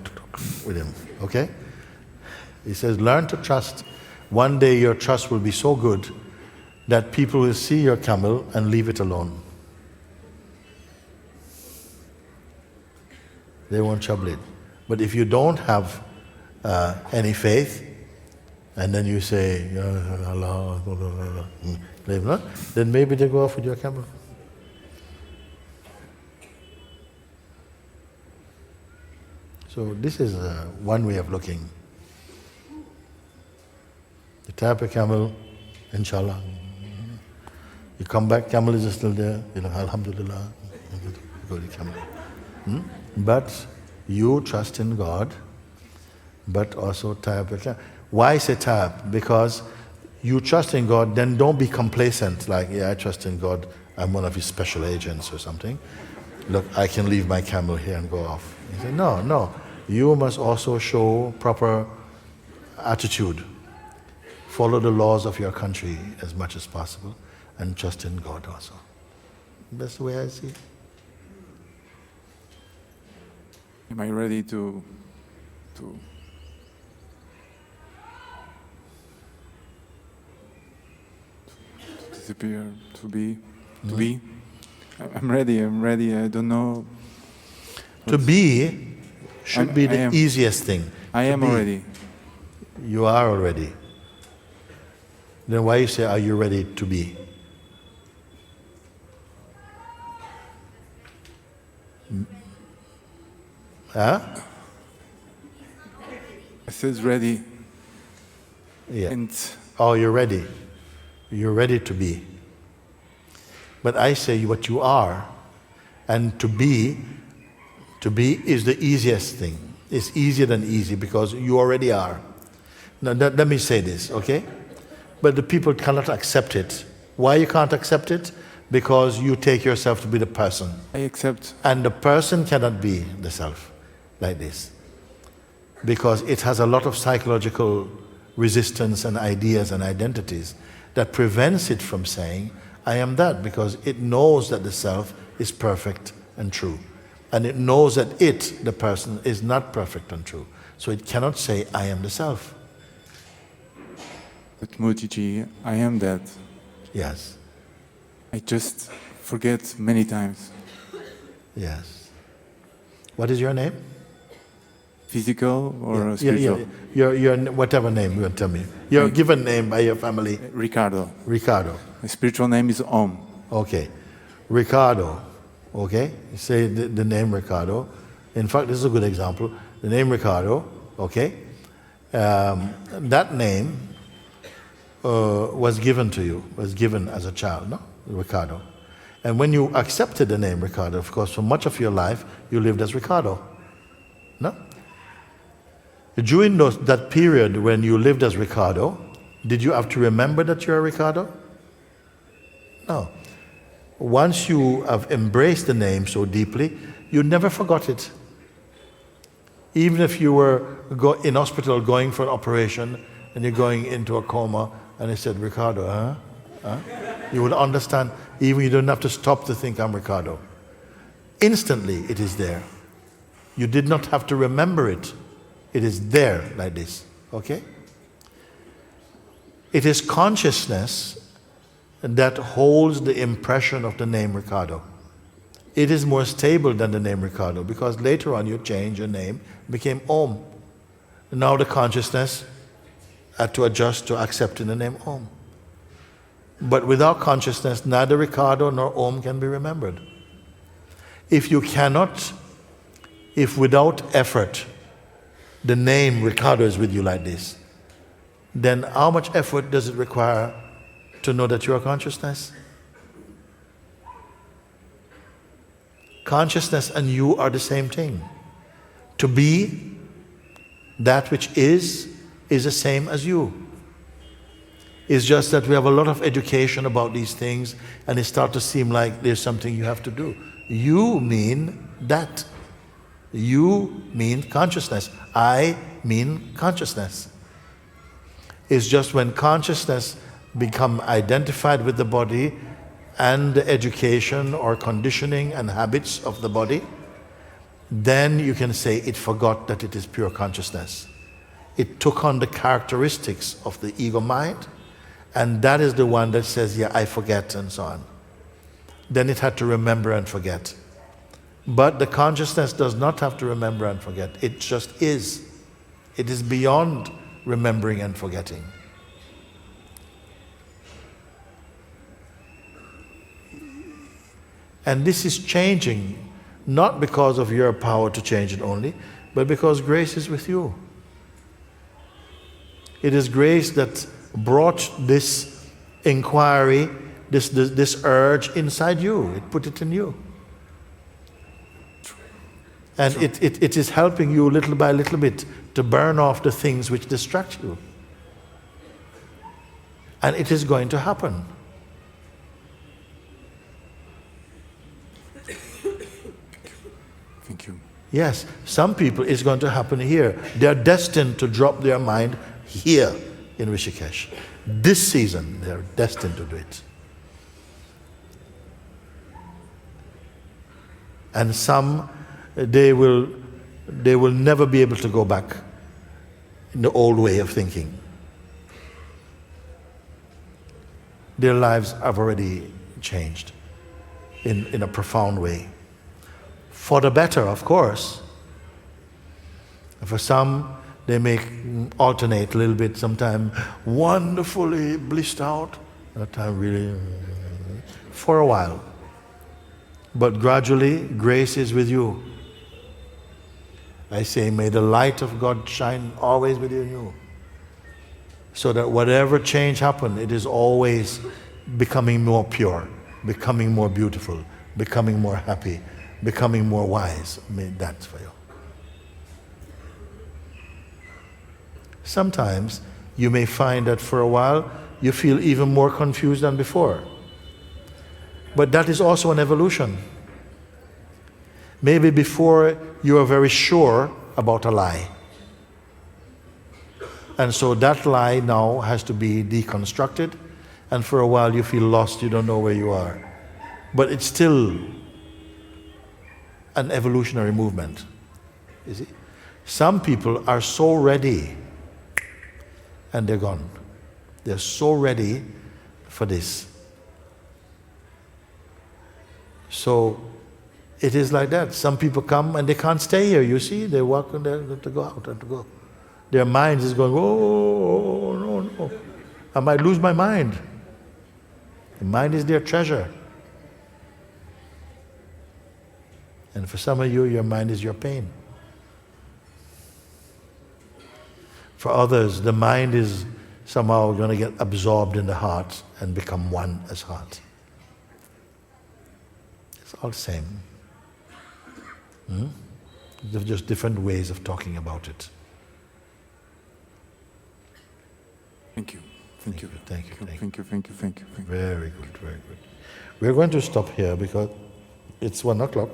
with him, okay? He says, learn to trust. One day your trust will be so good that people will see your camel and leave it alone. They won't trouble it. But if you don't have any faith, and then you say, Allah, then maybe they go off with your camel. So this is one way of looking. You tie up a camel, inshallah. You come back, camel is still there. You know, alhamdulillah. Go to camel. But you trust in God, but also tie up a camel. Why say tie up? Because you trust in God, then don't be complacent, like, yeah, I trust in God, I'm one of his special agents or something. Look, I can leave my camel here and go off. He said, no. You must also show proper attitude. Follow the laws of your country as much as possible and trust in God also. That's the way I see it. Am I ready to disappear, to be? I'm ready, I don't know. To be should be the easiest thing. I am already. You are already. Then why you say, are you ready to be? Huh? It says ready. Yeah. And oh, you're ready. You're ready to be. But I say what you are, and to be is the easiest thing. It's easier than easy because you already are. Now let me say this, okay? But the people cannot accept it. Why you can't accept it? Because you take yourself to be the person. I accept. And the person cannot be the self like this. Because it has a lot of psychological resistance and ideas and identities that prevents it from saying, I am that, because it knows that the self is perfect and true. And it knows that it, the person, is not perfect and true. So it cannot say, I am the self. But Mooji, I am that. Yes. I just forget many times. Yes. What is your name? Physical or spiritual? Your whatever name you want to tell me. Your given name by your family. Ricardo. Ricardo. My spiritual name is Om. Okay. Ricardo. Okay? You say the name Ricardo. In fact, this is a good example. The name Ricardo, okay? That name was given to you, was given as a child, no? Ricardo. And when you accepted the name Ricardo, of course, for much of your life, you lived as Ricardo. No? During that period when you lived as Ricardo, did you have to remember that you're a Ricardo? No. Once you have embraced the name so deeply, you never forgot it. Even if you were in hospital going for an operation and you're going into a coma and they said, Ricardo, huh? You would understand, even you don't have to stop to think I'm Ricardo. Instantly it is there. You did not have to remember it. It is there like this, okay? It is consciousness that holds the impression of the name Ricardo. It is more stable than the name Ricardo because later on you change your name, became Om. Now the consciousness had to adjust to accepting the name Om. But without consciousness, neither Ricardo nor Om can be remembered. If without effort, the name Ricardo is with you like this, then how much effort does it require to know that you are consciousness? Consciousness and you are the same thing. To be that which is the same as you. It's just that we have a lot of education about these things and it starts to seem like there's something you have to do. You mean that. You mean consciousness. I mean consciousness. It's just when consciousness become identified with the body and the education or conditioning and habits of the body, then you can say it forgot that it is pure consciousness. It took on the characteristics of the ego mind, and that is the one that says, yeah, I forget, and so on. Then it had to remember and forget. But the consciousness does not have to remember and forget. It just is. It is beyond remembering and forgetting. And this is changing, not because of your power to change it only, but because grace is with you. It is grace that brought this inquiry, this urge inside you. It put it in you. And it is helping you little by little bit to burn off the things which distract you. And it is going to happen. Thank you. Yes, some people it's going to happen here. They are destined to drop their mind here in Rishikesh. This season, they are destined to do it. And some, they will never be able to go back in the old way of thinking. Their lives have already changed in a profound way. For the better, of course. For some, they may alternate a little bit, sometimes wonderfully blissed out, that time really, for a while. But gradually, grace is with you. I say, may the light of God shine always within you. So that whatever change happens, it is always becoming more pure, becoming more beautiful, becoming more happy, becoming more wise. May that's for you. Sometimes you may find that for a while you feel even more confused than before. But that is also an evolution. Maybe before you are very sure about a lie. And so that lie now has to be deconstructed, and for a while you feel lost, you don't know where you are. But it's still an evolutionary movement. You see? Some people are so ready and they're gone. They're so ready for this. So it is like that. Some people come and they can't stay here, you see? They walk and they have to go out and to go. Their mind is going, oh, no. I might lose my mind. The mind is their treasure. And for some of you, your mind is your pain. For others, the mind is somehow going to get absorbed in the heart and become one as heart. It's all the same. There's just different ways of talking about it. Thank you. Thank you. Thank you. Very good, very good. We're going to stop here because it's 1 o'clock.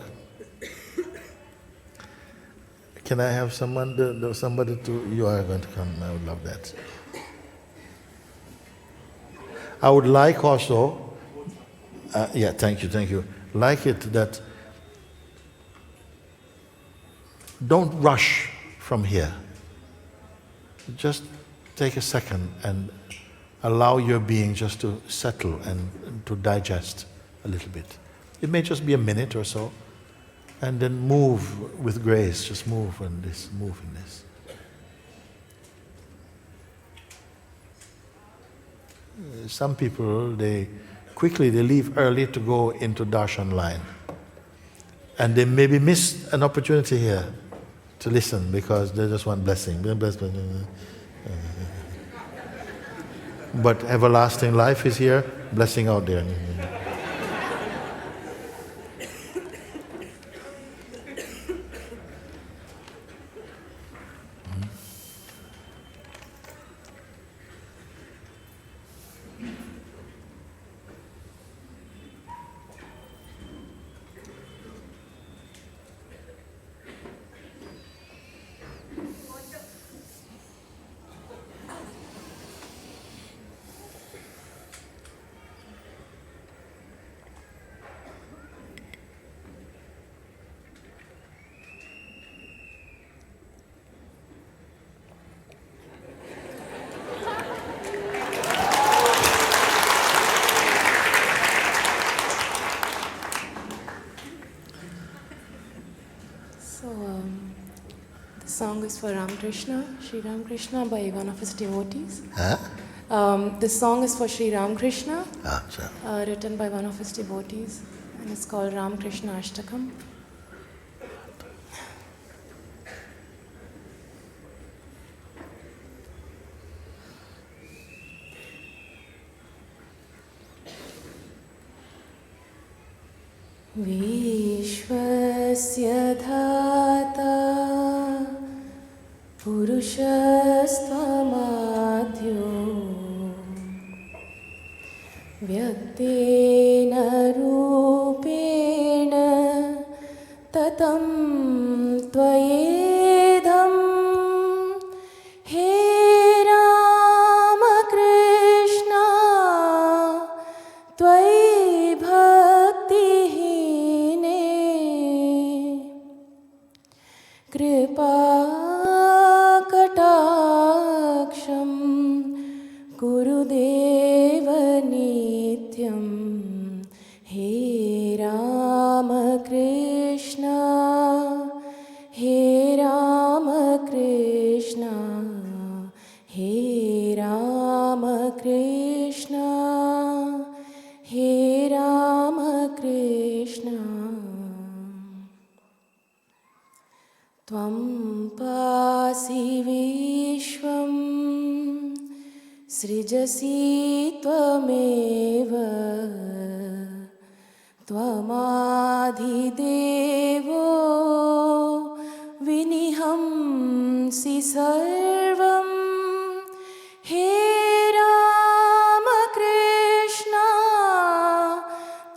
Can I have somebody to, you are going to come, I would love that. I would like also, thank you. Like it that don't rush from here. Just take a second and allow your being just to settle and to digest a little bit. It may just be a minute or so. And then move with grace, just move in this, move in this. Some people, they leave early to go into darshan line. And they maybe miss an opportunity here to listen because they just want blessing. But everlasting life is here, blessing out there. song is for Ramakrishna, Sri Ramakrishna, by one of his devotees. Huh? This song is for Sri Ramakrishna, Sure. written by one of his devotees, and it's called Ramakrishna Ashtakam. विश्वस्य धाता पुरुषस्त्वमाद्यो व्यक्तेन रूपेण ततं त्वयेदं हे रामकृष्ण त्वयि भक्तिहीने कृपाकटाक्षं गुरुदेव नित्यं हे रामकृष्ण हे रामकृष्ण हे रामकृष्ण हे रामकृष्ण त्वं पासि विश्वं सृजसि त्वमेव त्वमाधिदेवो विनिहंसि सर्वं हे रामकृष्ण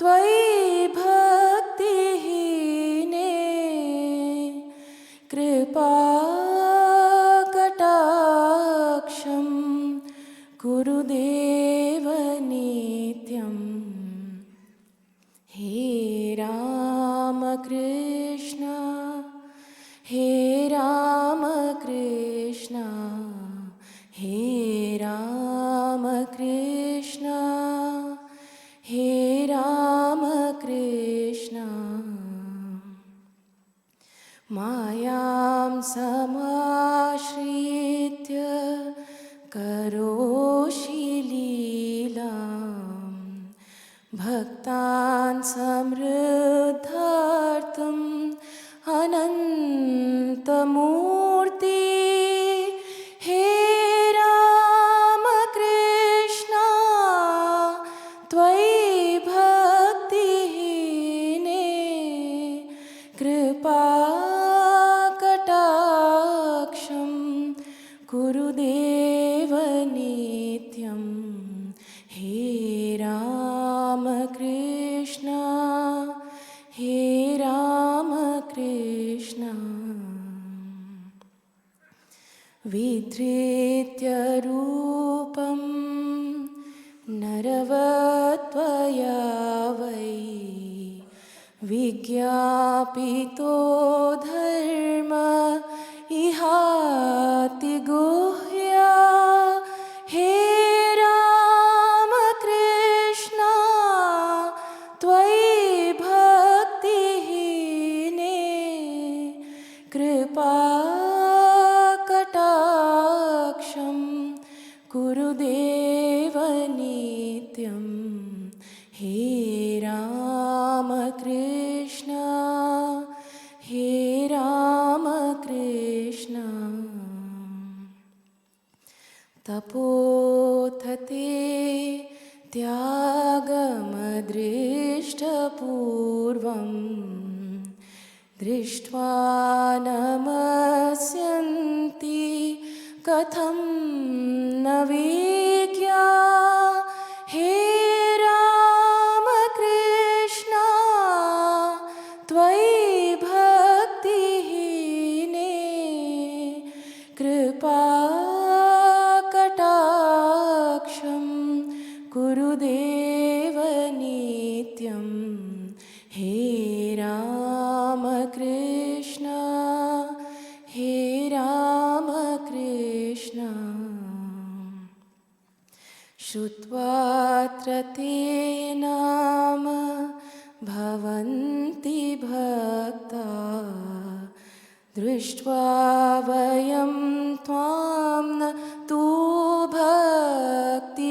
त्वयि भक्तिहीने कृपाकटाक्षं गुरुदेव नित्यं हे रामकृष्ण हे रामकृष्ण हे रामकृष्ण हे रामकृष्ण मायां समाश्रित्य करोषि लीलां भक्तान् समृद्धार्थम् अनन्तमूर्ति हे रामकृष्ण त्वयि भक्तिहीने कृपाकटाक्षं गुरुदेव नित्यं हे रामकृष्ण हे रामकृष्ण विधृत्य रूपं नरवत्वया वै विज्ञापितो धर्म इहाति गुह्या हे रामकृष्ण त्वयि भक्तिहीने कृपाकटाक्षं गुरुदेव नित्यं हे रामकृष्ण हे रामकृष्ण तपोथते त्यागमदृष्टपूर्वं दृष्ट्वा नमस्यन्ति कथं न विज्ञा हे रामकृष्ण त्वयि भक्तिहीने कृपाकटाक्षं गुरुदेव नित्यं हे रामकृष्ण हे रामकृष्ण श्रुत्वात्र ते नाम भवन्ति भक्ता दृष्ट्वा वयं त्वां न तु भक्तियुक्ता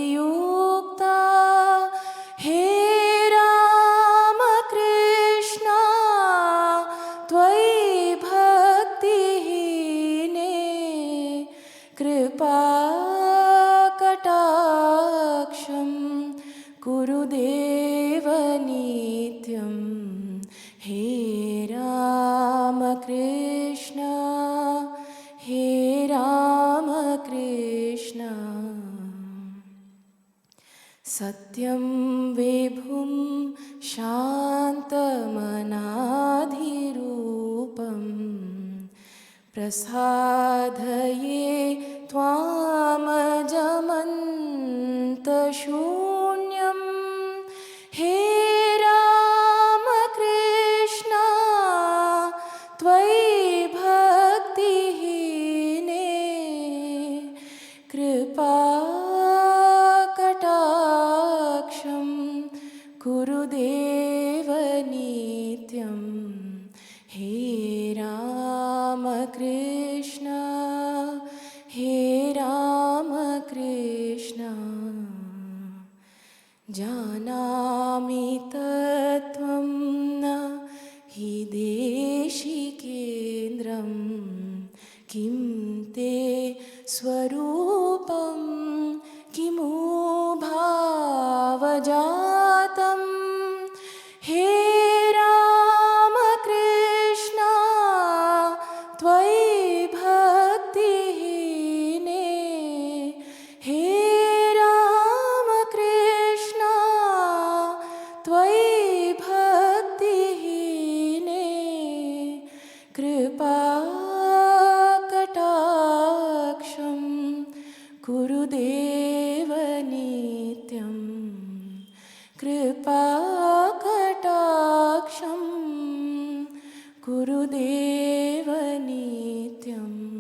हे रामकृष्ण त्वयि भक्तिहीने कृपाकटाक्षं कुरुदेव नित्यं हे रामकृष्ण हे रामकृष्ण सत्यं विभुं शान्तमनाधिरूपं प्रसादये त्वामजमन्तशून्यं हे रामकृष्ण त्वयि भक्तिहीने कृपाकटाक्षं कुरुदेव नित्यं हे रामकृष्ण हे रामकृष्ण जानामि तत्त्वं न हि देशिकेन्द्रं किं ते स्वरूपं किमु भावजातं हे रामकृष्ण त्वयि भक्तिहीने हे रामकृष्ण त्वयि भक्तिहीने कृपाकटाक्षं कुरुदेव नित्यं कृपाकटाक्षं कुरुदेव नित्यम्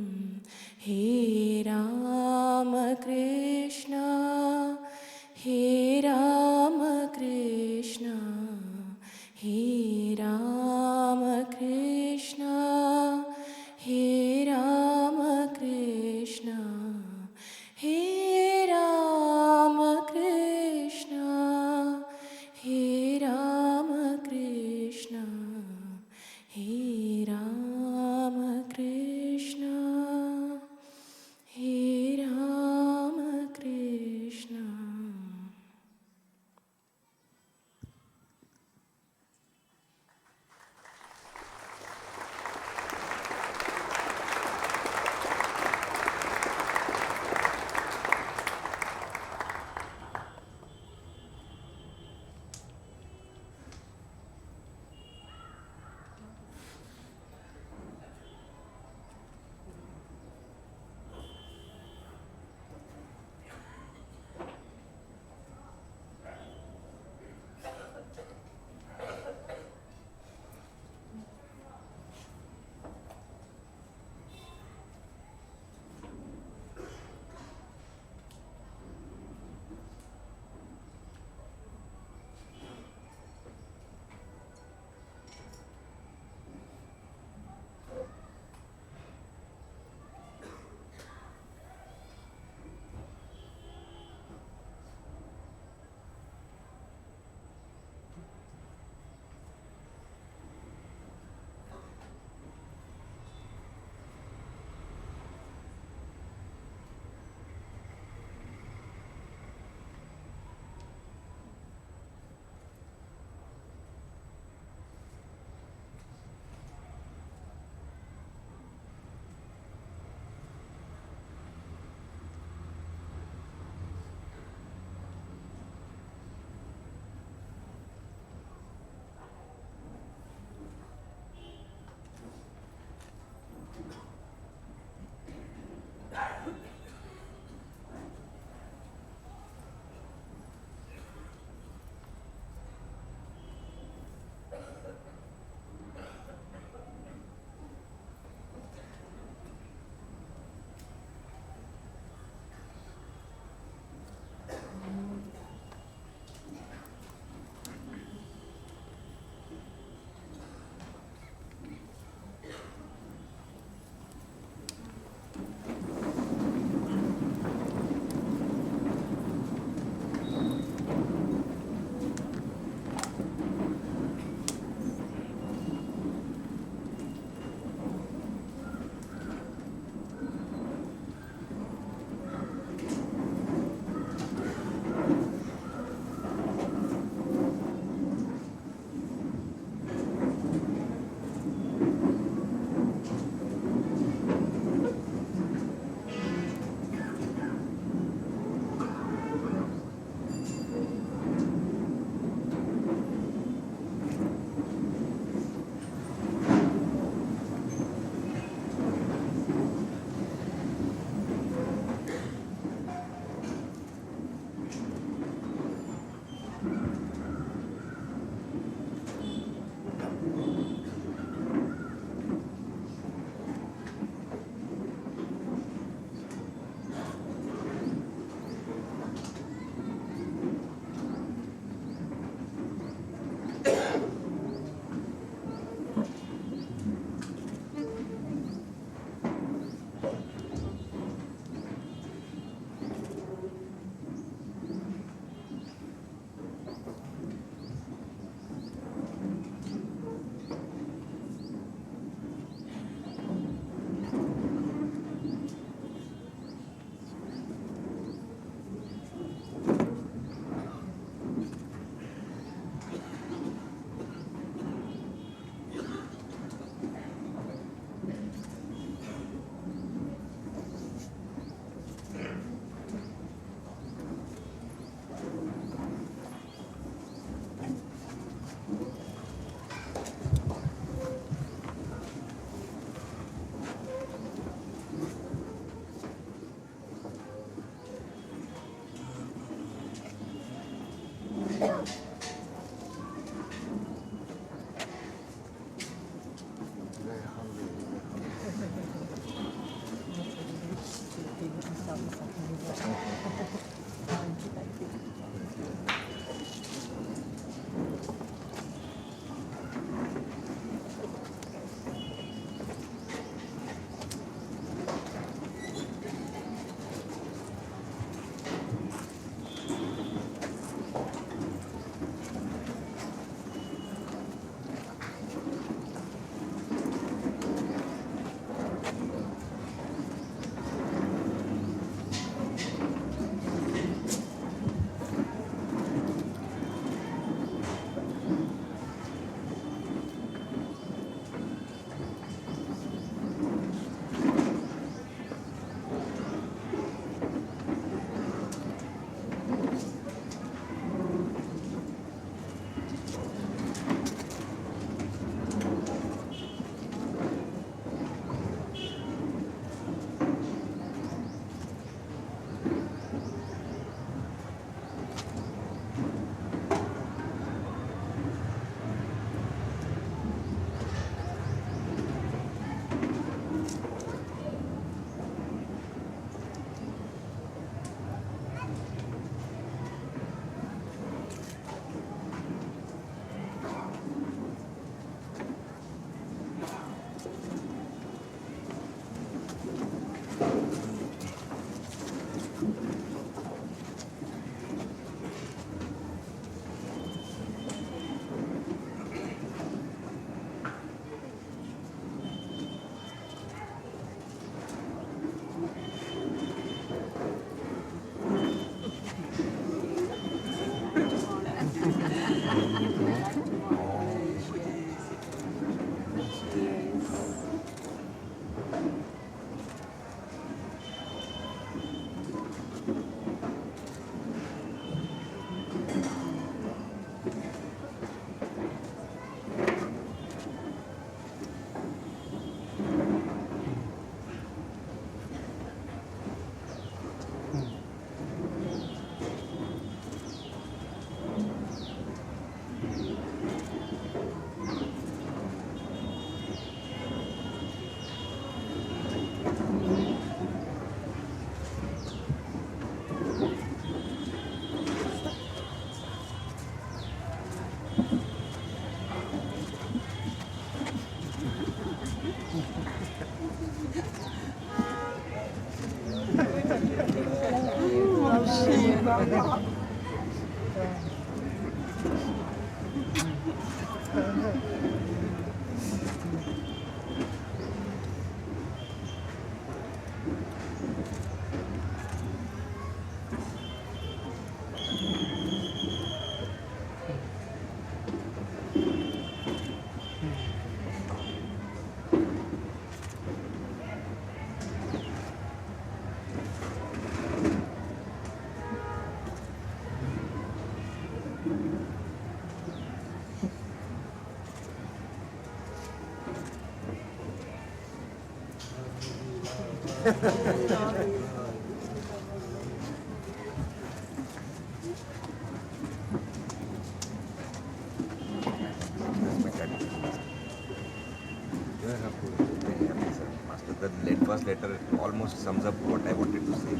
The first letter almost sums up what I wanted to say.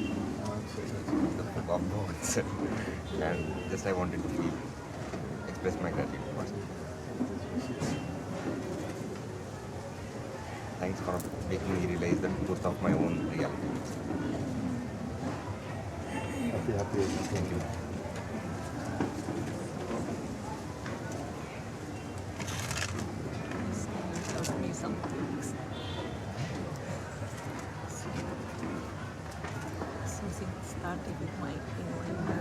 The book of words. And just I wanted to feel, express my gratitude first. Thanks for making me realize the truth of my own reality. Happy. Thank you. Taught me some things. Something started with my inward way.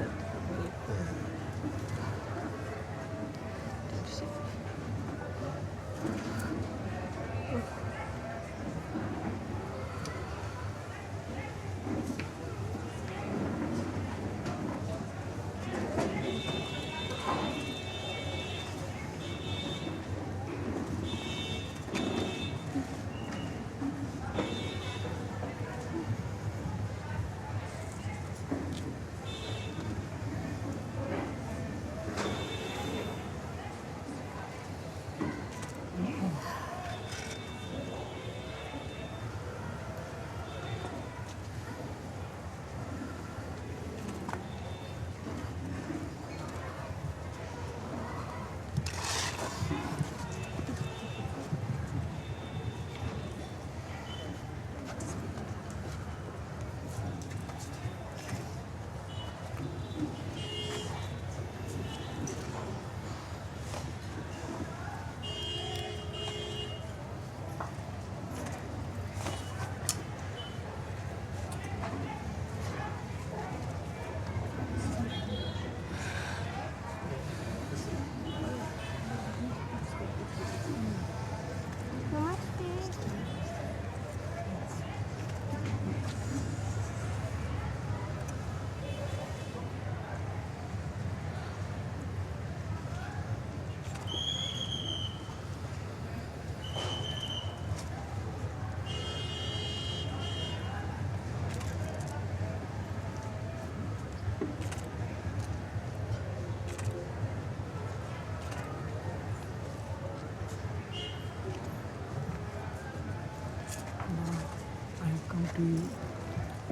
To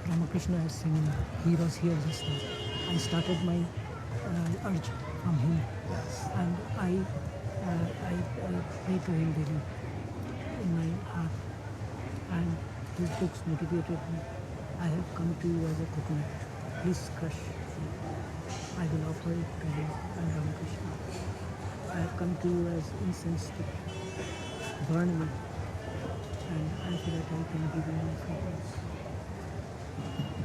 Ramakrishna as singing. He was here just now. I started my urge from him, and I pray to him daily in my heart. And his books motivated me. I have come to you as a coconut. Please crush me. I will offer it to you and Ramakrishna. I have come to you as incense to burn me. And I feel that I can give you my fragrance.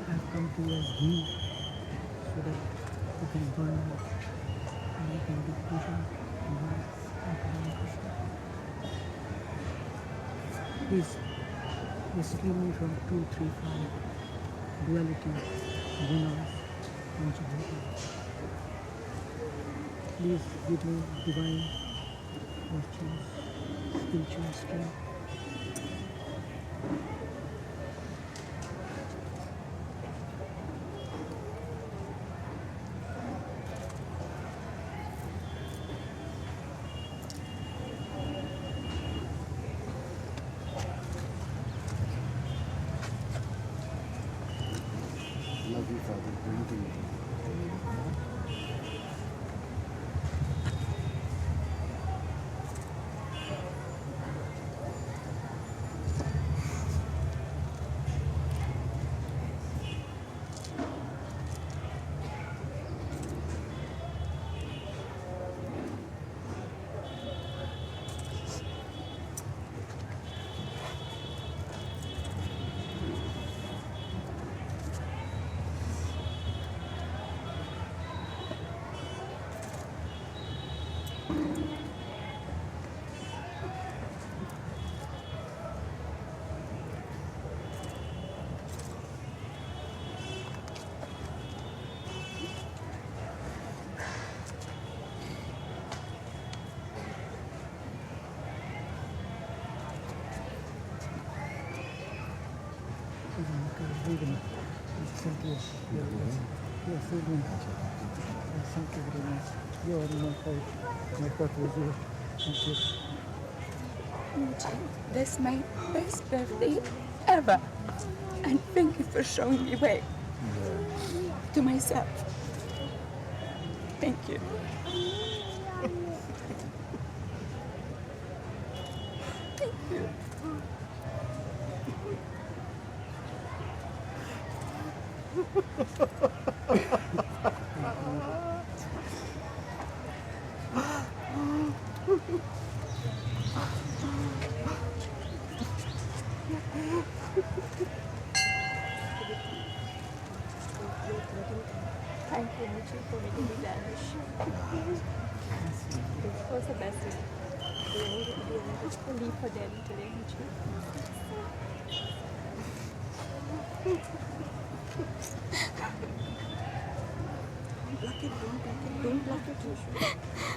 I have come to you as ghee so that you can burn me and you can give puja and love unto Ramakrishna. Please rescue me from 2, 3, 5, duality, gunas, panchabhuta. Please give me divine virtues, spiritual strength. Love you, Father. Thank you. Freedom. Thank you. Your freedom. Thank you very much. You are my heart. My heart with you. Thank you. Mooji, this is my best birthday ever. And thank you for showing me way to myself. Thank you. Thank you. Thank you, Mooji, for making me vanish. It was the best thing. Only for them today, Mooji. Don't block it, don't block it.